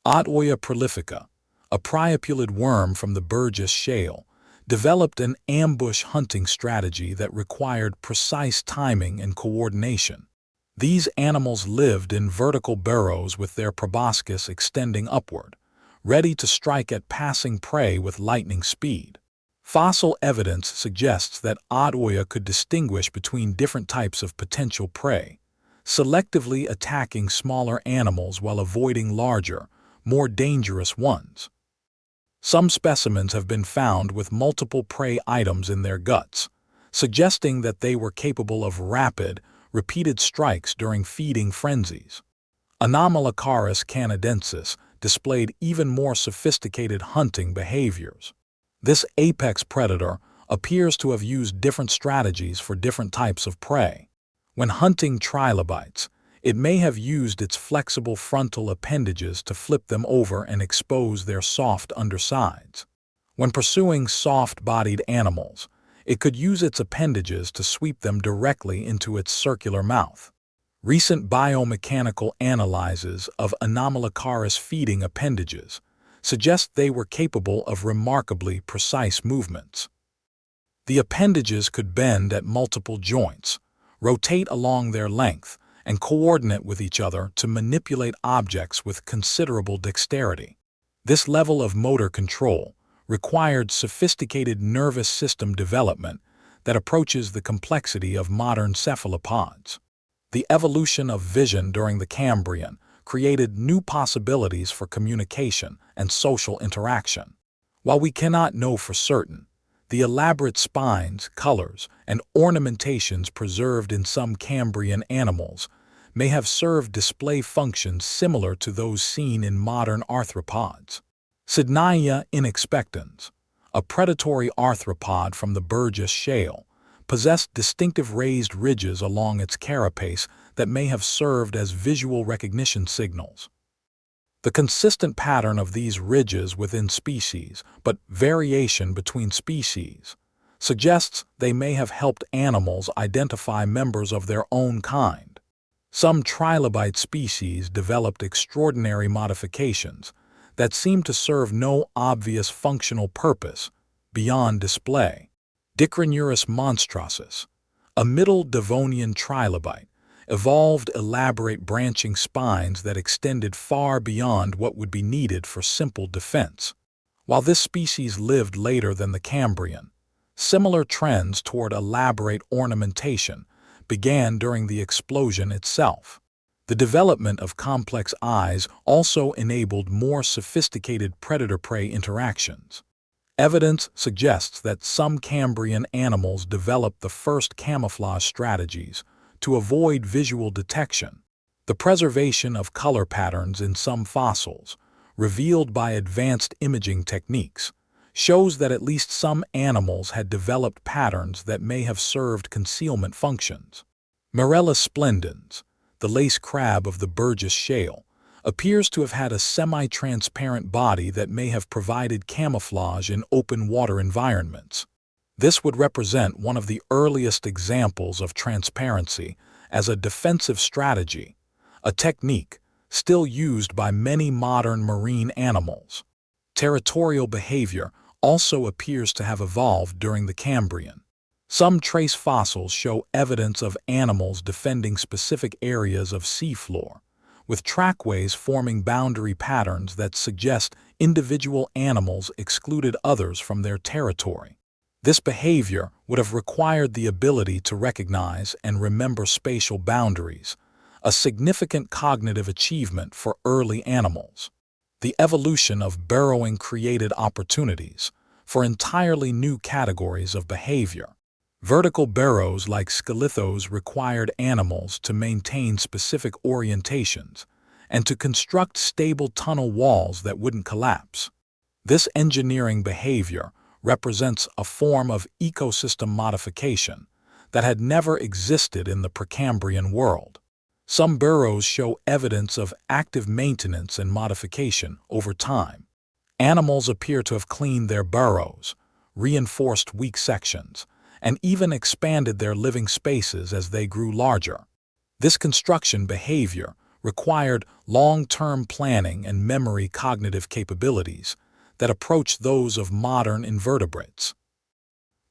Ottoia prolifica, a priapulid worm from the Burgess Shale, developed an ambush hunting strategy that required precise timing and coordination. These animals lived in vertical burrows with their proboscis extending upward, ready to strike at passing prey with lightning speed. Fossil evidence suggests that Ottoia could distinguish between different types of potential prey, selectively attacking smaller animals while avoiding larger, more dangerous ones. Some specimens have been found with multiple prey items in their guts, suggesting that they were capable of rapid, repeated strikes during feeding frenzies. Anomalocaris canadensis displayed even more sophisticated hunting behaviors. This apex predator appears to have used different strategies for different types of prey. When hunting trilobites, it may have used its flexible frontal appendages to flip them over and expose their soft undersides. When pursuing soft-bodied animals, it could use its appendages to sweep them directly into its circular mouth. Recent biomechanical analyses of Anomalocaris feeding appendages suggest they were capable of remarkably precise movements. The appendages could bend at multiple joints, rotate along their length, and coordinate with each other to manipulate objects with considerable dexterity. This level of motor control required sophisticated nervous system development that approaches the complexity of modern cephalopods. The evolution of vision during the Cambrian created new possibilities for communication and social interaction. While we cannot know for certain, the elaborate spines, colors, and ornamentations preserved in some Cambrian animals may have served display functions similar to those seen in modern arthropods. Sydnaia inexpectans, a predatory arthropod from the Burgess Shale, possessed distinctive raised ridges along its carapace that may have served as visual recognition signals. The consistent pattern of these ridges within species, but variation between species, suggests they may have helped animals identify members of their own kind. Some Trilobite species developed extraordinary modifications that seem to serve no obvious functional purpose beyond display. Dicranurus monstrosus, a Middle Devonian trilobite, evolved elaborate branching spines that extended far beyond what would be needed for simple defense. While this species lived later than the Cambrian, similar trends toward elaborate ornamentation began during the explosion itself. The development of complex eyes also enabled more sophisticated predator-prey interactions. Evidence suggests that some Cambrian animals developed the first camouflage strategies to avoid visual detection. The preservation of color patterns in some fossils, revealed by advanced imaging techniques, shows that at least some animals had developed patterns that may have served concealment functions. Marella splendens, the lace crab of the Burgess Shale, appears to have had a semi-transparent body that may have provided camouflage in open water environments. This would represent one of the earliest examples of transparency as a defensive strategy, a technique still used by many modern marine animals. Territorial behavior also appears to have evolved during the Cambrian. Some trace fossils show evidence of animals defending specific areas of seafloor, with trackways forming boundary patterns that suggest individual animals excluded others from their territory. This behavior would have required the ability to recognize and remember spatial boundaries, a significant cognitive achievement for early animals. The evolution of burrowing created opportunities for entirely new categories of behavior. Vertical burrows like skelithos required animals to maintain specific orientations and to construct stable tunnel walls that wouldn't collapse. This engineering behavior represents a form of ecosystem modification that had never existed in the Precambrian world. Some burrows show evidence of active maintenance and modification over time. Animals appear to have cleaned their burrows, reinforced weak sections, and even expanded their living spaces as they grew larger. This construction behavior required long-term planning and memory cognitive capabilities that approach those of modern invertebrates.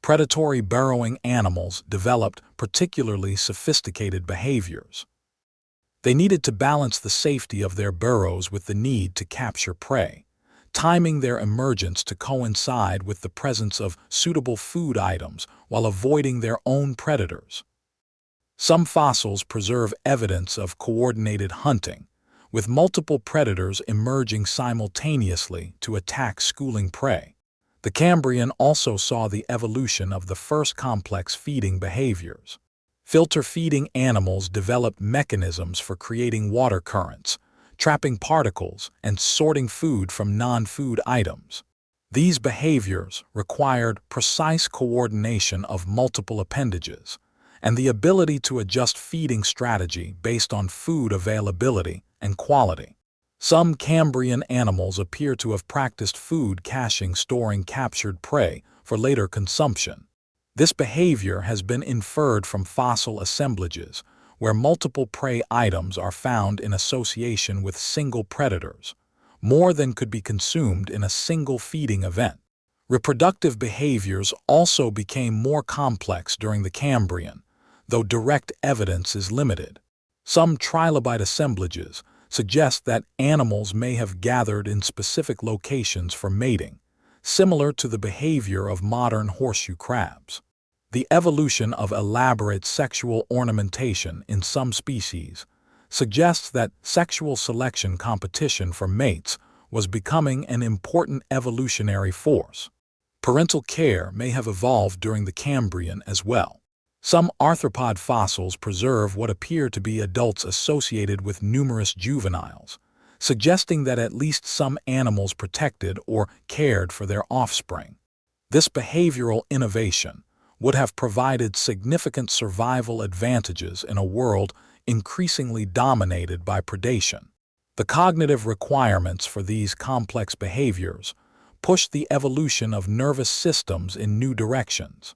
Predatory burrowing animals developed particularly sophisticated behaviors. They needed to balance the safety of their burrows with the need to capture prey, timing their emergence to coincide with the presence of suitable food items while avoiding their own predators. Some fossils preserve evidence of coordinated hunting, with multiple predators emerging simultaneously to attack schooling prey. The Cambrian also saw the evolution of the first complex feeding behaviors. Filter-feeding animals developed mechanisms for creating water currents, trapping particles, and sorting food from non-food items. These behaviors required precise coordination of multiple appendages and the ability to adjust feeding strategy based on food availability and quality. Some Cambrian animals appear to have practiced food caching, storing captured prey for later consumption. This behavior has been inferred from fossil assemblages, where multiple prey items are found in association with single predators, more than could be consumed in a single feeding event. Reproductive behaviors also became more complex during the Cambrian, though direct evidence is limited. Some trilobite assemblages suggest that animals may have gathered in specific locations for mating, similar to the behavior of modern horseshoe crabs. The evolution of elaborate sexual ornamentation in some species suggests that sexual selection competition for mates was becoming an important evolutionary force. Parental care may have evolved during the Cambrian as well. Some arthropod fossils preserve what appear to be adults associated with numerous juveniles, suggesting that at least some animals protected or cared for their offspring. This behavioral innovation would have provided significant survival advantages in a world increasingly dominated by predation. The cognitive requirements for these complex behaviors pushed the evolution of nervous systems in new directions.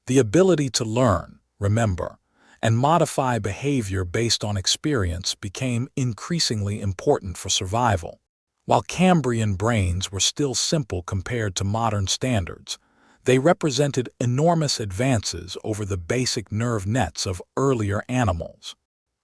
The ability to learn, remember, and modify behavior based on experience became increasingly important for survival. While Cambrian brains were still simple compared to modern standards, they represented enormous advances over the basic nerve nets of earlier animals.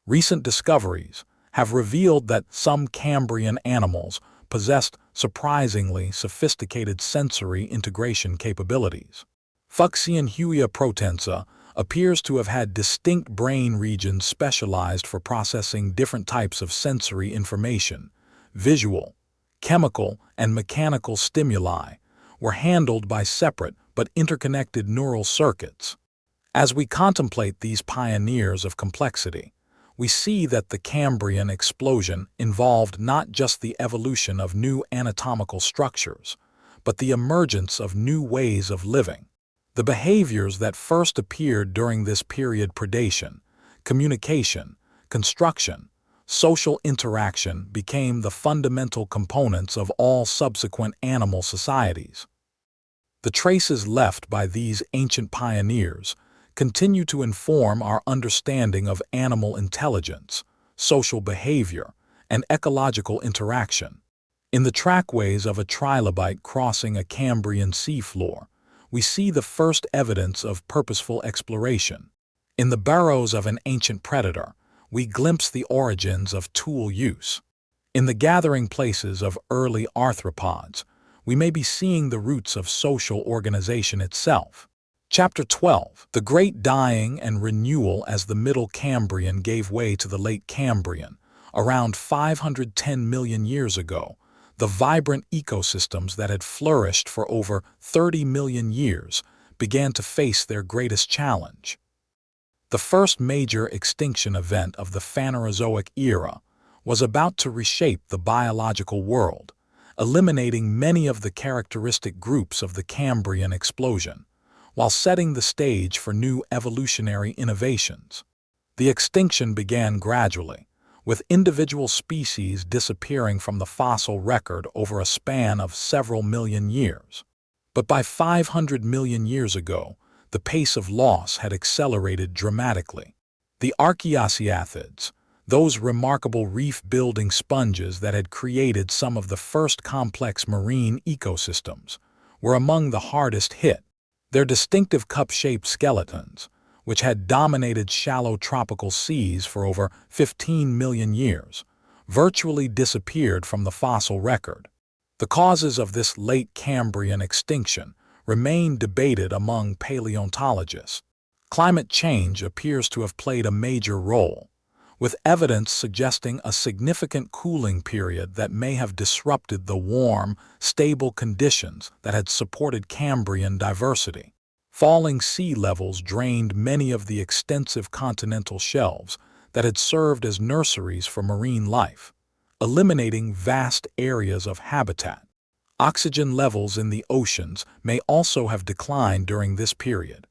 Recent discoveries have revealed that some Cambrian animals possessed surprisingly sophisticated sensory integration capabilities. Fuchsianhuia protensa appears to have had distinct brain regions specialized for processing different types of sensory information. Visual, chemical, and mechanical stimuli were handled by separate but interconnected neural circuits. As we contemplate these pioneers of complexity, we see that the Cambrian explosion involved not just the evolution of new anatomical structures, but the emergence of new ways of living. The behaviors that first appeared during this period, predation, communication, construction, social interaction, became the fundamental components of all subsequent animal societies. The traces left by these ancient pioneers continue to inform our understanding of animal intelligence, social behavior, and ecological interaction. In the trackways of a trilobite crossing a Cambrian seafloor, we see the first evidence of purposeful exploration. In the burrows of an ancient predator, we glimpse the origins of tool use. In the gathering places of early arthropods, we may be seeing the roots of social organization itself. Chapter 12. The Great Dying and Renewal. As the Middle Cambrian gave way to the Late Cambrian, around 510 million years ago, the vibrant ecosystems that had flourished for over 30 million years began to face their greatest challenge. The first major extinction event of the Phanerozoic era was about to reshape the biological world, eliminating many of the characteristic groups of the Cambrian explosion, while setting the stage for new evolutionary innovations. The extinction began gradually, with individual species disappearing from the fossil record over a span of several million years. But by 500 million years ago, the pace of loss had accelerated dramatically. The archaeocyathidz, those remarkable reef-building sponges that had created some of the first complex marine ecosystems, were among the hardest hit. Their distinctive cup-shaped skeletons, which had dominated shallow tropical seas for over 15 million years, virtually disappeared from the fossil record. The causes of this late Cambrian extinction remain debated among paleontologists. Climate change appears to have played a major role, with evidence suggesting a significant cooling period that may have disrupted the warm, stable conditions that had supported Cambrian diversity. Falling sea levels drained many of the extensive continental shelves that had served as nurseries for marine life, eliminating vast areas of habitat. Oxygen levels in the oceans may also have declined during this period.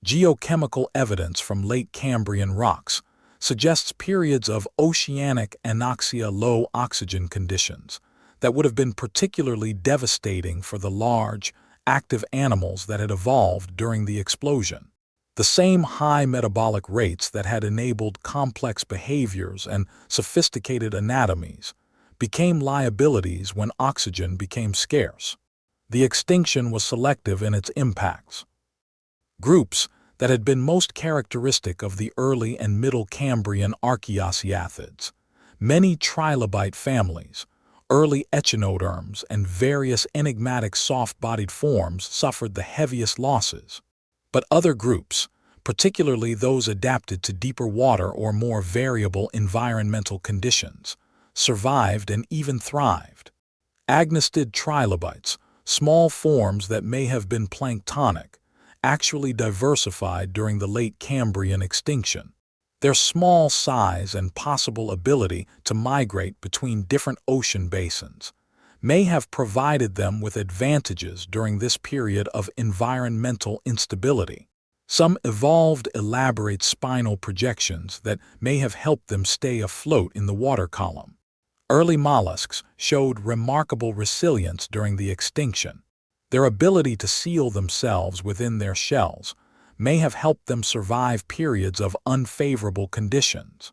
Geochemical evidence from late Cambrian rocks suggests periods of oceanic anoxia, low oxygen conditions, that would have been particularly devastating for the large, active animals that had evolved during the explosion. The same high metabolic rates that had enabled complex behaviors and sophisticated anatomies became liabilities when oxygen became scarce. The extinction was selective in its impacts. Groups that had been most characteristic of the early and middle Cambrian archaeocyathids, many trilobite families, early echinoderms, and various enigmatic soft-bodied forms suffered the heaviest losses. But other groups, particularly those adapted to deeper water or more variable environmental conditions, survived and even thrived. Agnistid trilobites, small forms that may have been planktonic, actually diversified during the late Cambrian extinction. Their small size and possible ability to migrate between different ocean basins may have provided them with advantages during this period of environmental instability. Some evolved elaborate spinal projections that may have helped them stay afloat in the water column. Early mollusks showed remarkable resilience during the extinction. Their ability to seal themselves within their shells may have helped them survive periods of unfavorable conditions.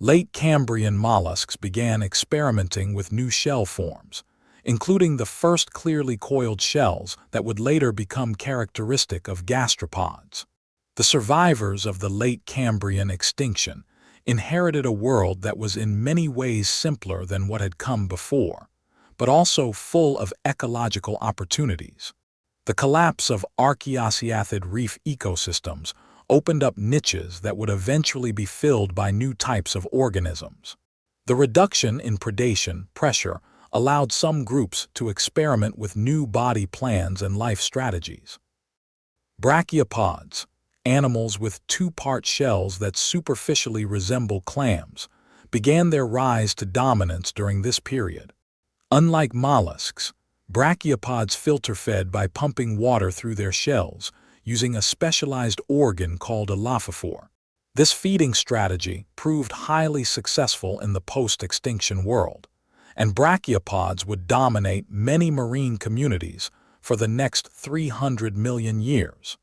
Late Cambrian mollusks began experimenting with new shell forms, including the first clearly coiled shells that would later become characteristic of gastropods. The survivors of the late Cambrian extinction inherited a world that was in many ways simpler than what had come before, but also full of ecological opportunities. The collapse of archaeocyathid reef ecosystems opened up niches that would eventually be filled by new types of organisms. The reduction in predation pressure allowed some groups to experiment with new body plans and life strategies. Brachiopods, animals with two-part shells that superficially resemble clams, began their rise to dominance during this period. Unlike mollusks, brachiopods filter-fed by pumping water through their shells using a specialized organ called a lophophore. This feeding strategy proved highly successful in the post-extinction world, and brachiopods would dominate many marine communities for the next 300 million years.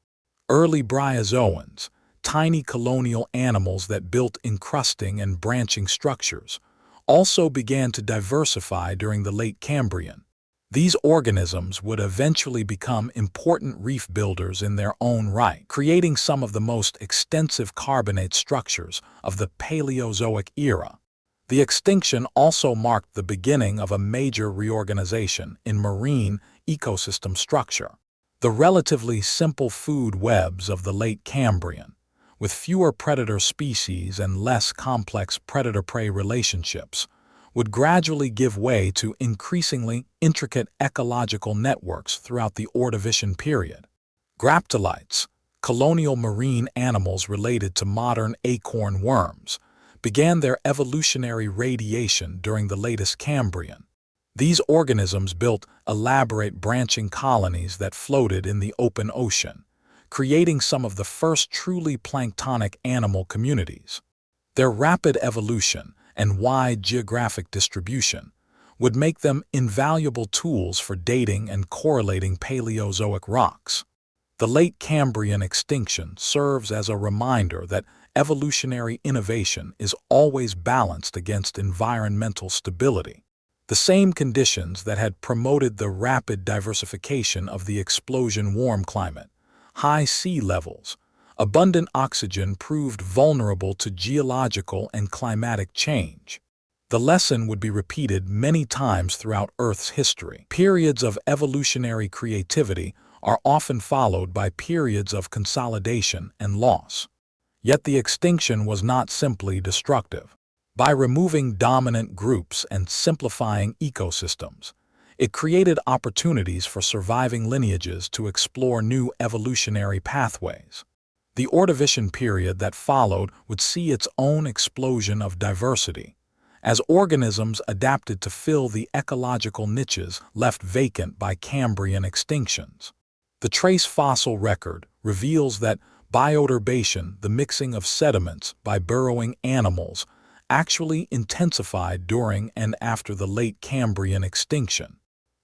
Early bryozoans, tiny colonial animals that built encrusting and branching structures, also began to diversify during the late Cambrian. These organisms would eventually become important reef builders in their own right, creating some of the most extensive carbonate structures of the Paleozoic era. The extinction also marked the beginning of a major reorganization in marine ecosystem structure. The relatively simple food webs of the late Cambrian, with fewer predator species and less complex predator-prey relationships, would gradually give way to increasingly intricate ecological networks throughout the Ordovician period. Graptolites, colonial marine animals related to modern acorn worms, began their evolutionary radiation during the latest Cambrian. These organisms built elaborate branching colonies that floated in the open ocean, creating some of the first truly planktonic animal communities. Their rapid evolution and wide geographic distribution would make them invaluable tools for dating and correlating Paleozoic rocks. The late Cambrian extinction serves as a reminder that evolutionary innovation is always balanced against environmental stability. The same conditions that had promoted the rapid diversification of the explosion warm climate, high sea levels, abundant oxygen proved vulnerable to geological and climatic change. The lesson would be repeated many times throughout Earth's history. Periods of evolutionary creativity are often followed by periods of consolidation and loss. Yet the extinction was not simply destructive. By removing dominant groups and simplifying ecosystems, it created opportunities for surviving lineages to explore new evolutionary pathways. The Ordovician period that followed would see its own explosion of diversity, as organisms adapted to fill the ecological niches left vacant by Cambrian extinctions. The trace fossil record reveals that bioturbation, the mixing of sediments by burrowing animals, actually intensified during and after the late Cambrian extinction.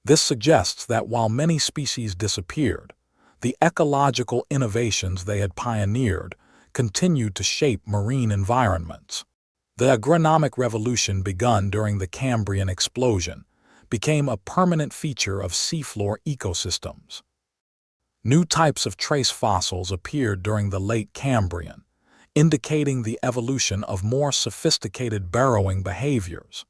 This suggests that while many species disappeared, the ecological innovations they had pioneered continued to shape marine environments. The agronomic revolution begun during the Cambrian Explosion became a permanent feature of seafloor ecosystems. New types of trace fossils appeared during the late Cambrian, indicating the evolution of more sophisticated burrowing behaviors.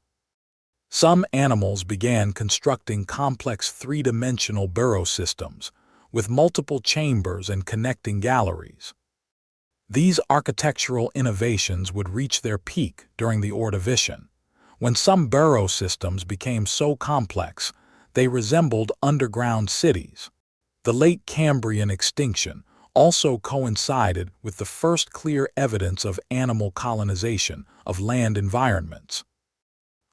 Some animals began constructing complex three-dimensional burrow systems with multiple chambers and connecting galleries. These architectural innovations would reach their peak during the Ordovician, when some burrow systems became so complex they resembled underground cities. The late Cambrian extinction also coincided with the first clear evidence of animal colonization of land environments.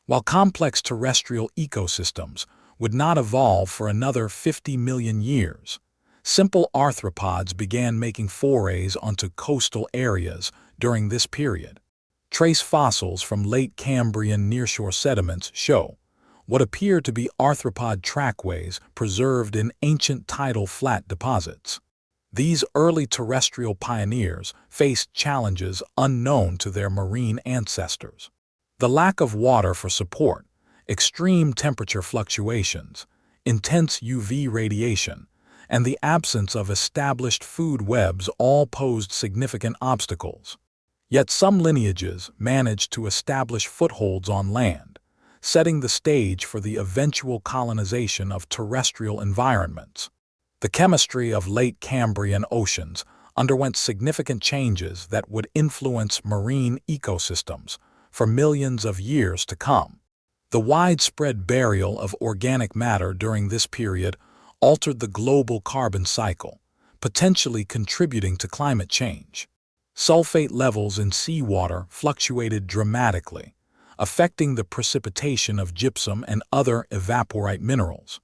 While complex terrestrial ecosystems would not evolve for another 50 million years, simple arthropods began making forays onto coastal areas during this period. Trace fossils from late Cambrian nearshore sediments show what appear to be arthropod trackways preserved in ancient tidal flat deposits. These early terrestrial pioneers faced challenges unknown to their marine ancestors. The lack of water for support, extreme temperature fluctuations, intense UV radiation, and the absence of established food webs all posed significant obstacles. Yet some lineages managed to establish footholds on land, setting the stage for the eventual colonization of terrestrial environments. The chemistry of late Cambrian oceans underwent significant changes that would influence marine ecosystems for millions of years to come. The widespread burial of organic matter during this period altered the global carbon cycle, potentially contributing to climate change. Sulfate levels in seawater fluctuated dramatically, affecting the precipitation of gypsum and other evaporite minerals.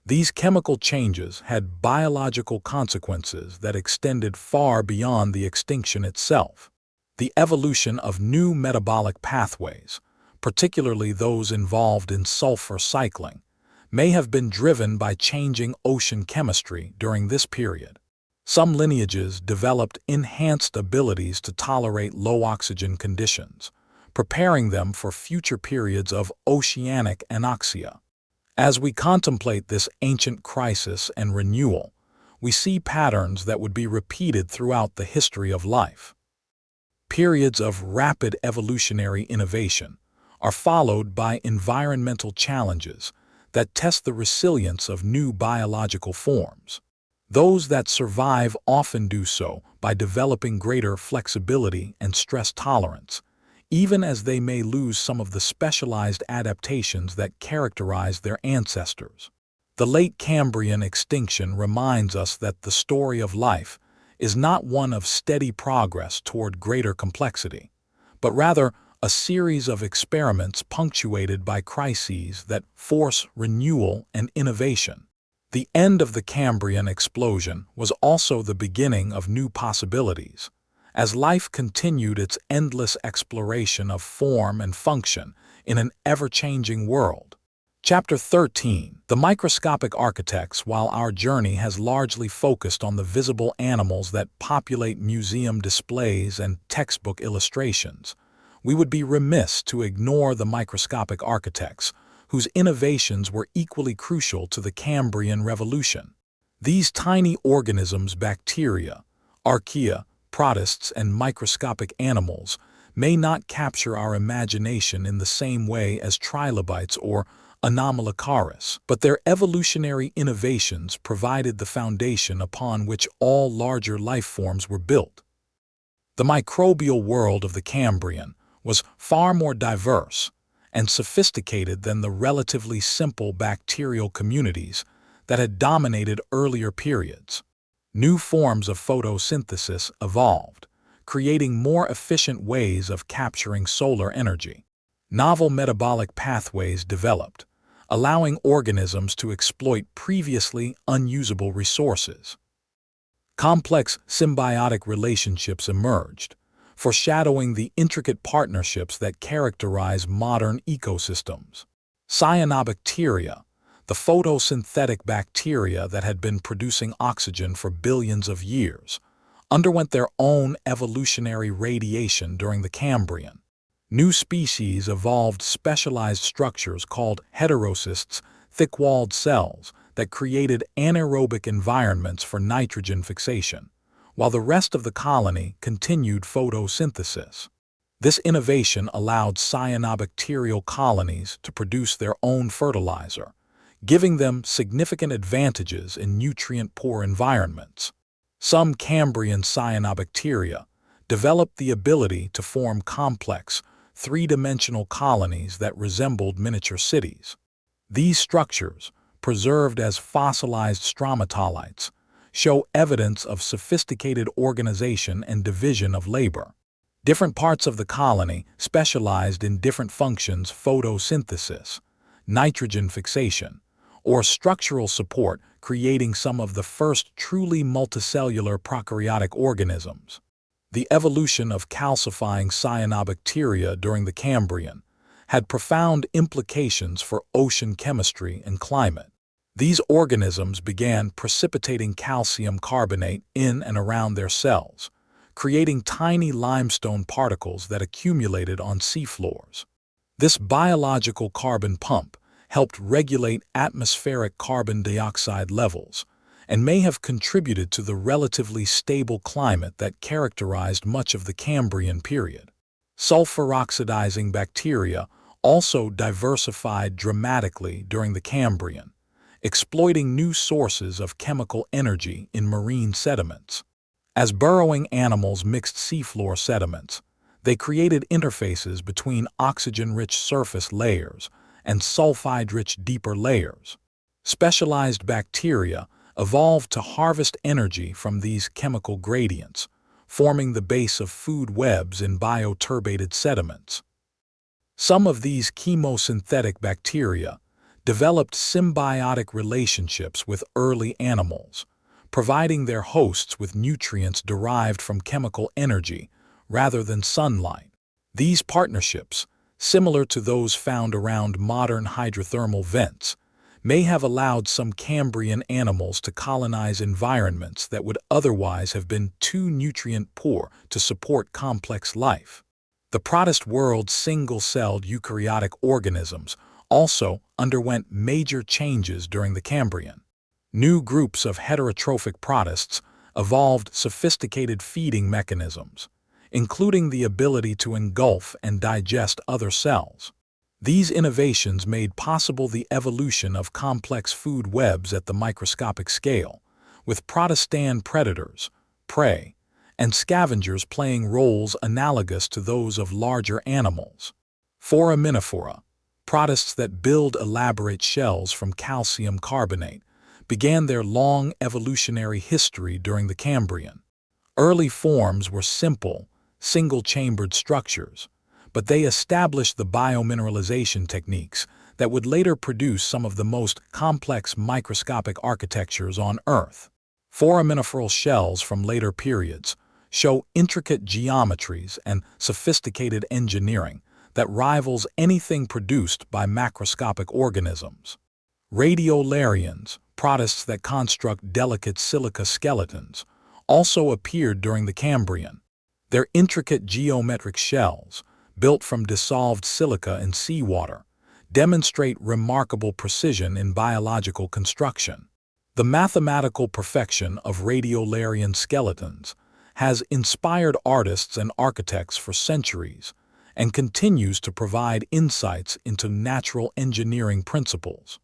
These chemical changes had biological consequences that extended far beyond the extinction itself. The evolution of new metabolic pathways, particularly those involved in sulfur cycling, may have been driven by changing ocean chemistry during this period. Some lineages developed enhanced abilities to tolerate low oxygen conditions, preparing them for future periods of oceanic anoxia. As we contemplate this ancient crisis and renewal, we see patterns that would be repeated throughout the history of life. Periods of rapid evolutionary innovation are followed by environmental challenges that test the resilience of new biological forms. Those that survive often do so by developing greater flexibility and stress tolerance, even as they may lose some of the specialized adaptations that characterize their ancestors. The late Cambrian extinction reminds us that the story of life is not one of steady progress toward greater complexity, but rather a series of experiments punctuated by crises that force renewal and innovation. The end of the Cambrian explosion was also the beginning of new possibilities, as life continued its endless exploration of form and function in an ever-changing world. Chapter 13. The Microscopic Architects. While our journey has largely focused on the visible animals that populate museum displays and textbook illustrations, we would be remiss to ignore the microscopic architects, whose innovations were equally crucial to the Cambrian Revolution. These tiny organisms, bacteria, archaea, protists, and microscopic animals, may not capture our imagination in the same way as trilobites or Anomalocaris, but their evolutionary innovations provided the foundation upon which all larger life forms were built. The microbial world of the Cambrian was far more diverse and sophisticated than the relatively simple bacterial communities that had dominated earlier periods. New forms of photosynthesis evolved, creating more efficient ways of capturing solar energy. Novel metabolic pathways developed, allowing organisms to exploit previously unusable resources. Complex symbiotic relationships emerged, foreshadowing the intricate partnerships that characterize modern ecosystems. Cyanobacteria, the photosynthetic bacteria that had been producing oxygen for billions of years, underwent their own evolutionary radiation during the Cambrian. New species evolved specialized structures called heterocysts, thick-walled cells, that created anaerobic environments for nitrogen fixation, while the rest of the colony continued photosynthesis. This innovation allowed cyanobacterial colonies to produce their own fertilizer, giving them significant advantages in nutrient-poor environments. Some Cambrian cyanobacteria developed the ability to form complex, three-dimensional colonies that resembled miniature cities. These structures, preserved as fossilized stromatolites, show evidence of sophisticated organization and division of labor. Different parts of the colony specialized in different functions: photosynthesis, nitrogen fixation, or structural support, creating some of the first truly multicellular prokaryotic organisms. The evolution of calcifying cyanobacteria during the Cambrian had profound implications for ocean chemistry and climate. These organisms began precipitating calcium carbonate in and around their cells, creating tiny limestone particles that accumulated on seafloors. This biological carbon pump helped regulate atmospheric carbon dioxide levels and may have contributed to the relatively stable climate that characterized much of the Cambrian period. Sulfur-oxidizing bacteria also diversified dramatically during the Cambrian, exploiting new sources of chemical energy in marine sediments. As burrowing animals mixed seafloor sediments, they created interfaces between oxygen-rich surface layers and sulfide-rich deeper layers. Specialized bacteria evolved to harvest energy from these chemical gradients, forming the base of food webs in bioturbated sediments. Some of these chemosynthetic bacteria developed symbiotic relationships with early animals, providing their hosts with nutrients derived from chemical energy rather than sunlight. These partnerships, similar to those found around modern hydrothermal vents, may have allowed some Cambrian animals to colonize environments that would otherwise have been too nutrient-poor to support complex life. The protist world's single-celled eukaryotic organisms also underwent major changes during the Cambrian. New groups of heterotrophic protists evolved sophisticated feeding mechanisms, including the ability to engulf and digest other cells. These innovations made possible the evolution of complex food webs at the microscopic scale, with protistan predators, prey, and scavengers playing roles analogous to those of larger animals. Foraminophora, protists that build elaborate shells from calcium carbonate, began their long evolutionary history during the Cambrian. Early forms were simple, single-chambered structures, but they established the biomineralization techniques that would later produce some of the most complex microscopic architectures on Earth. Foraminophoral shells from later periods show intricate geometries and sophisticated engineering that rivals anything produced by macroscopic organisms. Radiolarians, protists that construct delicate silica skeletons, also appeared during the Cambrian. Their intricate geometric shells, built from dissolved silica in seawater, demonstrate remarkable precision in biological construction. The mathematical perfection of radiolarian skeletons has inspired artists and architects for centuries and continues to provide insights into natural engineering principles.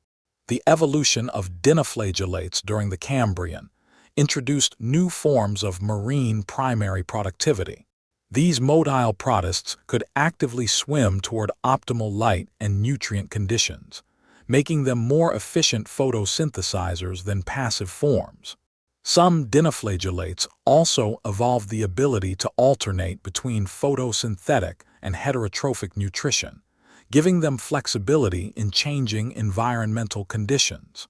The evolution of dinoflagellates during the Cambrian introduced new forms of marine primary productivity. These motile protists could actively swim toward optimal light and nutrient conditions, making them more efficient photosynthesizers than passive forms. Some dinoflagellates also evolved the ability to alternate between photosynthetic and heterotrophic nutrition, giving them flexibility in changing environmental conditions.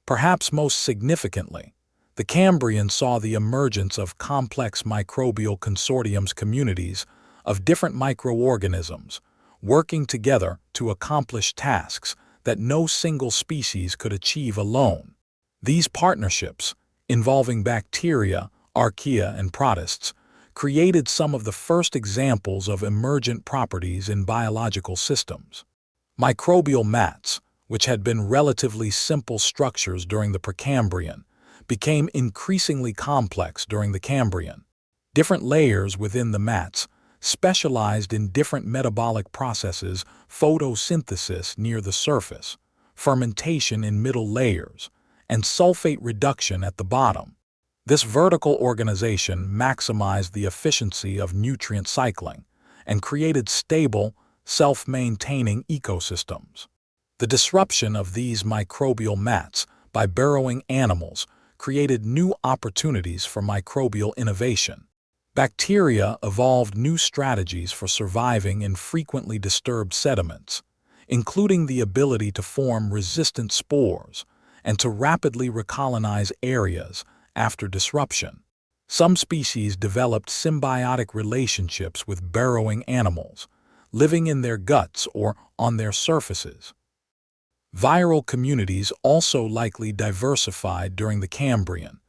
Perhaps most significantly, the Cambrian saw the emergence of complex microbial consortiums, communities of different microorganisms working together to accomplish tasks that no single species could achieve alone. These partnerships, involving bacteria, archaea, and protists, created some of the first examples of emergent properties in biological systems. Microbial mats, which had been relatively simple structures during the Precambrian, became increasingly complex during the Cambrian. Different layers within the mats specialized in different metabolic processes: photosynthesis near the surface, fermentation in middle layers, and sulfate reduction at the bottom. This vertical organization maximized the efficiency of nutrient cycling and created stable, self-maintaining ecosystems. The disruption of these microbial mats by burrowing animals created new opportunities for microbial innovation. Bacteria evolved new strategies for surviving in frequently disturbed sediments, including the ability to form resistant spores and to rapidly recolonize areas after disruption. Some species developed symbiotic relationships with burrowing animals, living in their guts or on their surfaces. Viral communities also likely diversified during the Cambrian,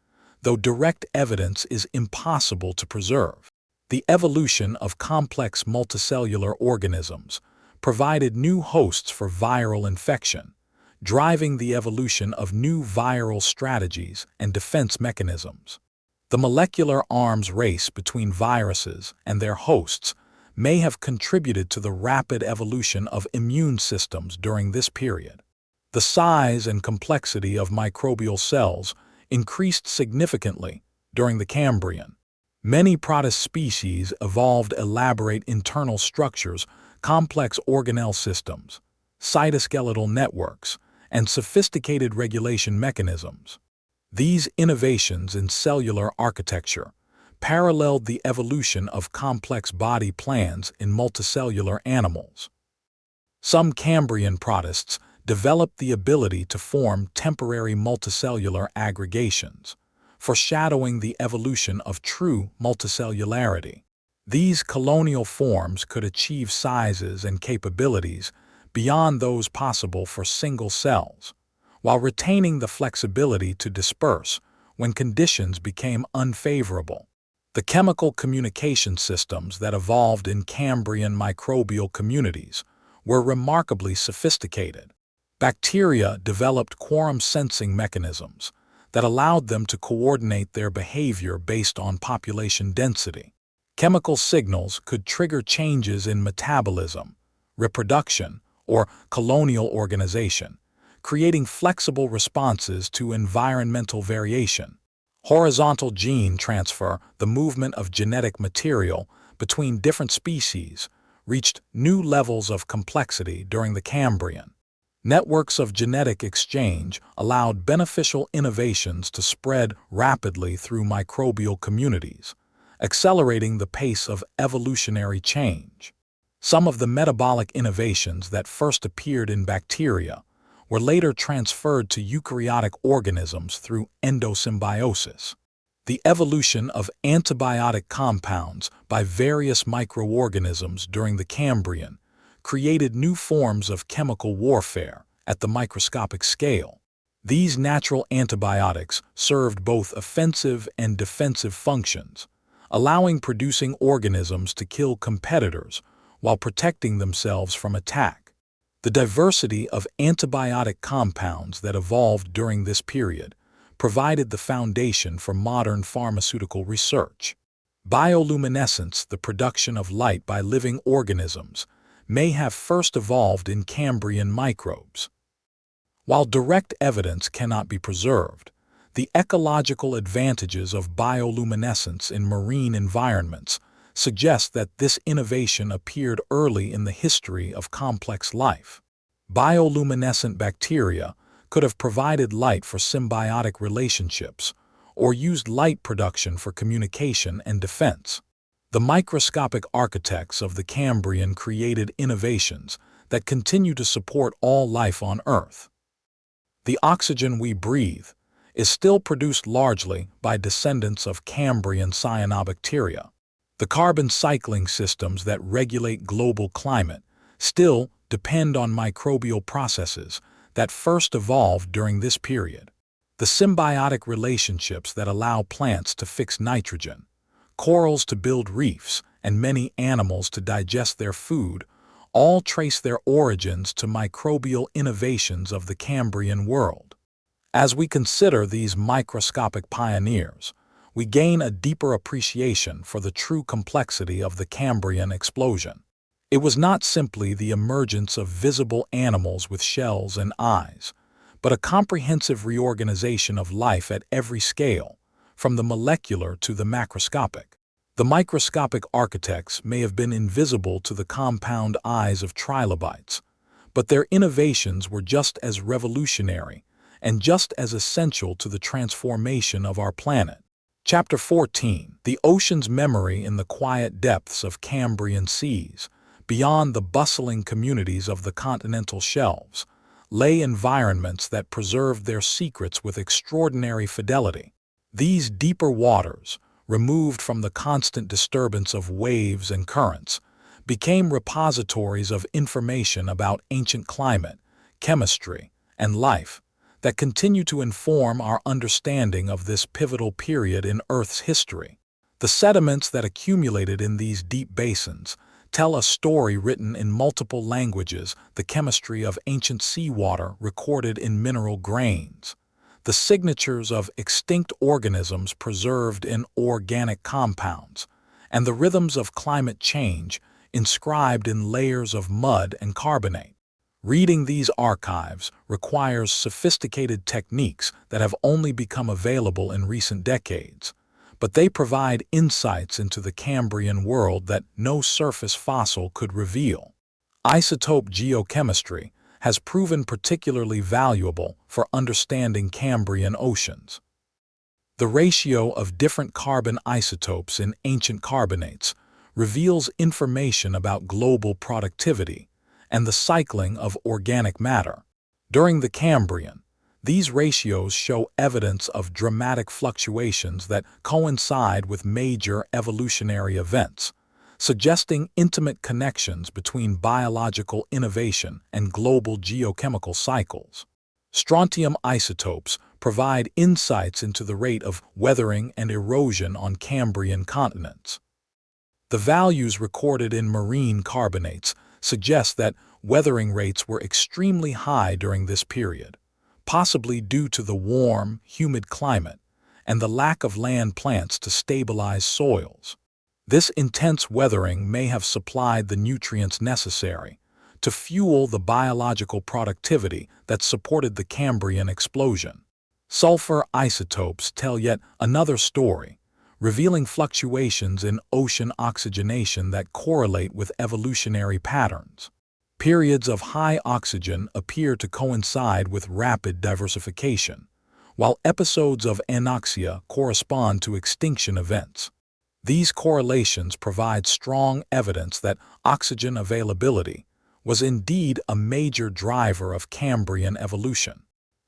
though direct evidence is impossible to preserve. The evolution of complex multicellular organisms provided new hosts for viral infection, driving the evolution of new viral strategies and defense mechanisms. The molecular arms race between viruses and their hosts may have contributed to the rapid evolution of immune systems during this period. The size and complexity of microbial cells increased significantly during the Cambrian. Many protist species evolved elaborate internal structures, complex organelle systems, cytoskeletal networks, and sophisticated regulation mechanisms. These innovations in cellular architecture paralleled the evolution of complex body plans in multicellular animals. Some Cambrian protists developed the ability to form temporary multicellular aggregations, foreshadowing the evolution of true multicellularity. These colonial forms could achieve sizes and capabilities beyond those possible for single cells, while retaining the flexibility to disperse when conditions became unfavorable. The chemical communication systems that evolved in Cambrian microbial communities were remarkably sophisticated. Bacteria developed quorum sensing mechanisms that allowed them to coordinate their behavior based on population density. Chemical signals could trigger changes in metabolism, reproduction, or colonial organization, creating flexible responses to environmental variation. Horizontal gene transfer, the movement of genetic material between different species, reached new levels of complexity during the Cambrian. Networks of genetic exchange allowed beneficial innovations to spread rapidly through microbial communities, accelerating the pace of evolutionary change. Some of the metabolic innovations that first appeared in bacteria were later transferred to eukaryotic organisms through endosymbiosis. The evolution of antibiotic compounds by various microorganisms during the Cambrian created new forms of chemical warfare at the microscopic scale. These natural antibiotics served both offensive and defensive functions, allowing producing organisms to kill competitors while protecting themselves from attack. The diversity of antibiotic compounds that evolved during this period provided the foundation for modern pharmaceutical research. Bioluminescence, the production of light by living organisms, may have first evolved in Cambrian microbes. While direct evidence cannot be preserved, the ecological advantages of bioluminescence in marine environments suggest that this innovation appeared early in the history of complex life. Bioluminescent bacteria could have provided light for symbiotic relationships or used light production for communication and defense. The microscopic architects of the Cambrian created innovations that continue to support all life on Earth. The oxygen we breathe is still produced largely by descendants of Cambrian cyanobacteria. The carbon cycling systems that regulate global climate still depend on microbial processes that first evolved during this period. The symbiotic relationships that allow plants to fix nitrogen, corals to build reefs, and many animals to digest their food, all trace their origins to microbial innovations of the Cambrian world. As we consider these microscopic pioneers, we gain a deeper appreciation for the true complexity of the Cambrian explosion. It was not simply the emergence of visible animals with shells and eyes, but a comprehensive reorganization of life at every scale, from the molecular to the macroscopic. The microscopic architects may have been invisible to the compound eyes of trilobites, but their innovations were just as revolutionary and just as essential to the transformation of our planet. Chapter 14. The ocean's memory in the quiet depths of Cambrian seas, beyond the bustling communities of the continental shelves, lay environments that preserved their secrets with extraordinary fidelity. These deeper waters, removed from the constant disturbance of waves and currents, became repositories of information about ancient climate, chemistry, and life that continue to inform our understanding of this pivotal period in Earth's history. The sediments that accumulated in these deep basins tell a story written in multiple languages, the chemistry of ancient seawater recorded in mineral grains, the signatures of extinct organisms preserved in organic compounds, and the rhythms of climate change inscribed in layers of mud and carbonate. Reading these archives requires sophisticated techniques that have only become available in recent decades, but they provide insights into the Cambrian world that no surface fossil could reveal. Isotope geochemistry has proven particularly valuable for understanding Cambrian oceans. The ratio of different carbon isotopes in ancient carbonates reveals information about global productivity and the cycling of organic matter. During the Cambrian, these ratios show evidence of dramatic fluctuations that coincide with major evolutionary events, suggesting intimate connections between biological innovation and global geochemical cycles. Strontium isotopes provide insights into the rate of weathering and erosion on Cambrian continents. The values recorded in marine carbonates suggest that weathering rates were extremely high during this period, possibly due to the warm, humid climate and the lack of land plants to stabilize soils. This intense weathering may have supplied the nutrients necessary to fuel the biological productivity that supported the Cambrian explosion. Sulfur isotopes tell yet another story, revealing fluctuations in ocean oxygenation that correlate with evolutionary patterns. Periods of high oxygen appear to coincide with rapid diversification, while episodes of anoxia correspond to extinction events. These correlations provide strong evidence that oxygen availability was indeed a major driver of Cambrian evolution.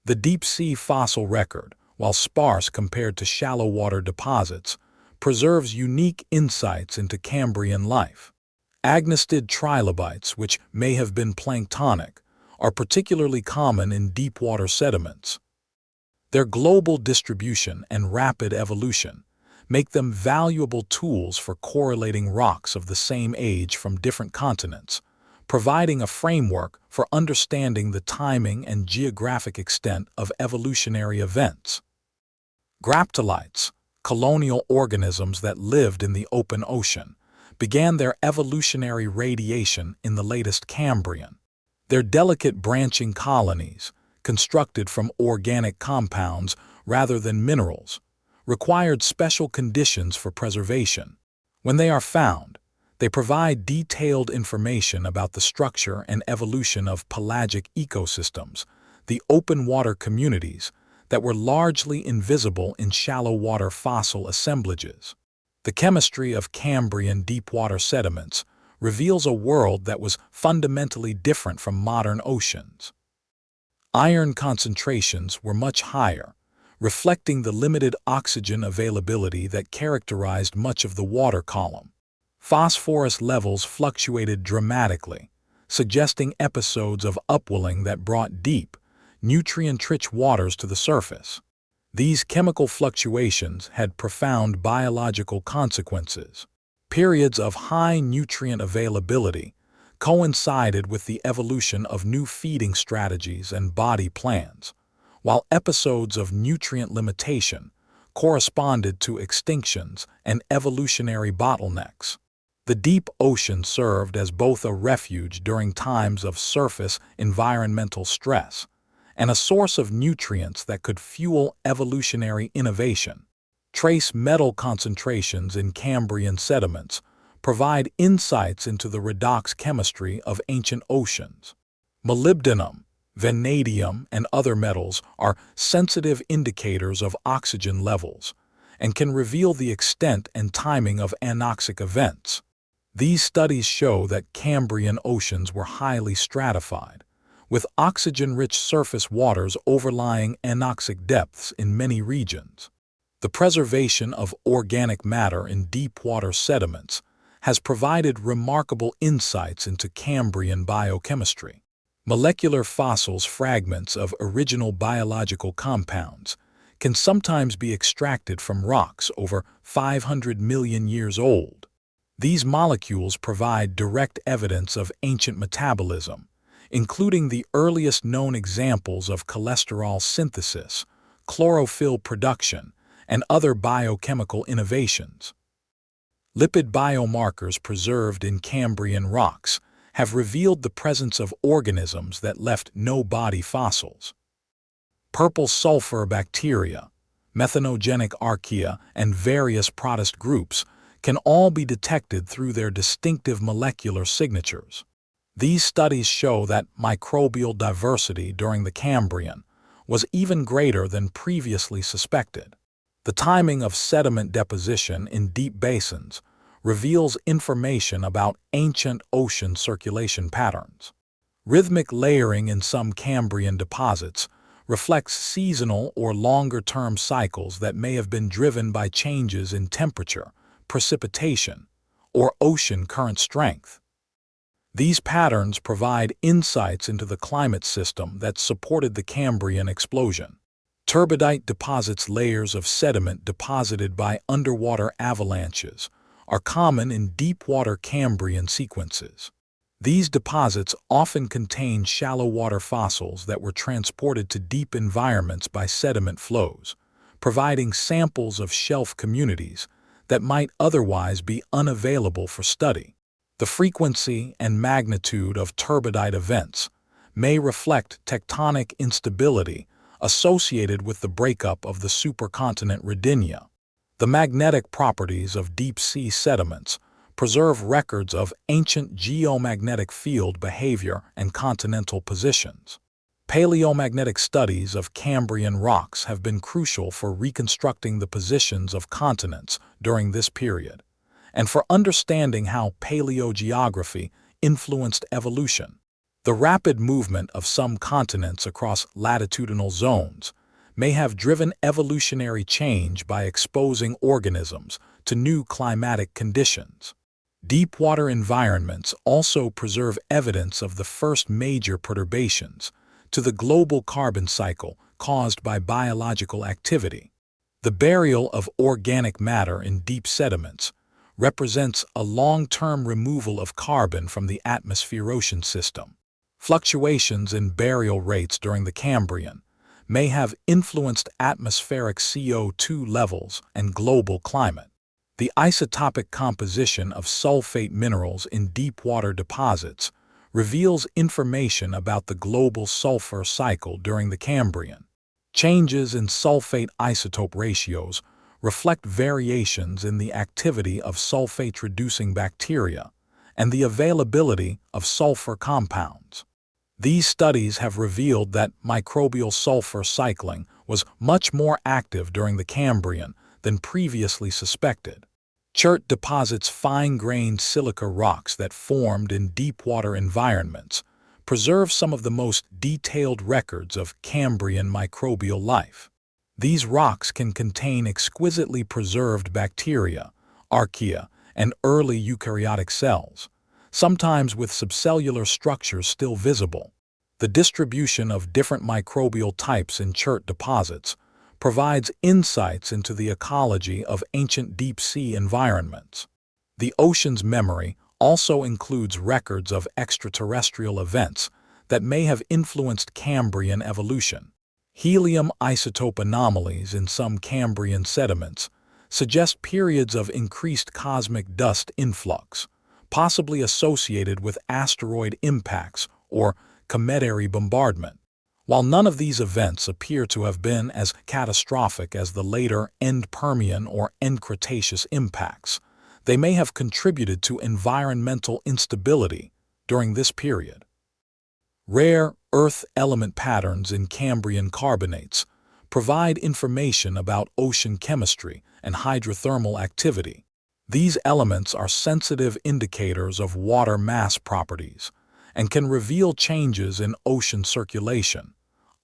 The deep-sea fossil record, while sparse compared to shallow water deposits, preserves unique insights into Cambrian life. Agnistid trilobites, which may have been planktonic, are particularly common in deep-water sediments. Their global distribution and rapid evolution make them valuable tools for correlating rocks of the same age from different continents, providing a framework for understanding the timing and geographic extent of evolutionary events. Graptolites, colonial organisms that lived in the open ocean, began their evolutionary radiation in the latest Cambrian. Their delicate branching colonies, constructed from organic compounds rather than minerals, required special conditions for preservation. When they are found, they provide detailed information about the structure and evolution of pelagic ecosystems, the open water communities that were largely invisible in shallow water fossil assemblages. The chemistry of Cambrian deep-water sediments reveals a world that was fundamentally different from modern oceans. Iron concentrations were much higher, reflecting the limited oxygen availability that characterized much of the water column. Phosphorus levels fluctuated dramatically, suggesting episodes of upwelling that brought deep, nutrient-rich waters to the surface. These chemical fluctuations had profound biological consequences. Periods of high nutrient availability coincided with the evolution of new feeding strategies and body plans, while episodes of nutrient limitation corresponded to extinctions and evolutionary bottlenecks. The deep ocean served as both a refuge during times of surface environmental stress and a source of nutrients that could fuel evolutionary innovation. Trace metal concentrations in Cambrian sediments provide insights into the redox chemistry of ancient oceans. Molybdenum, vanadium, and other metals are sensitive indicators of oxygen levels and can reveal the extent and timing of anoxic events. These studies show that Cambrian oceans were highly stratified, with oxygen-rich surface waters overlying anoxic depths in many regions. The preservation of organic matter in deep-water sediments has provided remarkable insights into Cambrian biochemistry. Molecular fossils fragments of original biological compounds can sometimes be extracted from rocks over 500 million years old. These molecules provide direct evidence of ancient metabolism, including the earliest known examples of cholesterol synthesis, chlorophyll production, and other biochemical innovations. Lipid biomarkers preserved in Cambrian rocks have revealed the presence of organisms that left no body fossils. Purple sulfur bacteria, methanogenic archaea, and various protist groups can all be detected through their distinctive molecular signatures. These studies show that microbial diversity during the Cambrian was even greater than previously suspected. The timing of sediment deposition in deep basins reveals information about ancient ocean circulation patterns. Rhythmic layering in some Cambrian deposits reflects seasonal or longer-term cycles that may have been driven by changes in temperature, precipitation, or ocean current strength. These patterns provide insights into the climate system that supported the Cambrian explosion. Turbidite deposits layers of sediment deposited by underwater avalanches are common in deep-water Cambrian sequences. These deposits often contain shallow-water fossils that were transported to deep environments by sediment flows, providing samples of shelf communities that might otherwise be unavailable for study. The frequency and magnitude of turbidite events may reflect tectonic instability associated with the breakup of the supercontinent Rodinia. The magnetic properties of deep-sea sediments preserve records of ancient geomagnetic field behavior and continental positions. Paleomagnetic studies of Cambrian rocks have been crucial for reconstructing the positions of continents during this period, and for understanding how paleogeography influenced evolution. The rapid movement of some continents across latitudinal zones may have driven evolutionary change by exposing organisms to new climatic conditions. Deep-water environments also preserve evidence of the first major perturbations to the global carbon cycle caused by biological activity. The burial of organic matter in deep sediments represents a long-term removal of carbon from the atmosphere-ocean system. Fluctuations in burial rates during the Cambrian may have influenced atmospheric CO2 levels and global climate. The isotopic composition of sulfate minerals in deep-water deposits reveals information about the global sulfur cycle during the Cambrian. Changes in sulfate isotope ratios reflect variations in the activity of sulfate-reducing bacteria and the availability of sulfur compounds. These studies have revealed that microbial sulfur cycling was much more active during the Cambrian than previously suspected. Chert deposits fine-grained silica rocks that formed in deep-water environments preserve some of the most detailed records of Cambrian microbial life. These rocks can contain exquisitely preserved bacteria, archaea, and early eukaryotic cells, sometimes with subcellular structures still visible. The distribution of different microbial types in chert deposits provides insights into the ecology of ancient deep-sea environments. The ocean's memory also includes records of extraterrestrial events that may have influenced Cambrian evolution. Helium isotope anomalies in some Cambrian sediments suggest periods of increased cosmic dust influx, possibly associated with asteroid impacts or cometary bombardment. While none of these events appear to have been as catastrophic as the later End-Permian or End-Cretaceous impacts, they may have contributed to environmental instability during this period. Rare earth element patterns in Cambrian carbonates provide information about ocean chemistry and hydrothermal activity. These elements are sensitive indicators of water mass properties and can reveal changes in ocean circulation,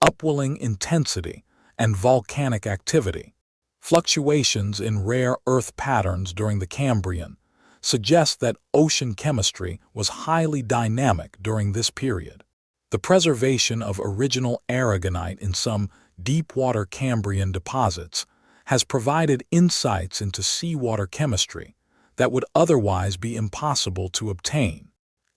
upwelling intensity, and volcanic activity. Fluctuations in rare earth patterns during the Cambrian suggest that ocean chemistry was highly dynamic during this period. The preservation of original aragonite in some deep-water Cambrian deposits has provided insights into seawater chemistry that would otherwise be impossible to obtain.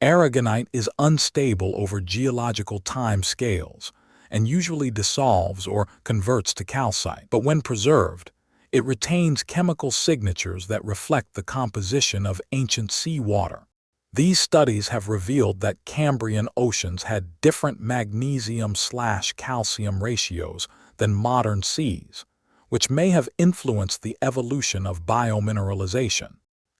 Aragonite is unstable over geological time scales and usually dissolves or converts to calcite, but when preserved, it retains chemical signatures that reflect the composition of ancient seawater. These studies have revealed that Cambrian oceans had different magnesium/calcium ratios than modern seas, which may have influenced the evolution of biomineralization.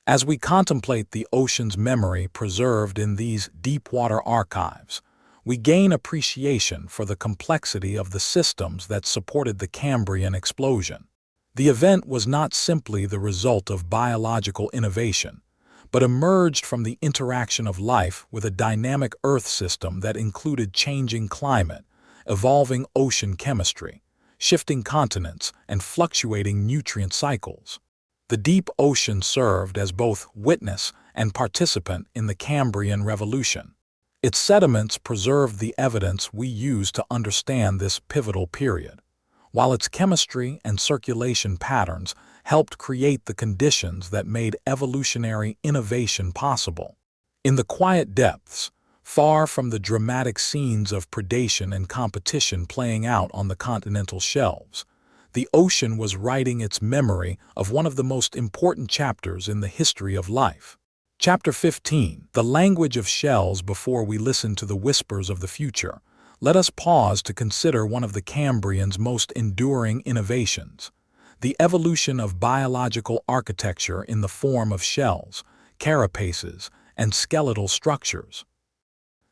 As we contemplate the ocean's memory preserved in these deep-water archives, we gain appreciation for the complexity of the systems that supported the Cambrian explosion. The event was not simply the result of biological innovation, but emerged from the interaction of life with a dynamic Earth system that included changing climate, evolving ocean chemistry, shifting continents, and fluctuating nutrient cycles. The deep ocean served as both witness and participant in the Cambrian Revolution. Its sediments preserved the evidence we use to understand this pivotal period, while its chemistry and circulation patterns helped create the conditions that made evolutionary innovation possible. In the quiet depths, far from the dramatic scenes of predation and competition playing out on the continental shelves, the ocean was writing its memory of one of the most important chapters in the history of life. Chapter 15, The Language of Shells. Before we listen to the whispers of the future, let us pause to consider one of the Cambrian's most enduring innovations, the evolution of biological architecture in the form of shells, carapaces, and skeletal structures.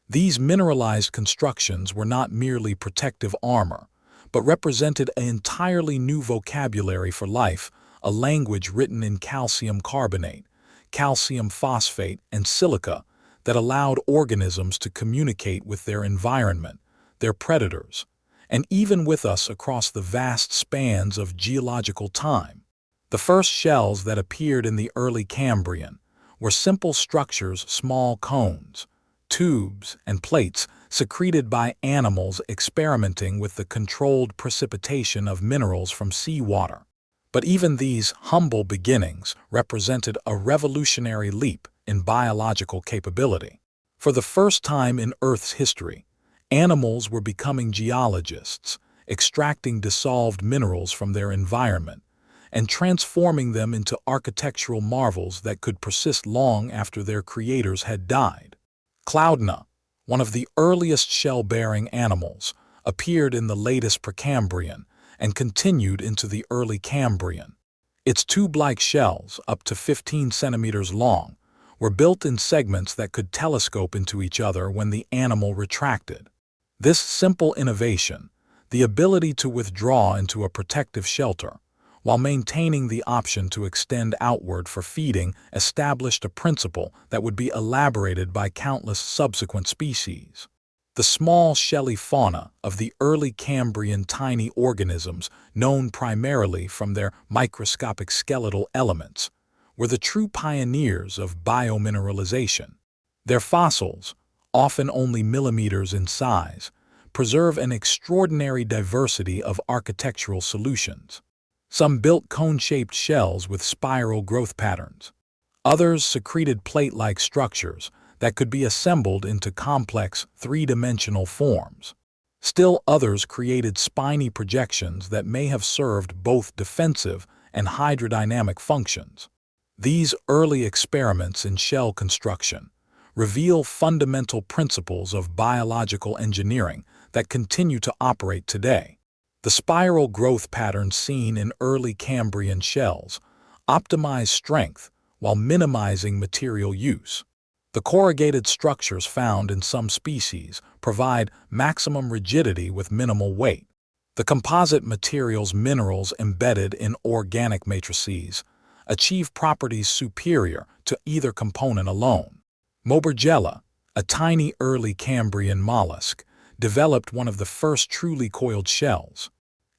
These mineralized constructions were not merely protective armor, but represented an entirely new vocabulary for life, a language written in calcium carbonate, calcium phosphate, and silica that allowed organisms to communicate with their environment, their predators, and even with us across the vast spans of geological time. The first shells that appeared in the early Cambrian were simple structures, small cones, tubes, and plates secreted by animals experimenting with the controlled precipitation of minerals from seawater. But even these humble beginnings represented a revolutionary leap in biological capability. For the first time in Earth's history, animals were becoming geologists, extracting dissolved minerals from their environment and transforming them into architectural marvels that could persist long after their creators had died. Cloudna, one of the earliest shell-bearing animals, appeared in the latest Precambrian and continued into the early Cambrian. Its tube-like shells, up to 15 centimeters long, were built in segments that could telescope into each other when the animal retracted. This simple innovation, the ability to withdraw into a protective shelter, while maintaining the option to extend outward for feeding, established a principle that would be elaborated by countless subsequent species. The small shelly fauna of the early Cambrian, tiny organisms known primarily from their microscopic skeletal elements, were the true pioneers of biomineralization. Their fossils, often only millimeters in size, preserve an extraordinary diversity of architectural solutions. Some built cone-shaped shells with spiral growth patterns. Others secreted plate-like structures that could be assembled into complex, three-dimensional forms. Still others created spiny projections that may have served both defensive and hydrodynamic functions. These early experiments in shell construction reveal fundamental principles of biological engineering that continue to operate today. The spiral growth patterns seen in early Cambrian shells optimize strength while minimizing material use. The corrugated structures found in some species provide maximum rigidity with minimal weight. The composite materials minerals embedded in organic matrices achieve properties superior to either component alone. Mobergella, a tiny early Cambrian mollusk, developed one of the first truly coiled shells.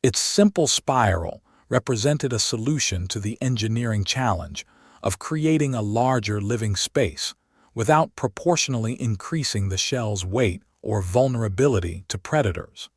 Its simple spiral represented a solution to the engineering challenge of creating a larger living space without proportionally increasing the shell's weight or vulnerability to predators.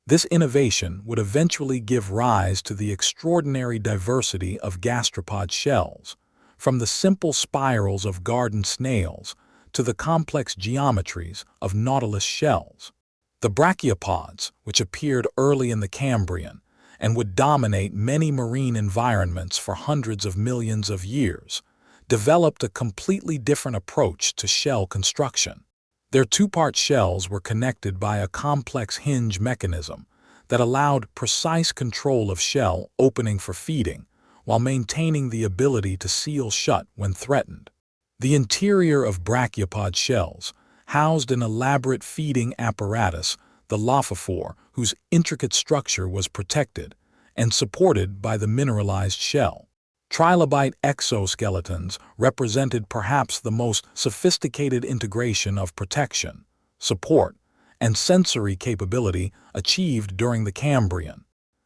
This innovation would eventually give rise to the extraordinary diversity of gastropod shells, from the simple spirals of garden snails to the complex geometries of nautilus shells. The brachiopods, which appeared early in the Cambrian and would dominate many marine environments for hundreds of millions of years, developed a completely different approach to shell construction. Their two-part shells were connected by a complex hinge mechanism that allowed precise control of shell opening for feeding, while maintaining the ability to seal shut when threatened. The interior of brachiopod shells housed an elaborate feeding apparatus, the lophophore, whose intricate structure was protected and supported by the mineralized shell. Trilobite exoskeletons represented perhaps the most sophisticated integration of protection, support, and sensory capability achieved during the Cambrian.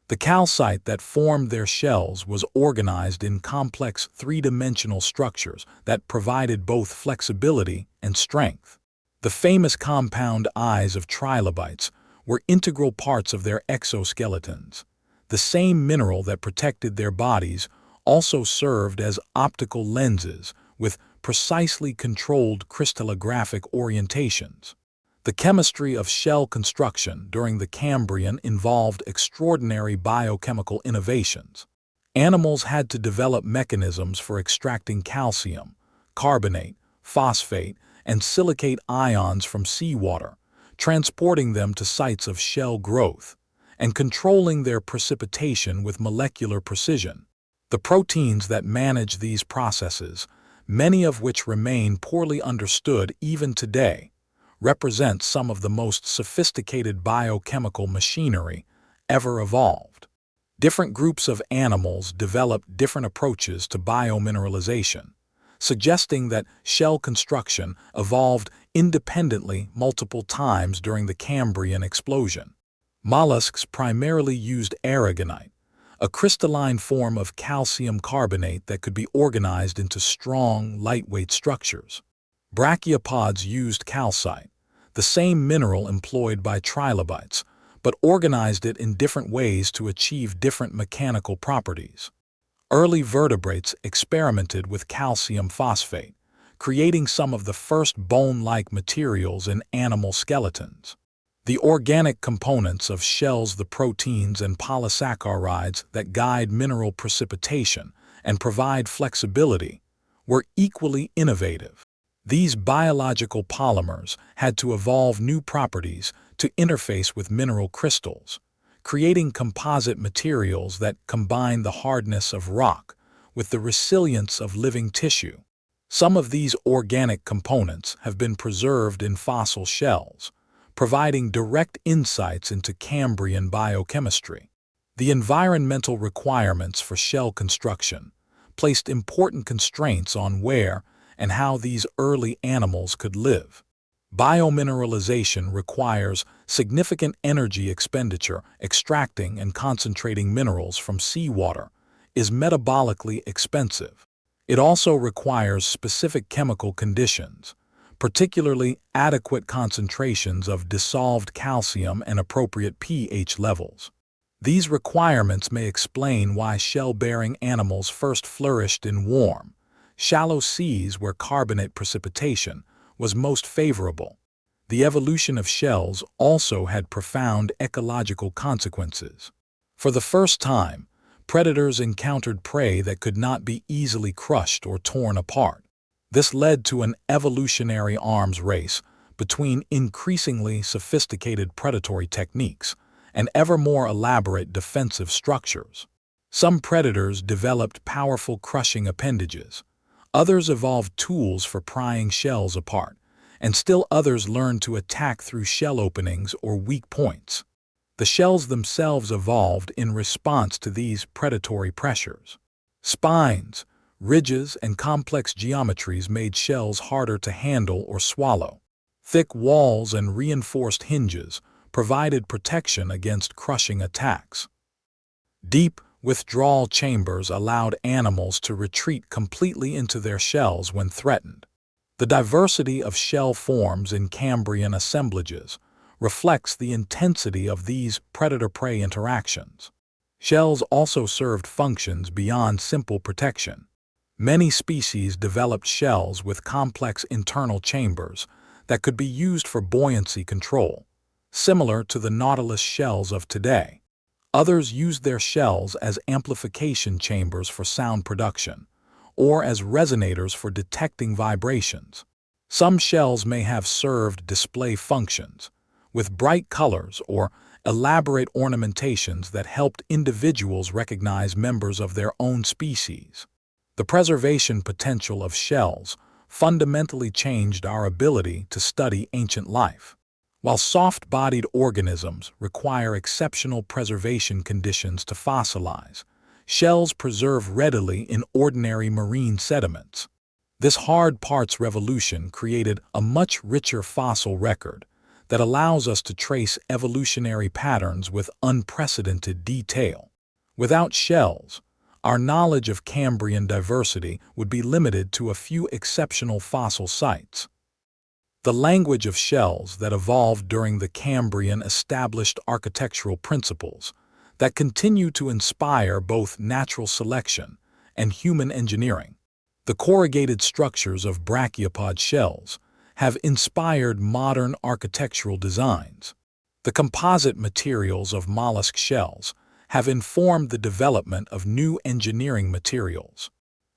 The calcite that formed their shells was organized in complex three-dimensional structures that provided both flexibility and strength. The famous compound eyes of trilobites were integral parts of their exoskeletons. The same mineral that protected their bodies also served as optical lenses with precisely controlled crystallographic orientations. The chemistry of shell construction during the Cambrian involved extraordinary biochemical innovations. Animals had to develop mechanisms for extracting calcium, carbonate, phosphate, and silicate ions from seawater, transporting them to sites of shell growth, and controlling their precipitation with molecular precision. The proteins that manage these processes, many of which remain poorly understood even today, represent some of the most sophisticated biochemical machinery ever evolved. Different groups of animals developed different approaches to biomineralization, suggesting that shell construction evolved independently multiple times during the Cambrian explosion. Mollusks primarily used aragonite, a crystalline form of calcium carbonate that could be organized into strong, lightweight structures. Brachiopods used calcite, the same mineral employed by trilobites, but organized it in different ways to achieve different mechanical properties. Early vertebrates experimented with calcium phosphate, creating some of the first bone-like materials in animal skeletons. The organic components of shells, the proteins and polysaccharides that guide mineral precipitation and provide flexibility, were equally innovative. These biological polymers had to evolve new properties to interface with mineral crystals, creating composite materials that combine the hardness of rock with the resilience of living tissue. Some of these organic components have been preserved in fossil shells, providing direct insights into Cambrian biochemistry. The environmental requirements for shell construction placed important constraints on where and how these early animals could live. Biomineralization requires significant energy expenditure. Extracting and concentrating minerals from seawater is metabolically expensive. It also requires specific chemical conditions, particularly adequate concentrations of dissolved calcium and appropriate pH levels. These requirements may explain why shell-bearing animals first flourished in warm, shallow seas where carbonate precipitation was most favorable. The evolution of shells also had profound ecological consequences. For the first time, predators encountered prey that could not be easily crushed or torn apart. This led to an evolutionary arms race between increasingly sophisticated predatory techniques and ever more elaborate defensive structures. Some predators developed powerful crushing appendages. Others evolved tools for prying shells apart, and still others learned to attack through shell openings or weak points. The shells themselves evolved in response to these predatory pressures. Spines, ridges, and complex geometries made shells harder to handle or swallow. Thick walls and reinforced hinges provided protection against crushing attacks. Deep withdrawal chambers allowed animals to retreat completely into their shells when threatened. The diversity of shell forms in Cambrian assemblages reflects the intensity of these predator-prey interactions. Shells also served functions beyond simple protection. Many species developed shells with complex internal chambers that could be used for buoyancy control, similar to the nautilus shells of today. Others used their shells as amplification chambers for sound production, or as resonators for detecting vibrations. Some shells may have served display functions, with bright colors or elaborate ornamentations that helped individuals recognize members of their own species. The preservation potential of shells fundamentally changed our ability to study ancient life. While soft-bodied organisms require exceptional preservation conditions to fossilize, shells preserve readily in ordinary marine sediments. This hard parts revolution created a much richer fossil record that allows us to trace evolutionary patterns with unprecedented detail. Without shells, our knowledge of Cambrian diversity would be limited to a few exceptional fossil sites. The language of shells that evolved during the Cambrian established architectural principles that continue to inspire both natural selection and human engineering. The corrugated structures of brachiopod shells have inspired modern architectural designs. The composite materials of mollusk shells have informed the development of new engineering materials.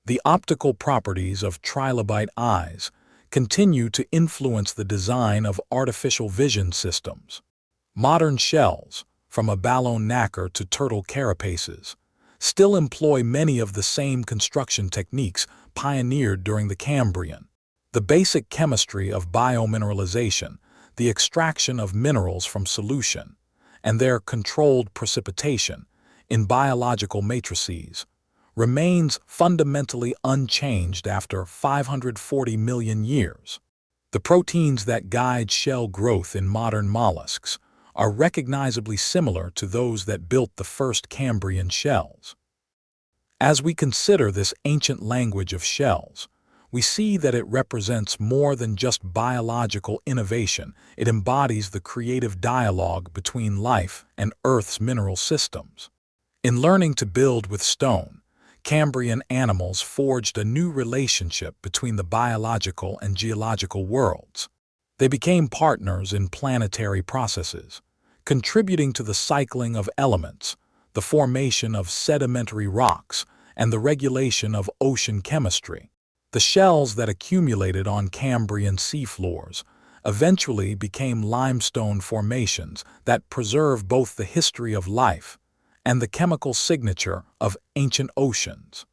The optical properties of trilobite eyes continue to influence the design of artificial vision systems. Modern shells, from a balloon knacker to turtle carapaces, still employ many of the same construction techniques pioneered during the Cambrian. The basic chemistry of biomineralization, the extraction of minerals from solution, and their controlled precipitation in biological matrices remains fundamentally unchanged after 540 million years. The proteins that guide shell growth in modern mollusks are recognizably similar to those that built the first Cambrian shells. As we consider this ancient language of shells, we see that it represents more than just biological innovation. It embodies the creative dialogue between life and Earth's mineral systems. In learning to build with stone, Cambrian animals forged a new relationship between the biological and geological worlds. They became partners in planetary processes, contributing to the cycling of elements, the formation of sedimentary rocks, and the regulation of ocean chemistry. The shells that accumulated on Cambrian seafloors eventually became limestone formations that preserve both the history of life and the chemical signature of ancient oceans.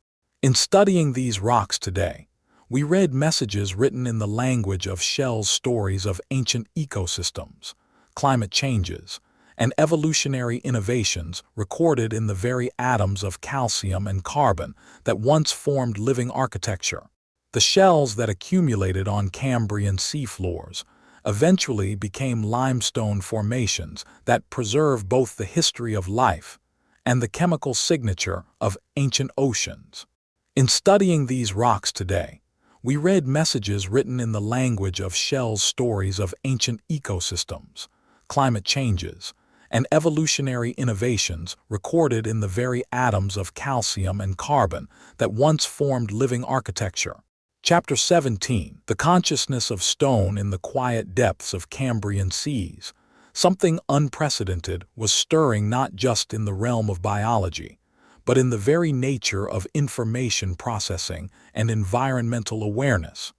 In studying these rocks today, we read messages written in the language of shells, stories of ancient ecosystems, climate changes, and evolutionary innovations recorded in the very atoms of calcium and carbon that once formed living architecture. The shells that accumulated on Cambrian seafloors eventually became limestone formations that preserve both the history of life and the chemical signature of ancient oceans. In studying these rocks today, We read messages written in the language of shells, stories of ancient ecosystems, climate changes, and evolutionary innovations recorded in the very atoms of calcium and carbon that once formed living architecture. Chapter 17, The Consciousness of Stone in the Quiet Depths of Cambrian Seas. Something unprecedented was stirring not just in the realm of biology, but in the very nature of information processing and environmental awareness.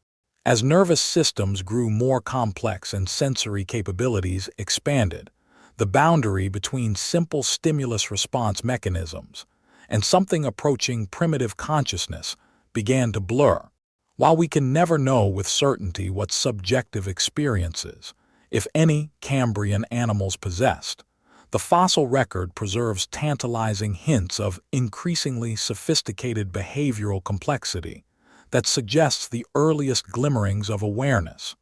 As nervous systems grew more complex and sensory capabilities expanded, the boundary between simple stimulus response mechanisms and something approaching primitive consciousness began to blur. While we can never know with certainty what subjective experiences, if any, Cambrian animals possessed, the fossil record preserves tantalizing hints of increasingly sophisticated behavioral complexity that suggests the earliest glimmerings of awareness.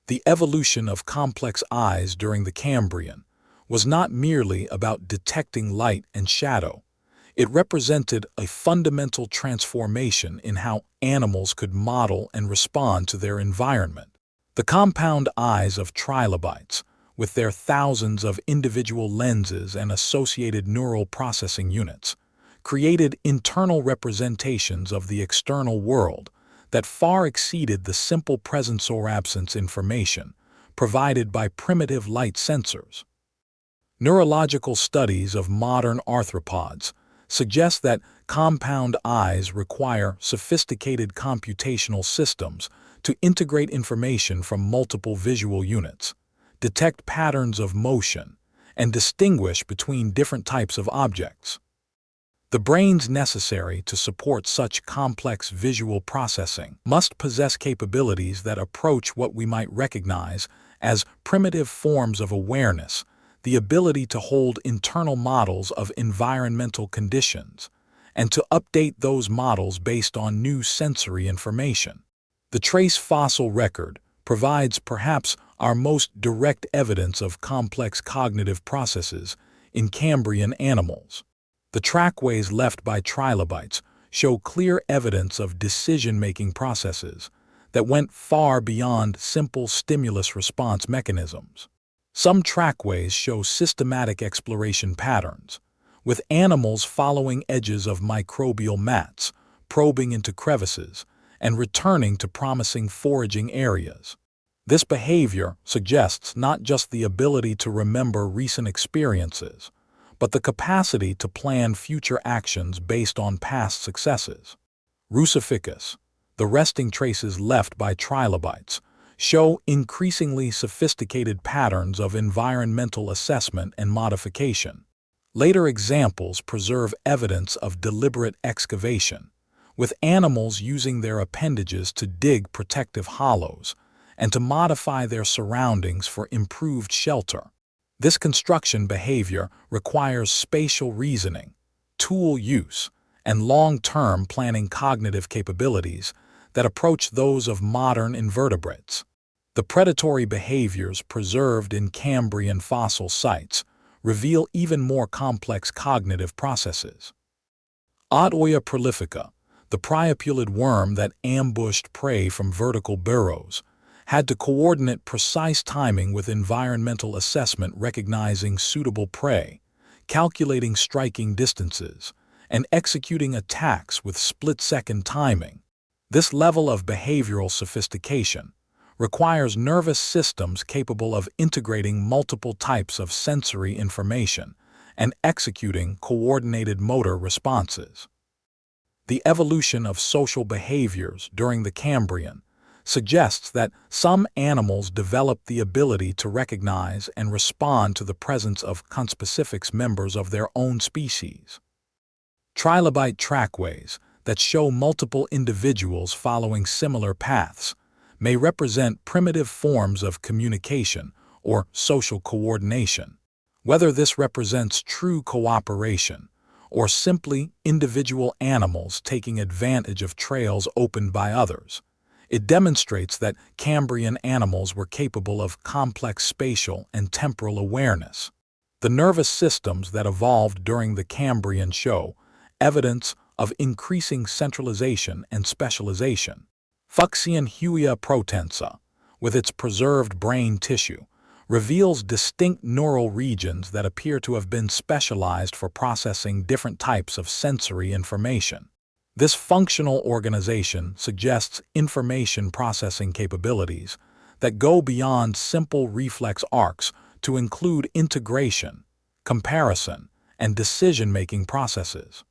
The evolution of complex eyes during the Cambrian was not merely about detecting light and shadow. It represented a fundamental transformation in how animals could model and respond to their environment. The compound eyes of Trilobites, with their thousands of individual lenses and associated neural processing units, created internal representations of the external world that far exceeded the simple presence or absence information provided by primitive light sensors. Neurological studies of modern arthropods suggest that compound eyes require sophisticated computational systems to integrate information from multiple visual units, detect patterns of motion, and distinguish between different types of objects. The brains necessary to support such complex visual processing must possess capabilities that approach what we might recognize as primitive forms of awareness, the ability to hold internal models of environmental conditions, and to update those models based on new sensory information. The trace fossil record provides perhaps our most direct evidence of complex cognitive processes in Cambrian animals. The trackways left by trilobites show clear evidence of decision-making processes that went far beyond simple stimulus response mechanisms. Some trackways show systematic exploration patterns, with animals following edges of microbial mats, probing into crevices, and returning to promising foraging areas. This behavior suggests not just the ability to remember recent experiences, but the capacity to plan future actions based on past successes. Russificus, the resting traces left by trilobites, show increasingly sophisticated patterns of environmental assessment and modification. Later examples preserve evidence of deliberate excavation, with animals using their appendages to dig protective hollows and to modify their surroundings for improved shelter. This construction behavior requires spatial reasoning, tool use, and long-term planning cognitive capabilities that approach those of modern invertebrates. The predatory behaviors preserved in Cambrian fossil sites reveal even more complex cognitive processes. Ottoia prolifica, the priapulid worm that ambushed prey from vertical burrows, had to coordinate precise timing with environmental assessment, recognizing suitable prey, calculating striking distances, and executing attacks with split-second timing. This level of behavioral sophistication requires nervous systems capable of integrating multiple types of sensory information and executing coordinated motor responses. The evolution of social behaviors during the Cambrian suggests that some animals developed the ability to recognize and respond to the presence of conspecifics, members of their own species. Trilobite trackways that show multiple individuals following similar paths may represent primitive forms of communication or social coordination. Whether this represents true cooperation or simply individual animals taking advantage of trails opened by others, it demonstrates that Cambrian animals were capable of complex spatial and temporal awareness. The nervous systems that evolved during the Cambrian show evidence of increasing centralization and specialization. Fuchsian huia protensa, with its preserved brain tissue, reveals distinct neural regions that appear to have been specialized for processing different types of sensory information. This functional organization suggests information processing capabilities that go beyond simple reflex arcs to include integration, comparison, and decision-making processes.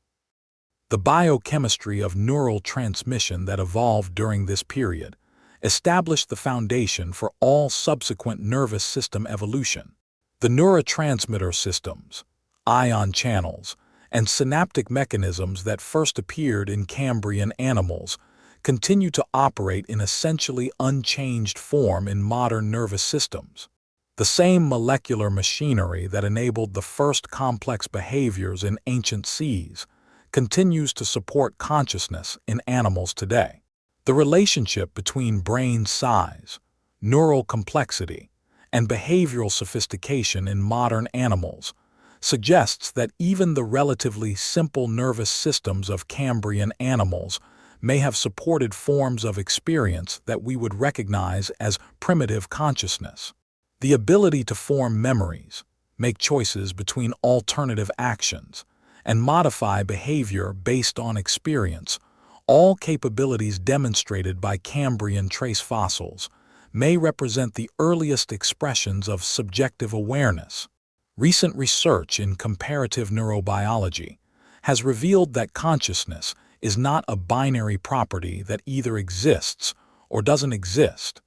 The biochemistry of neural transmission that evolved during this period established the foundation for all subsequent nervous system evolution. The neurotransmitter systems, ion channels, and synaptic mechanisms that first appeared in Cambrian animals continue to operate in essentially unchanged form in modern nervous systems. The same molecular machinery that enabled the first complex behaviors in ancient seas continues to support consciousness in animals today. The relationship between brain size, neural complexity, and behavioral sophistication in modern animals suggests that even the relatively simple nervous systems of Cambrian animals may have supported forms of experience that we would recognize as primitive consciousness. The ability to form memories, make choices between alternative actions, and modify behavior based on experience, all capabilities demonstrated by Cambrian trace fossils, may represent the earliest expressions of subjective awareness. Recent research in comparative neurobiology has revealed that consciousness is not a binary property that either exists or doesn't exist,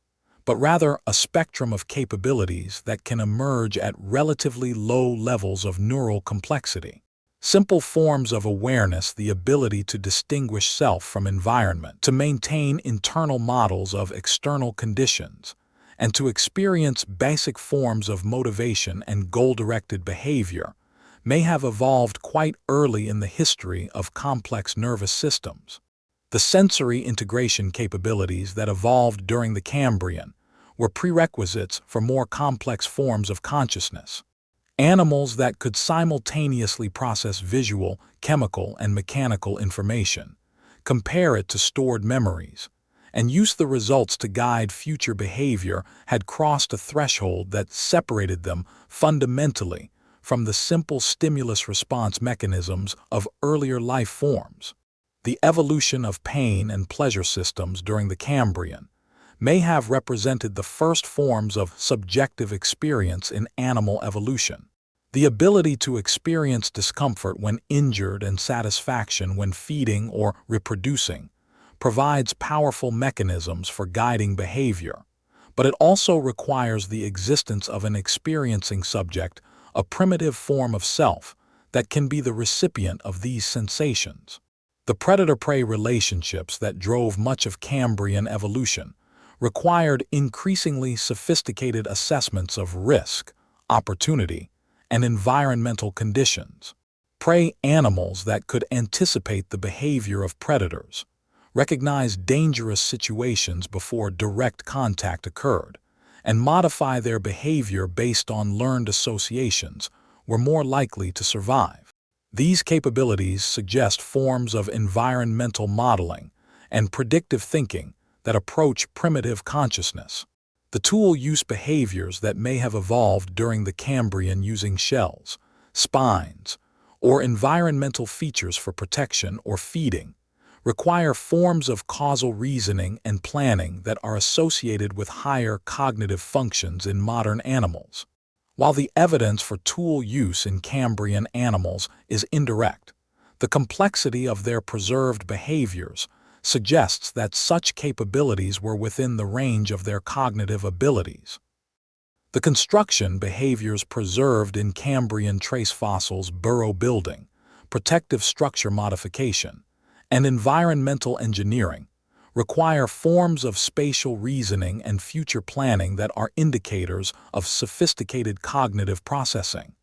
but rather a spectrum of capabilities that can emerge at relatively low levels of neural complexity. Simple forms of awareness, the ability to distinguish self from environment, to maintain internal models of external conditions, and to experience basic forms of motivation and goal-directed behavior, may have evolved quite early in the history of complex nervous systems. The sensory integration capabilities that evolved during the Cambrian were prerequisites for more complex forms of consciousness. Animals that could simultaneously process visual, chemical, and mechanical information, compare it to stored memories, and use the results to guide future behavior had crossed a threshold that separated them fundamentally from the simple stimulus-response mechanisms of earlier life forms. The evolution of pain and pleasure systems during the Cambrian may have represented the first forms of subjective experience in animal evolution. The ability to experience discomfort when injured and satisfaction when feeding or reproducing provides powerful mechanisms for guiding behavior, but it also requires the existence of an experiencing subject, a primitive form of self that can be the recipient of these sensations. The predator-prey relationships that drove much of Cambrian evolution required increasingly sophisticated assessments of risk, opportunity, and environmental conditions. Prey animals that could anticipate the behavior of predators, recognize dangerous situations before direct contact occurred, and modify their behavior based on learned associations were more likely to survive. These capabilities suggest forms of environmental modeling and predictive thinking that approach primitive consciousness. The tool use behaviors that may have evolved during the Cambrian using shells, spines, or environmental features for protection or feeding require forms of causal reasoning and planning that are associated with higher cognitive functions in modern animals. While the evidence for tool use in Cambrian animals is indirect, the complexity of their preserved behaviors suggests that such capabilities were within the range of their cognitive abilities. The construction behaviors preserved in Cambrian trace fossils, burrow building, protective structure modification, and environmental engineering require forms of spatial reasoning and future planning that are indicators of sophisticated cognitive processing.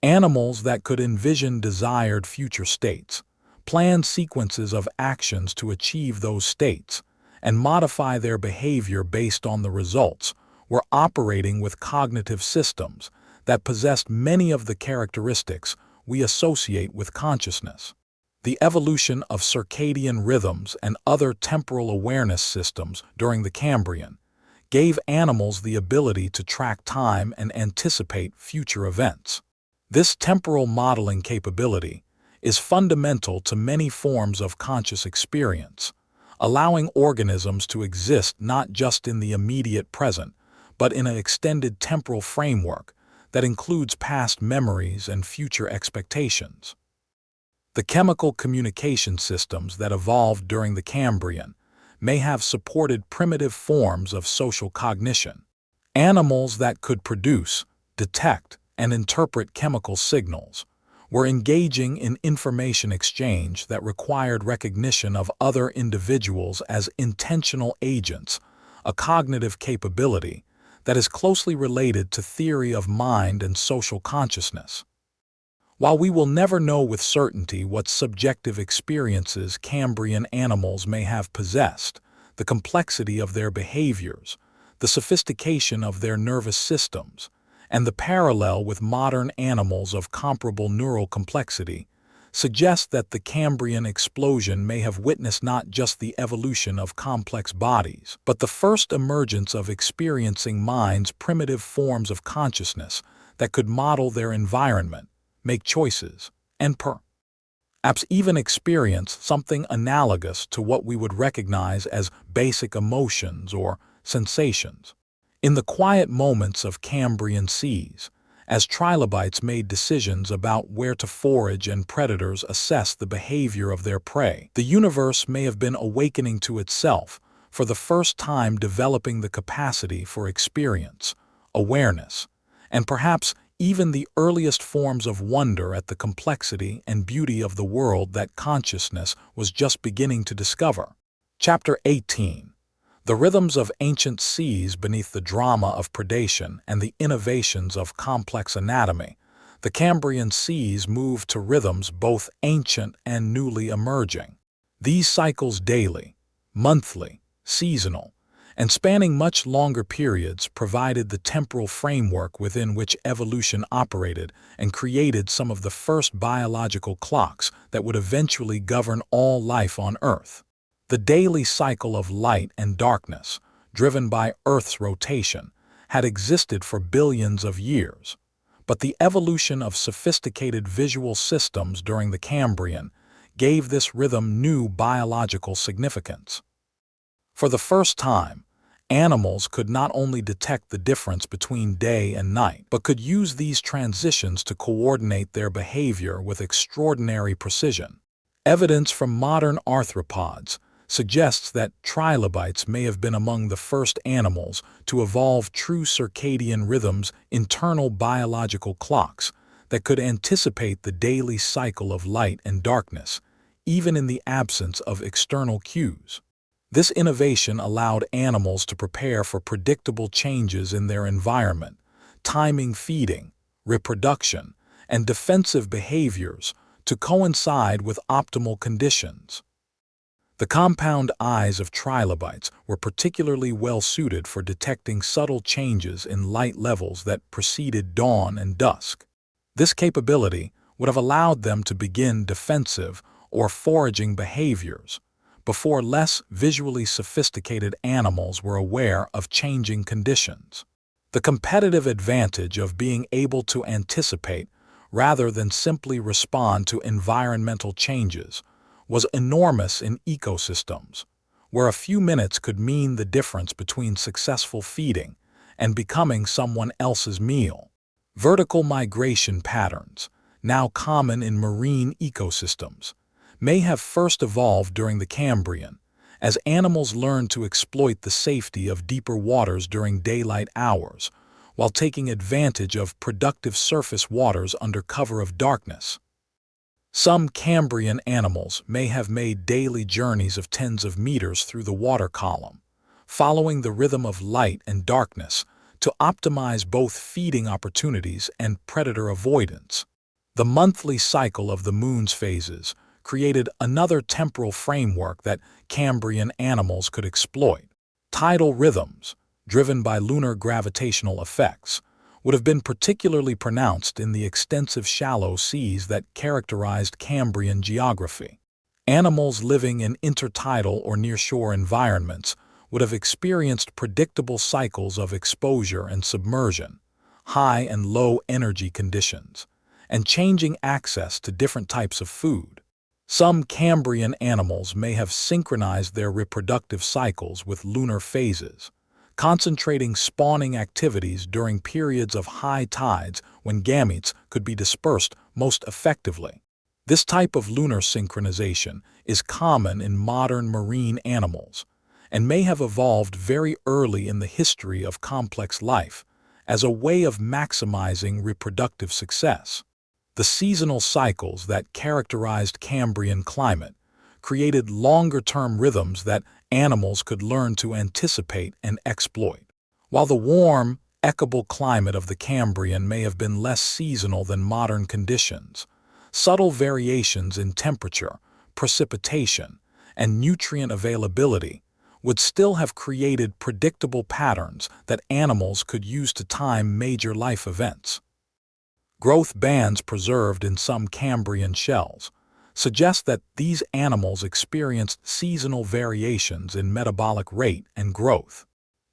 Animals that could envision desired future states, plan sequences of actions to achieve those states, and modify their behavior based on the results were operating with cognitive systems that possessed many of the characteristics we associate with consciousness. The evolution of circadian rhythms and other temporal awareness systems during the Cambrian gave animals the ability to track time and anticipate future events. This temporal modeling capability is fundamental to many forms of conscious experience, allowing organisms to exist not just in the immediate present, but in an extended temporal framework that includes past memories and future expectations. The chemical communication systems that evolved during the Cambrian may have supported primitive forms of social cognition. Animals that could produce, detect, and interpret chemical signals were engaging in information exchange that required recognition of other individuals as intentional agents, a cognitive capability that is closely related to theory of mind and social consciousness. While we will never know with certainty what subjective experiences Cambrian animals may have possessed, the complexity of their behaviors, the sophistication of their nervous systems, and the parallel with modern animals of comparable neural complexity suggest that the Cambrian explosion may have witnessed not just the evolution of complex bodies, but the first emergence of experiencing minds' primitive forms of consciousness that could model their environment, make choices, and perhaps even experience something analogous to what we would recognize as basic emotions or sensations. In the quiet moments of Cambrian seas, as trilobites made decisions about where to forage and predators assessed the behavior of their prey, the universe may have been awakening to itself, for the first time developing the capacity for experience, awareness, and perhaps even the earliest forms of wonder at the complexity and beauty of the world that consciousness was just beginning to discover. Chapter 18. The rhythms of ancient seas beneath the drama of predation and the innovations of complex anatomy. The Cambrian seas moved to rhythms both ancient and newly emerging. These cycles daily, monthly, seasonal, and spanning much longer periods provided the temporal framework within which evolution operated and created some of the first biological clocks that would eventually govern all life on Earth. The daily cycle of light and darkness, driven by Earth's rotation, had existed for billions of years, but the evolution of sophisticated visual systems during the Cambrian gave this rhythm new biological significance. For the first time, animals could not only detect the difference between day and night, but could use these transitions to coordinate their behavior with extraordinary precision. Evidence from modern arthropods suggests that trilobites may have been among the first animals to evolve true circadian rhythms, internal biological clocks that could anticipate the daily cycle of light and darkness, even in the absence of external cues. This innovation allowed animals to prepare for predictable changes in their environment, timing feeding, reproduction, and defensive behaviors to coincide with optimal conditions. The compound eyes of trilobites were particularly well suited for detecting subtle changes in light levels that preceded dawn and dusk. This capability would have allowed them to begin defensive or foraging behaviors before less visually sophisticated animals were aware of changing conditions. The competitive advantage of being able to anticipate rather than simply respond to environmental changes was enormous in ecosystems, where a few minutes could mean the difference between successful feeding and becoming someone else's meal. Vertical migration patterns, now common in marine ecosystems, may have first evolved during the Cambrian, as animals learned to exploit the safety of deeper waters during daylight hours, while taking advantage of productive surface waters under cover of darkness. Some Cambrian animals may have made daily journeys of tens of meters through the water column, following the rhythm of light and darkness to optimize both feeding opportunities and predator avoidance. The monthly cycle of the moon's phases created another temporal framework that Cambrian animals could exploit. Tidal rhythms, driven by lunar gravitational effects, would have been particularly pronounced in the extensive shallow seas that characterized Cambrian geography. Animals living in intertidal or nearshore environments would have experienced predictable cycles of exposure and submersion, high and low energy conditions, and changing access to different types of food. Some Cambrian animals may have synchronized their reproductive cycles with lunar phases, concentrating spawning activities during periods of high tides when gametes could be dispersed most effectively. This type of lunar synchronization is common in modern marine animals and may have evolved very early in the history of complex life as a way of maximizing reproductive success. The seasonal cycles that characterized Cambrian climate created longer-term rhythms that animals could learn to anticipate and exploit. While the warm, equable climate of the Cambrian may have been less seasonal than modern conditions, subtle variations in temperature, precipitation, and nutrient availability would still have created predictable patterns that animals could use to time major life events. Growth bands preserved in some Cambrian shells suggest that these animals experienced seasonal variations in metabolic rate and growth.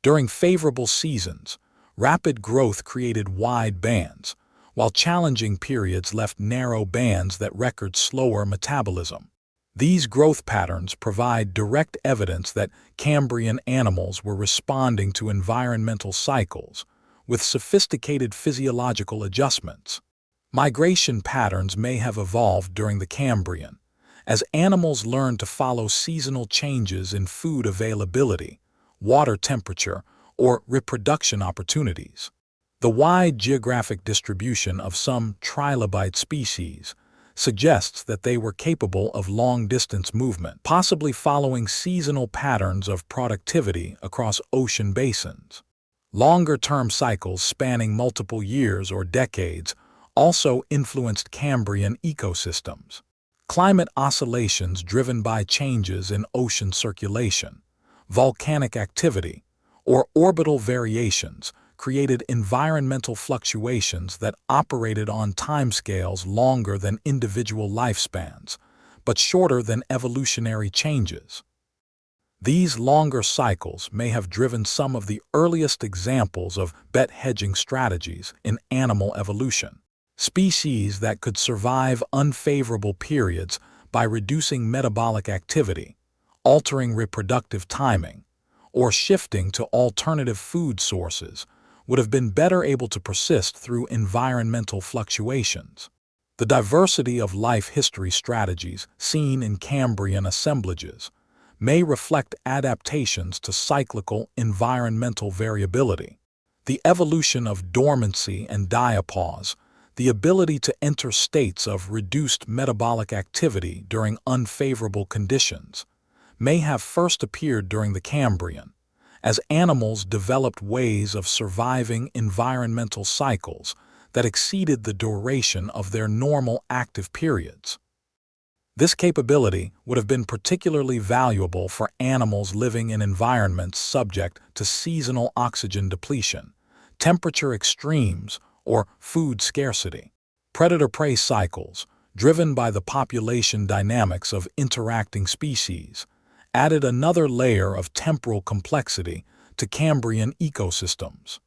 During favorable seasons, rapid growth created wide bands, while challenging periods left narrow bands that record slower metabolism. These growth patterns provide direct evidence that Cambrian animals were responding to environmental cycles with sophisticated physiological adjustments. Migration patterns may have evolved during the Cambrian, as animals learned to follow seasonal changes in food availability, water temperature, or reproduction opportunities. The wide geographic distribution of some trilobite species suggests that they were capable of long-distance movement, possibly following seasonal patterns of productivity across ocean basins. Longer-term cycles spanning multiple years or decades also influenced Cambrian ecosystems. Climate oscillations driven by changes in ocean circulation, volcanic activity, or orbital variations created environmental fluctuations that operated on timescales longer than individual lifespans, but shorter than evolutionary changes. These longer cycles may have driven some of the earliest examples of bet hedging strategies in animal evolution. Species that could survive unfavorable periods by reducing metabolic activity, altering reproductive timing, or shifting to alternative food sources would have been better able to persist through environmental fluctuations. The diversity of life history strategies seen in Cambrian assemblages may reflect adaptations to cyclical environmental variability. The evolution of dormancy and diapause, the ability to enter states of reduced metabolic activity during unfavorable conditions, may have first appeared during the Cambrian, as animals developed ways of surviving environmental cycles that exceeded the duration of their normal active periods. This capability would have been particularly valuable for animals living in environments subject to seasonal oxygen depletion, temperature extremes, or food scarcity. Predator-prey cycles, driven by the population dynamics of interacting species, added another layer of temporal complexity to Cambrian ecosystems.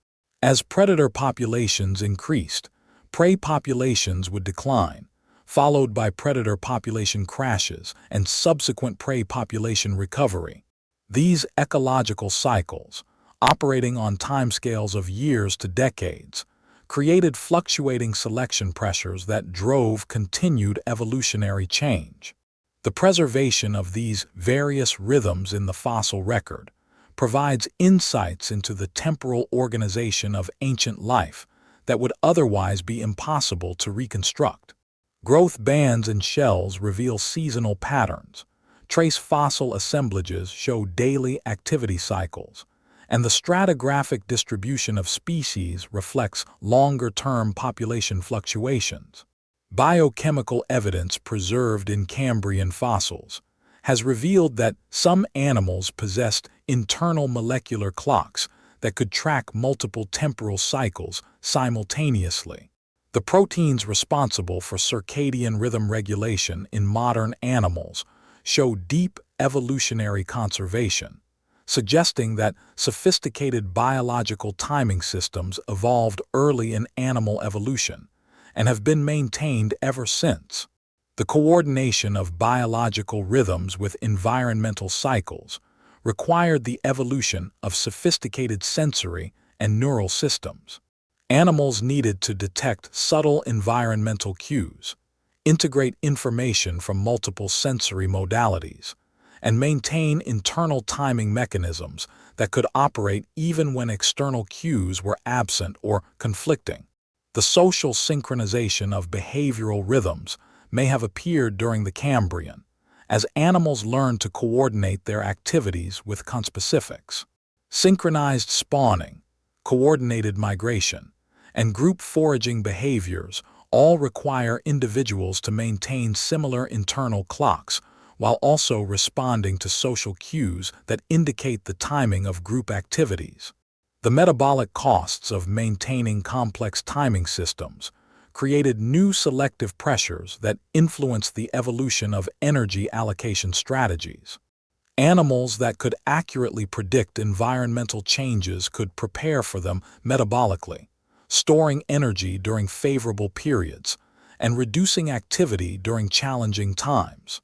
As predator populations increased, prey populations would decline, followed by predator population crashes and subsequent prey population recovery. These ecological cycles, operating on timescales of years to decades, created fluctuating selection pressures that drove continued evolutionary change. The preservation of these various rhythms in the fossil record provides insights into the temporal organization of ancient life that would otherwise be impossible to reconstruct. Growth bands in shells reveal seasonal patterns, trace fossil assemblages show daily activity cycles, and the stratigraphic distribution of species reflects longer-term population fluctuations. Biochemical evidence preserved in Cambrian fossils has revealed that some animals possessed internal molecular clocks that could track multiple temporal cycles simultaneously. The proteins responsible for circadian rhythm regulation in modern animals show deep evolutionary conservation, suggesting that sophisticated biological timing systems evolved early in animal evolution and have been maintained ever since. The coordination of biological rhythms with environmental cycles required the evolution of sophisticated sensory and neural systems. Animals needed to detect subtle environmental cues, integrate information from multiple sensory modalities, and maintain internal timing mechanisms that could operate even when external cues were absent or conflicting. The social synchronization of behavioral rhythms may have appeared during the Cambrian, as animals learned to coordinate their activities with conspecifics. Synchronized spawning, coordinated migration, and group foraging behaviors all require individuals to maintain similar internal clocks while also responding to social cues that indicate the timing of group activities. The metabolic costs of maintaining complex timing systems created new selective pressures that influenced the evolution of energy allocation strategies. Animals that could accurately predict environmental changes could prepare for them metabolically, storing energy during favorable periods and reducing activity during challenging times.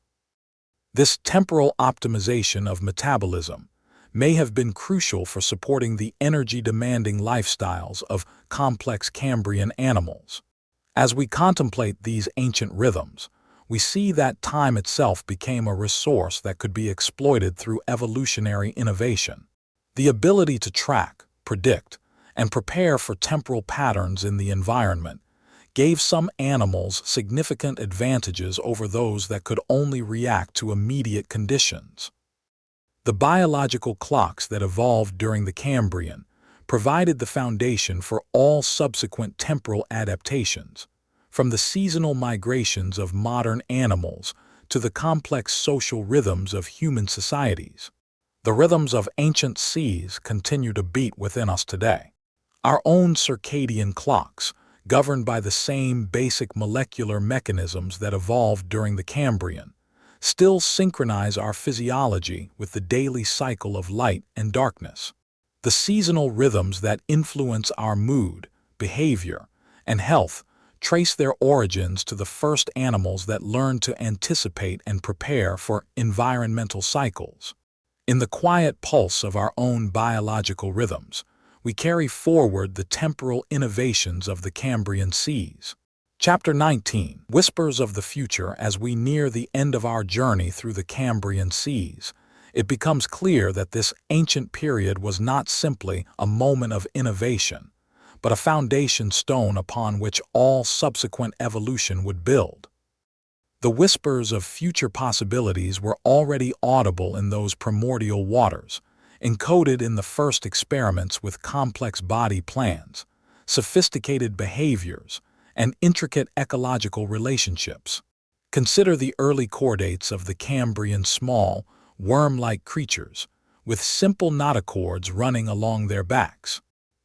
This temporal optimization of metabolism may have been crucial for supporting the energy-demanding lifestyles of complex Cambrian animals. As we contemplate these ancient rhythms, we see that time itself became a resource that could be exploited through evolutionary innovation. The ability to track, predict, and prepare for temporal patterns in the environment gave some animals significant advantages over those that could only react to immediate conditions. The biological clocks that evolved during the Cambrian provided the foundation for all subsequent temporal adaptations, from the seasonal migrations of modern animals to the complex social rhythms of human societies. The rhythms of ancient seas continue to beat within us today. Our own circadian clocks, governed by the same basic molecular mechanisms that evolved during the Cambrian, still synchronize our physiology with the daily cycle of light and darkness. The seasonal rhythms that influence our mood, behavior, and health trace their origins to the first animals that learned to anticipate and prepare for environmental cycles. In the quiet pulse of our own biological rhythms, we carry forward the temporal innovations of the Cambrian seas. Chapter 19 Whispers of the Future. As we near the end of our journey through the Cambrian seas, it becomes clear that this ancient period was not simply a moment of innovation, but a foundation stone upon which all subsequent evolution would build. The whispers of future possibilities were already audible in those primordial waters, encoded in the first experiments with complex body plans, sophisticated behaviors, and intricate ecological relationships. Consider the early chordates of the Cambrian, small, worm-like creatures, with simple notochords running along their backs.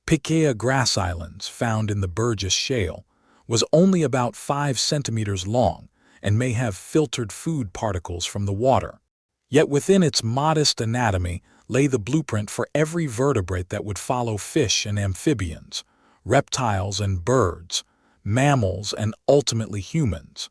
Picea grass islands, found in the Burgess Shale, was only about 5 centimeters long and may have filtered food particles from the water. Yet within its modest anatomy lay the blueprint for every vertebrate that would follow: fish and amphibians, reptiles and birds, mammals, and ultimately humans.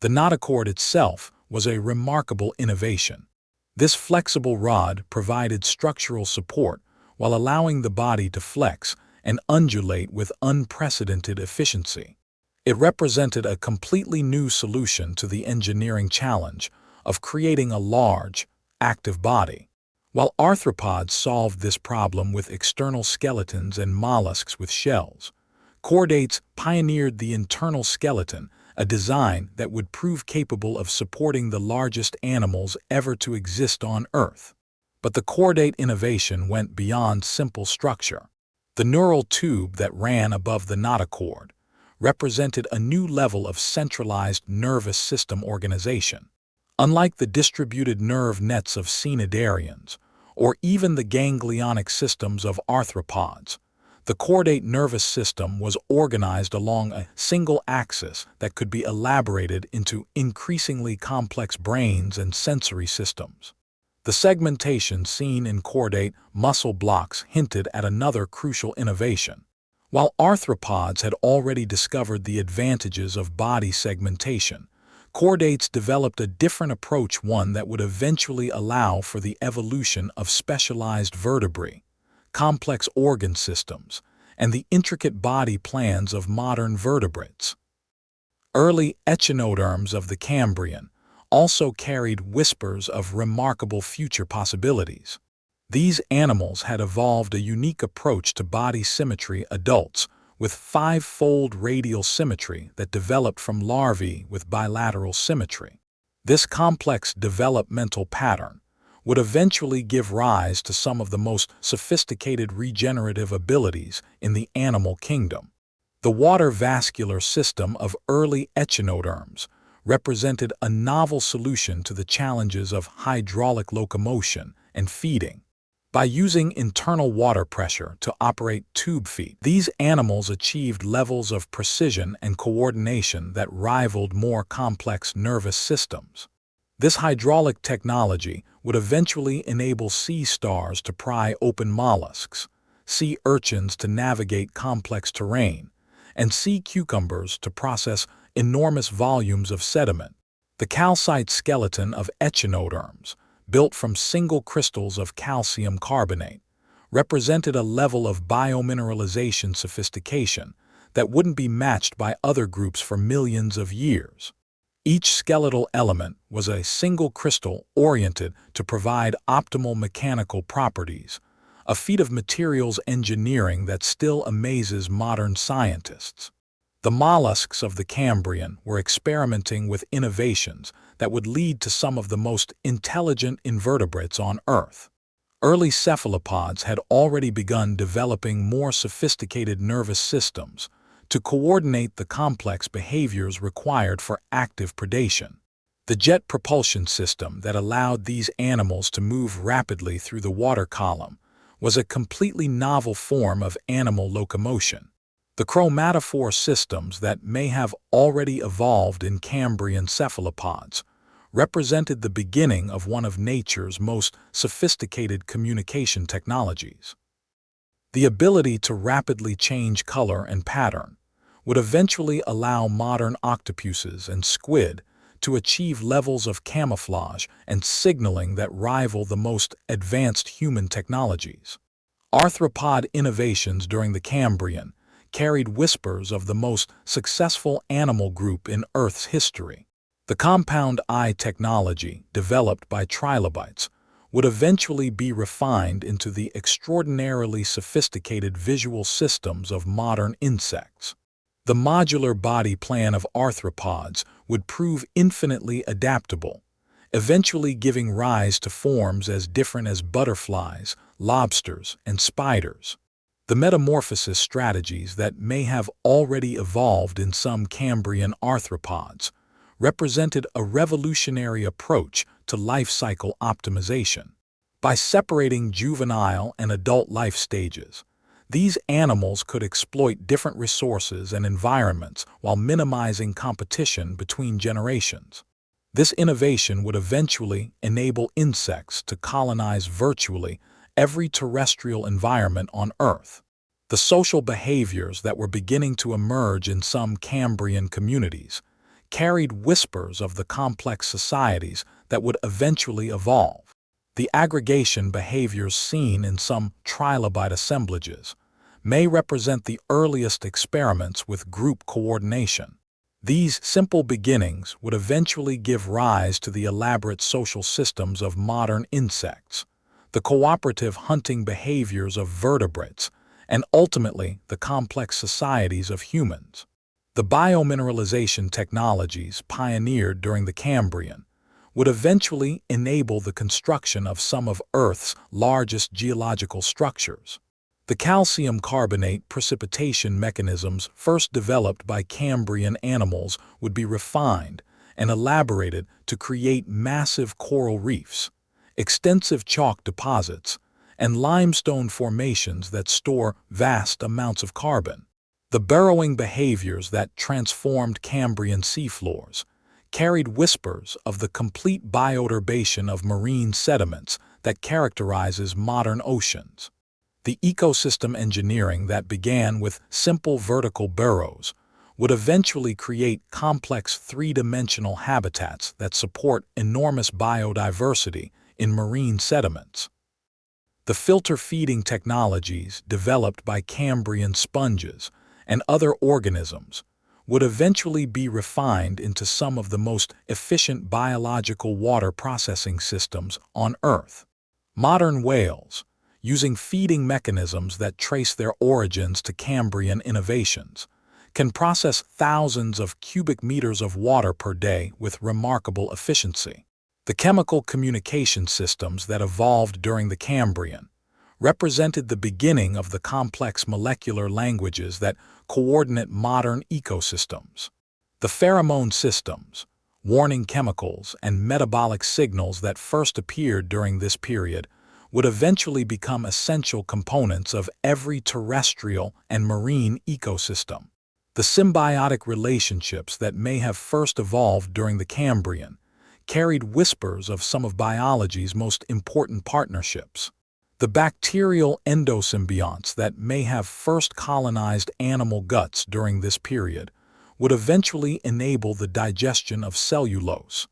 The notochord itself was a remarkable innovation. This flexible rod provided structural support while allowing the body to flex and undulate with unprecedented efficiency. It represented a completely new solution to the engineering challenge of creating a large, active body. While arthropods solved this problem with external skeletons and mollusks with shells, chordates pioneered the internal skeleton, a design that would prove capable of supporting the largest animals ever to exist on Earth. But the chordate innovation went beyond simple structure. The neural tube that ran above the notochord represented a new level of centralized nervous system organization. Unlike the distributed nerve nets of cnidarians or even the ganglionic systems of arthropods. The chordate nervous system was organized along a single axis that could be elaborated into increasingly complex brains and sensory systems. The segmentation seen in chordate muscle blocks hinted at another crucial innovation. While arthropods had already discovered the advantages of body segmentation, chordates developed a different approach, one that would eventually allow for the evolution of specialized vertebrae, complex organ systems, and the intricate body plans of modern vertebrates. Early echinoderms of the Cambrian also carried whispers of remarkable future possibilities. These animals had evolved a unique approach to body symmetry, adults with five-fold radial symmetry that developed from larvae with bilateral symmetry. This complex developmental pattern would eventually give rise to some of the most sophisticated regenerative abilities in the animal kingdom. The water vascular system of early echinoderms represented a novel solution to the challenges of hydraulic locomotion and feeding. By using internal water pressure to operate tube feet, these animals achieved levels of precision and coordination that rivaled more complex nervous systems. This hydraulic technology would eventually enable sea stars to pry open mollusks, sea urchins to navigate complex terrain, and sea cucumbers to process enormous volumes of sediment. The calcite skeleton of echinoderms, built from single crystals of calcium carbonate, represented a level of biomineralization sophistication that wouldn't be matched by other groups for millions of years. Each skeletal element was a single crystal oriented to provide optimal mechanical properties, a feat of materials engineering that still amazes modern scientists. The mollusks of the Cambrian were experimenting with innovations that would lead to some of the most intelligent invertebrates on Earth. Early cephalopods had already begun developing more sophisticated nervous systems to coordinate the complex behaviors required for active predation. The jet propulsion system that allowed these animals to move rapidly through the water column was a completely novel form of animal locomotion. The chromatophore systems that may have already evolved in Cambrian cephalopods represented the beginning of one of nature's most sophisticated communication technologies. The ability to rapidly change color and pattern would eventually allow modern octopuses and squid to achieve levels of camouflage and signaling that rival the most advanced human technologies. Arthropod innovations during the Cambrian carried whispers of the most successful animal group in Earth's history. The compound eye technology developed by Trilobites would eventually be refined into the extraordinarily sophisticated visual systems of modern insects. The modular body plan of arthropods would prove infinitely adaptable, eventually giving rise to forms as different as butterflies, lobsters, and spiders. The metamorphosis strategies that may have already evolved in some Cambrian arthropods represented a revolutionary approach to life cycle optimization. By separating juvenile and adult life stages, these animals could exploit different resources and environments while minimizing competition between generations. This innovation would eventually enable insects to colonize virtually every terrestrial environment on Earth. The social behaviors that were beginning to emerge in some Cambrian communities carried whispers of the complex societies that would eventually evolve. The aggregation behaviors seen in some trilobite assemblages may represent the earliest experiments with group coordination. These simple beginnings would eventually give rise to the elaborate social systems of modern insects, the cooperative hunting behaviors of vertebrates, and ultimately the complex societies of humans. The biomineralization technologies pioneered during the Cambrian would eventually enable the construction of some of Earth's largest geological structures. The calcium carbonate precipitation mechanisms first developed by Cambrian animals would be refined and elaborated to create massive coral reefs, extensive chalk deposits, and limestone formations that store vast amounts of carbon. The burrowing behaviors that transformed Cambrian seafloors carried whispers of the complete bioturbation of marine sediments that characterizes modern oceans. The ecosystem engineering that began with simple vertical burrows would eventually create complex three-dimensional habitats that support enormous biodiversity in marine sediments. The filter-feeding technologies developed by Cambrian sponges and other organisms would eventually be refined into some of the most efficient biological water processing systems on Earth. Modern whales, using feeding mechanisms that trace their origins to Cambrian innovations, can process thousands of cubic meters of water per day with remarkable efficiency. The chemical communication systems that evolved during the Cambrian represented the beginning of the complex molecular languages that coordinate modern ecosystems. The pheromone systems, warning chemicals, and metabolic signals that first appeared during this period would eventually become essential components of every terrestrial and marine ecosystem. The symbiotic relationships that may have first evolved during the Cambrian carried whispers of some of biology's most important partnerships. The bacterial endosymbionts that may have first colonized animal guts during this period would eventually enable the digestion of cellulose,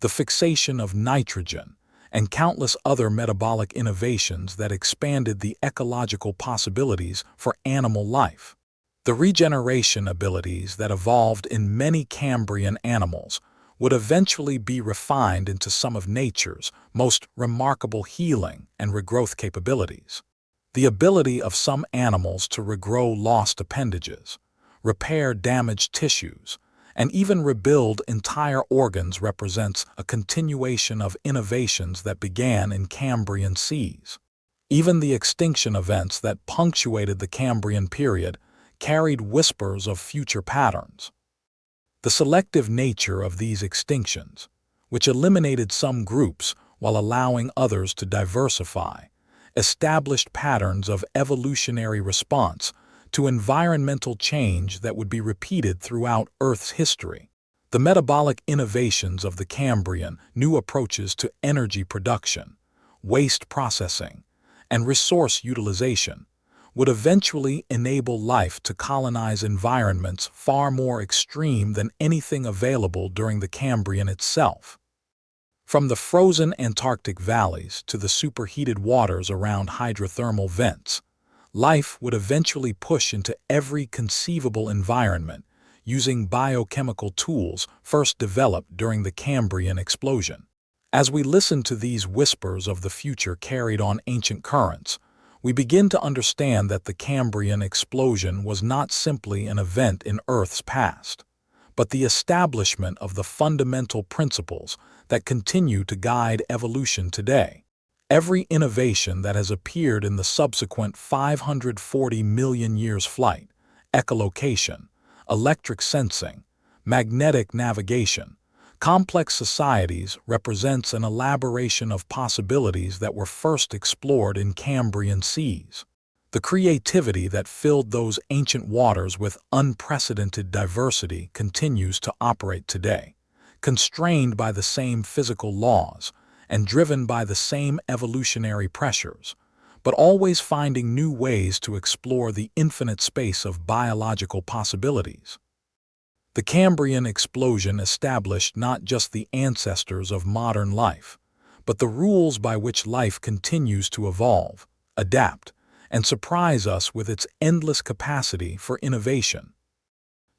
the fixation of nitrogen, and countless other metabolic innovations that expanded the ecological possibilities for animal life. The regeneration abilities that evolved in many Cambrian animals would eventually be refined into some of nature's most remarkable healing and regrowth capabilities. The ability of some animals to regrow lost appendages, repair damaged tissues, and even rebuild entire organs represents a continuation of innovations that began in Cambrian seas. Even the extinction events that punctuated the Cambrian period carried whispers of future patterns. The selective nature of these extinctions, which eliminated some groups while allowing others to diversify, established patterns of evolutionary response to environmental change that would be repeated throughout Earth's history. The metabolic innovations of the Cambrian, new approaches to energy production, waste processing, and resource utilization, would eventually enable life to colonize environments far more extreme than anything available during the Cambrian itself. From the frozen Antarctic valleys to the superheated waters around hydrothermal vents, life would eventually push into every conceivable environment using biochemical tools first developed during the Cambrian explosion. As we listen to these whispers of the future carried on ancient currents, we begin to understand that the Cambrian explosion was not simply an event in Earth's past, but the establishment of the fundamental principles that continue to guide evolution today. Every innovation that has appeared in the subsequent 540 million years flight, echolocation, electric sensing, magnetic navigation, complex societies represents an elaboration of possibilities that were first explored in Cambrian seas. The creativity that filled those ancient waters with unprecedented diversity continues to operate today, constrained by the same physical laws and driven by the same evolutionary pressures, but always finding new ways to explore the infinite space of biological possibilities. The Cambrian explosion established not just the ancestors of modern life, but the rules by which life continues to evolve, adapt, and surprise us with its endless capacity for innovation.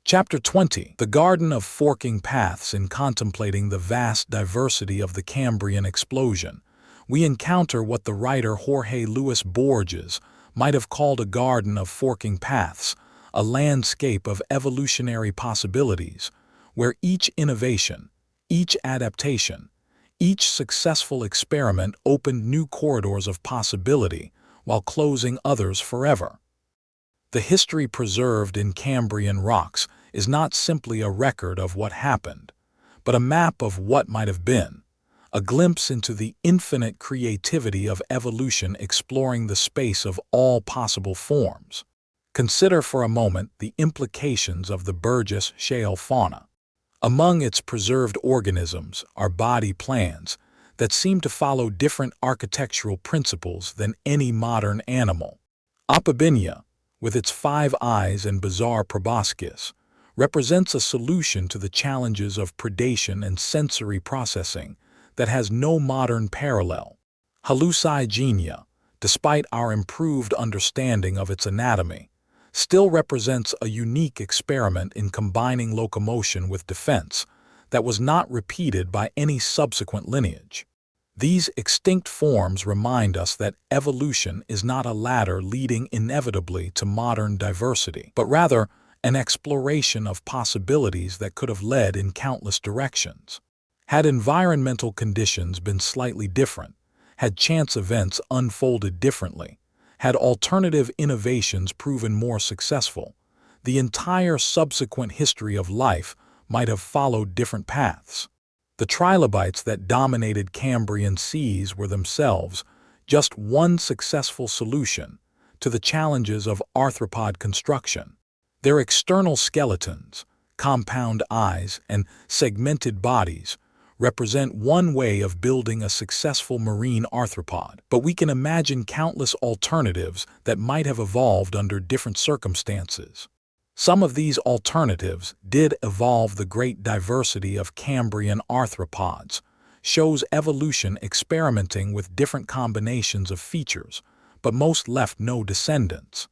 Chapter 20. The Garden of Forking Paths. In contemplating the vast diversity of the Cambrian explosion, we encounter what the writer Jorge Luis Borges might have called a garden of forking paths, a landscape of evolutionary possibilities, where each innovation, each adaptation, each successful experiment opened new corridors of possibility while closing others forever. The history preserved in Cambrian rocks is not simply a record of what happened, but a map of what might have been, a glimpse into the infinite creativity of evolution exploring the space of all possible forms. Consider for a moment the implications of the Burgess Shale fauna. Among its preserved organisms are body plans that seem to follow different architectural principles than any modern animal. Opabinia, with its 5 eyes and bizarre proboscis, represents a solution to the challenges of predation and sensory processing that has no modern parallel. Hallucigenia, despite our improved understanding of its anatomy, still represents a unique experiment in combining locomotion with defense that was not repeated by any subsequent lineage. These extinct forms remind us that evolution is not a ladder leading inevitably to modern diversity, but rather an exploration of possibilities that could have led in countless directions. Had environmental conditions been slightly different, had chance events unfolded differently, had alternative innovations proven more successful, the entire subsequent history of life might have followed different paths. The trilobites that dominated Cambrian seas were themselves just one successful solution to the challenges of arthropod construction. Their external skeletons, compound eyes, and segmented bodies represent one way of building a successful marine arthropod, but we can imagine countless alternatives that might have evolved under different circumstances. Some of these alternatives did evolve. The great diversity of Cambrian arthropods shows evolution experimenting with different combinations of features, but most left no descendants.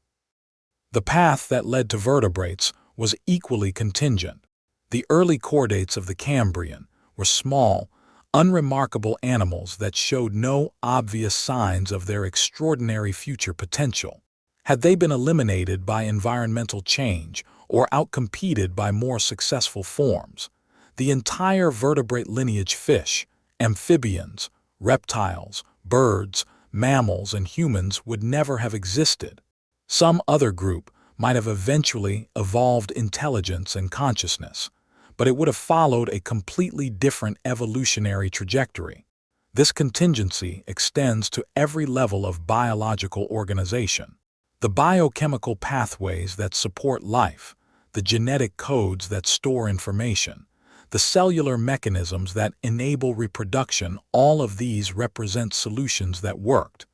The path that led to vertebrates was equally contingent. The early chordates of the Cambrian were small, unremarkable animals that showed no obvious signs of their extraordinary future potential. Had they been eliminated by environmental change or outcompeted by more successful forms, the entire vertebrate lineage fish, amphibians, reptiles, birds, mammals, and humans would never have existed. Some other group might have eventually evolved intelligence and consciousness, but it would have followed a completely different evolutionary trajectory. This contingency extends to every level of biological organization. The biochemical pathways that support life, the genetic codes that store information, the cellular mechanisms that enable reproduction, all of these represent solutions that worked.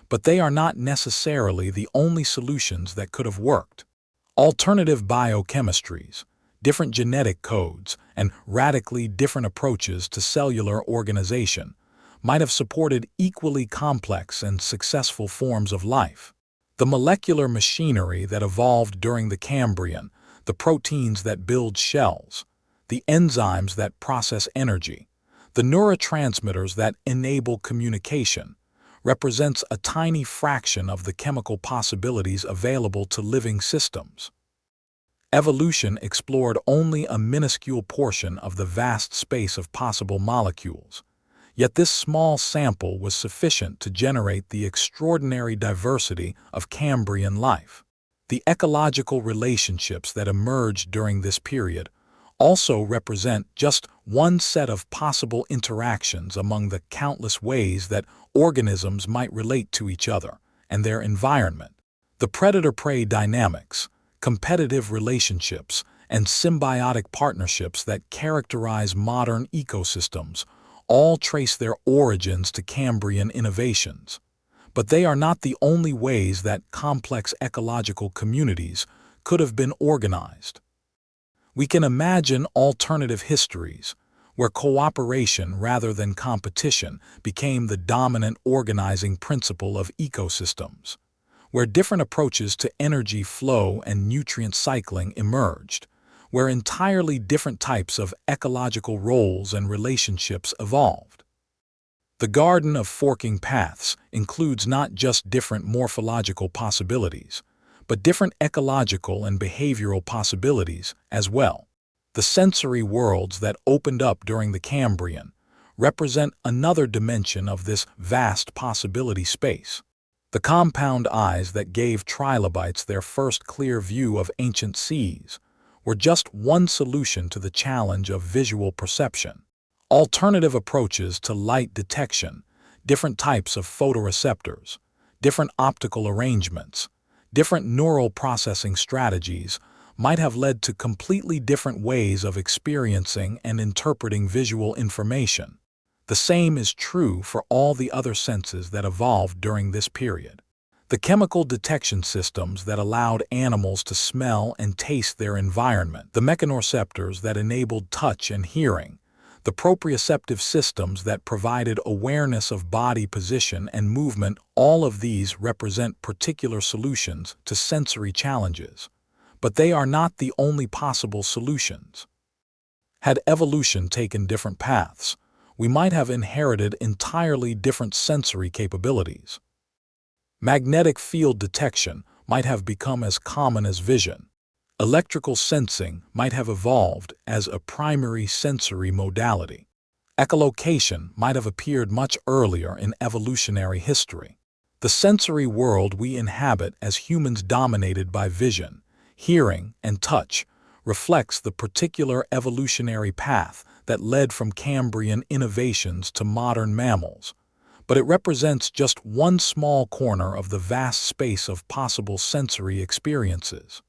But they are not necessarily the only solutions that could have worked. Alternative biochemistries, different genetic codes, and radically different approaches to cellular organization might have supported equally complex and successful forms of life. The molecular machinery that evolved during the Cambrian, the proteins that build shells, the enzymes that process energy, the neurotransmitters that enable communication, represents a tiny fraction of the chemical possibilities available to living systems. Evolution explored only a minuscule portion of the vast space of possible molecules. Yet this small sample was sufficient to generate the extraordinary diversity of Cambrian life. The ecological relationships that emerged during this period also represent just one set of possible interactions among the countless ways that organisms might relate to each other and their environment. The predator-prey dynamics, competitive relationships, and symbiotic partnerships that characterize modern ecosystems all trace their origins to Cambrian innovations. But they are not the only ways that complex ecological communities could have been organized. We can imagine alternative histories, where cooperation rather than competition became the dominant organizing principle of ecosystems, where different approaches to energy flow and nutrient cycling emerged, where entirely different types of ecological roles and relationships evolved. The Garden of Forking Paths includes not just different morphological possibilities, but different ecological and behavioral possibilities as well. The sensory worlds that opened up during the Cambrian represent another dimension of this vast possibility space. The compound eyes that gave trilobites their first clear view of ancient seas were just one solution to the challenge of visual perception. Alternative approaches to light detection, different types of photoreceptors, different optical arrangements, different neural processing strategies might have led to completely different ways of experiencing and interpreting visual information. The same is true for all the other senses that evolved during this period. The chemical detection systems that allowed animals to smell and taste their environment, the mechanoreceptors that enabled touch and hearing, the proprioceptive systems that provided awareness of body position and movement, all of these represent particular solutions to sensory challenges. But they are not the only possible solutions. Had evolution taken different paths, we might have inherited entirely different sensory capabilities. Magnetic field detection might have become as common as vision. Electrical sensing might have evolved as a primary sensory modality. Echolocation might have appeared much earlier in evolutionary history. The sensory world we inhabit as humans dominated by vision, hearing, and touch reflects the particular evolutionary path that led from Cambrian innovations to modern mammals, but it represents just one small corner of the vast space of possible sensory experiences.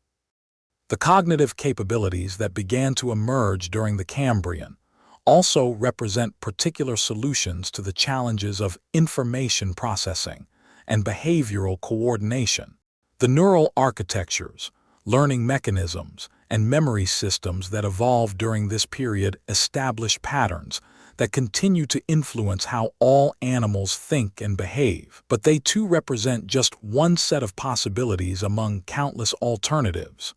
The cognitive capabilities that began to emerge during the Cambrian also represent particular solutions to the challenges of information processing and behavioral coordination. The neural architectures, learning mechanisms, and memory systems that evolved during this period establish patterns that continue to influence how all animals think and behave, but they too represent just one set of possibilities among countless alternatives.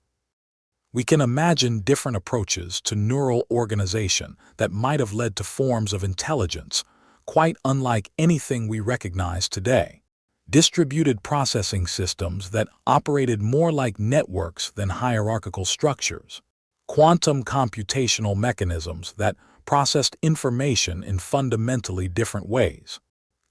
We can imagine different approaches to neural organization that might have led to forms of intelligence quite unlike anything we recognize today. Distributed processing systems that operated more like networks than hierarchical structures. Quantum computational mechanisms that processed information in fundamentally different ways.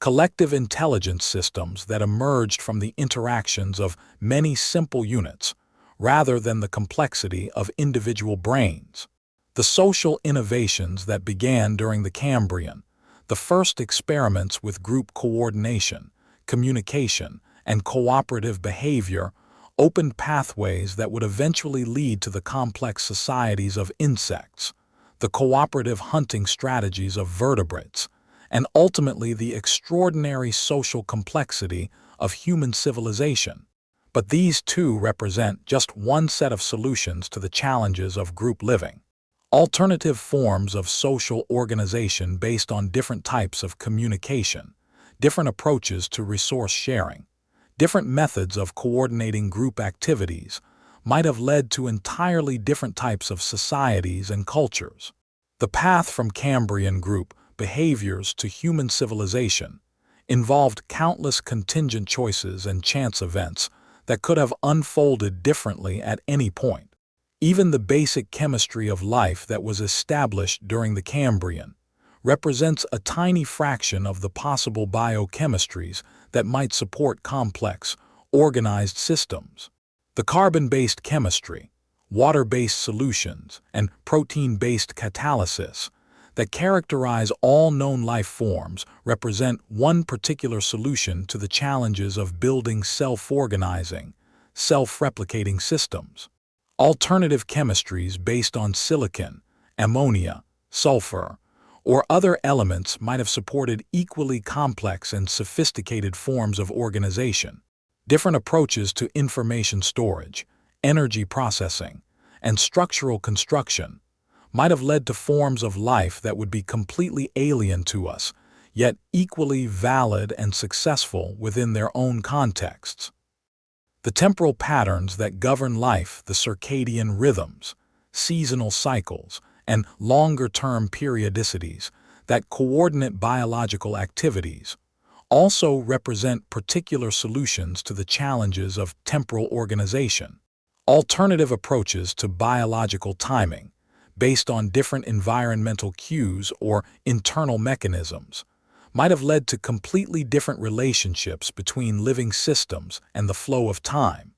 Collective intelligence systems that emerged from the interactions of many simple units, rather than the complexity of individual brains. The social innovations that began during the Cambrian, the first experiments with group coordination, communication, and cooperative behavior, opened pathways that would eventually lead to the complex societies of insects, the cooperative hunting strategies of vertebrates, and ultimately the extraordinary social complexity of human civilization. But these too represent just one set of solutions to the challenges of group living. Alternative forms of social organization based on different types of communication, different approaches to resource sharing, different methods of coordinating group activities might have led to entirely different types of societies and cultures. The path from Cambrian group behaviors to human civilization involved countless contingent choices and chance events that could have unfolded differently at any point. Even the basic chemistry of life that was established during the Cambrian represents a tiny fraction of the possible biochemistries that might support complex, organized systems. The carbon-based chemistry, water-based solutions, and protein-based catalysis that characterize all known life forms represent one particular solution to the challenges of building self-organizing, self-replicating systems. Alternative chemistries based on silicon, ammonia, sulfur, or other elements might have supported equally complex and sophisticated forms of organization. Different approaches to information storage, energy processing, and structural construction might have led to forms of life that would be completely alien to us, yet equally valid and successful within their own contexts. The temporal patterns that govern life, the circadian rhythms, seasonal cycles, and longer-term periodicities that coordinate biological activities also represent particular solutions to the challenges of temporal organization. Alternative approaches to biological timing, based on different environmental cues or internal mechanisms, might have led to completely different relationships between living systems and the flow of time.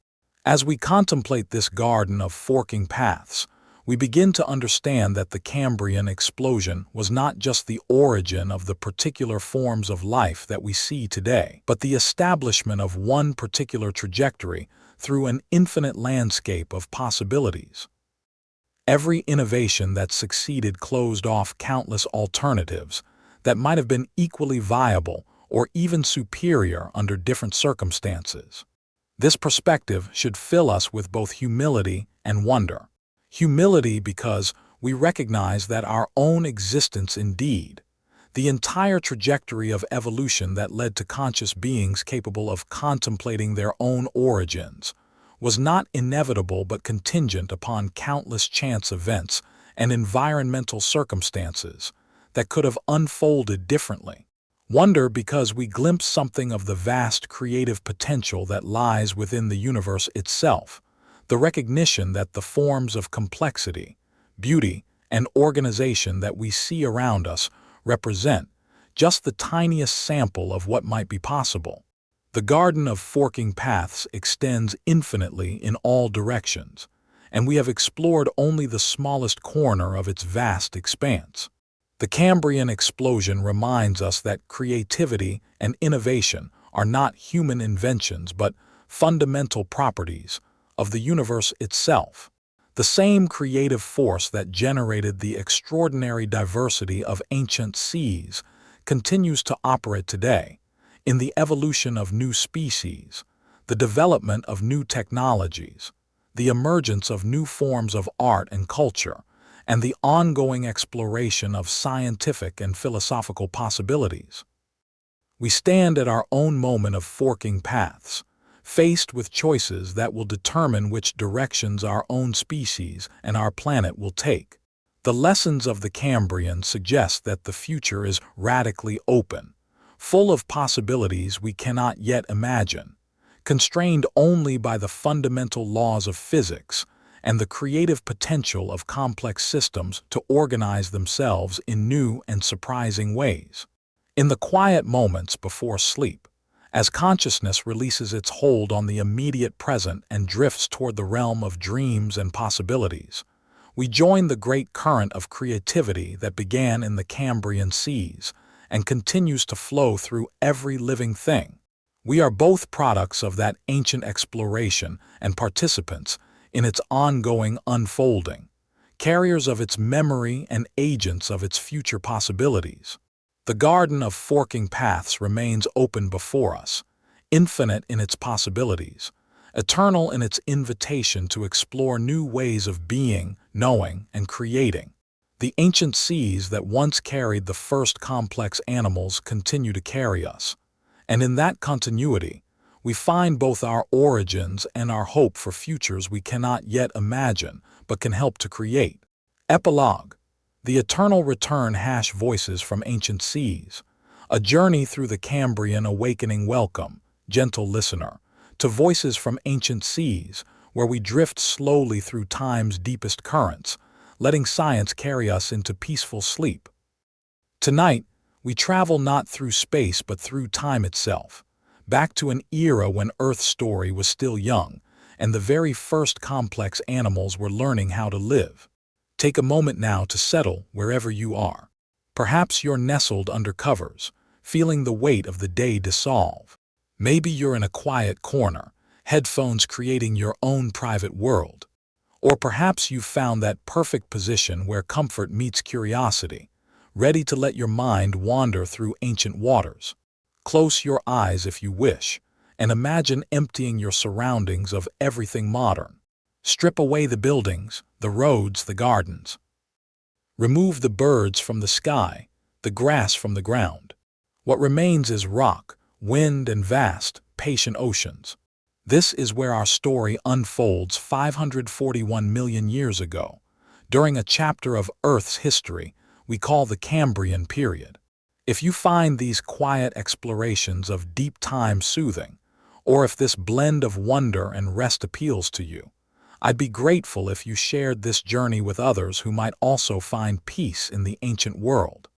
As we contemplate this garden of forking paths, we begin to understand that the Cambrian explosion was not just the origin of the particular forms of life that we see today, but the establishment of one particular trajectory through an infinite landscape of possibilities. Every innovation that succeeded closed off countless alternatives that might have been equally viable or even superior under different circumstances. This perspective should fill us with both humility and wonder. Humility because we recognize that our own existence indeed, the entire trajectory of evolution that led to conscious beings capable of contemplating their own origins, was not inevitable but contingent upon countless chance events and environmental circumstances that could have unfolded differently. Wonder because we glimpse something of the vast creative potential that lies within the universe itself, the recognition that the forms of complexity, beauty, and organization that we see around us represent just the tiniest sample of what might be possible. The garden of forking paths extends infinitely in all directions, and we have explored only the smallest corner of its vast expanse. The Cambrian explosion reminds us that creativity and innovation are not human inventions but fundamental properties of the universe itself. The same creative force that generated the extraordinary diversity of ancient seas continues to operate today in the evolution of new species, the development of new technologies, the emergence of new forms of art and culture, and the ongoing exploration of scientific and philosophical possibilities. We stand at our own moment of forking paths, faced with choices that will determine which directions our own species and our planet will take. The lessons of the Cambrian suggest that the future is radically open, full of possibilities we cannot yet imagine, constrained only by the fundamental laws of physics and the creative potential of complex systems to organize themselves in new and surprising ways. In the quiet moments before sleep, as consciousness releases its hold on the immediate present and drifts toward the realm of dreams and possibilities, we join the great current of creativity that began in the Cambrian seas and continues to flow through every living thing. We are both products of that ancient exploration and participants in its ongoing unfolding, carriers of its memory and agents of its future possibilities. The garden of forking paths remains open before us, infinite in its possibilities, eternal in its invitation to explore new ways of being, knowing, and creating. The ancient seas that once carried the first complex animals continue to carry us, and in that continuity, we find both our origins and our hope for futures we cannot yet imagine but can help to create. Epilogue. The eternal return voices from ancient seas. A journey through the Cambrian awakening. Welcome, gentle listener, to Voices from Ancient Seas, where we drift slowly through time's deepest currents, letting science carry us into peaceful sleep. Tonight, we travel not through space but through time itself, back to an era when Earth's story was still young, and the very first complex animals were learning how to live. Take a moment now to settle wherever you are. Perhaps you're nestled under covers, feeling the weight of the day dissolve. Maybe you're in a quiet corner, headphones creating your own private world. Or perhaps you've found that perfect position where comfort meets curiosity, ready to let your mind wander through ancient waters. Close your eyes if you wish, and imagine emptying your surroundings of everything modern. Strip away the buildings, the roads, the gardens. Remove the birds from the sky, the grass from the ground. What remains is rock, wind, and vast, patient oceans. This is where our story unfolds 541 million years ago, during a chapter of Earth's history we call the Cambrian period. If you find these quiet explorations of deep time soothing, or if this blend of wonder and rest appeals to you, I'd be grateful if you shared this journey with others who might also find peace in the ancient world.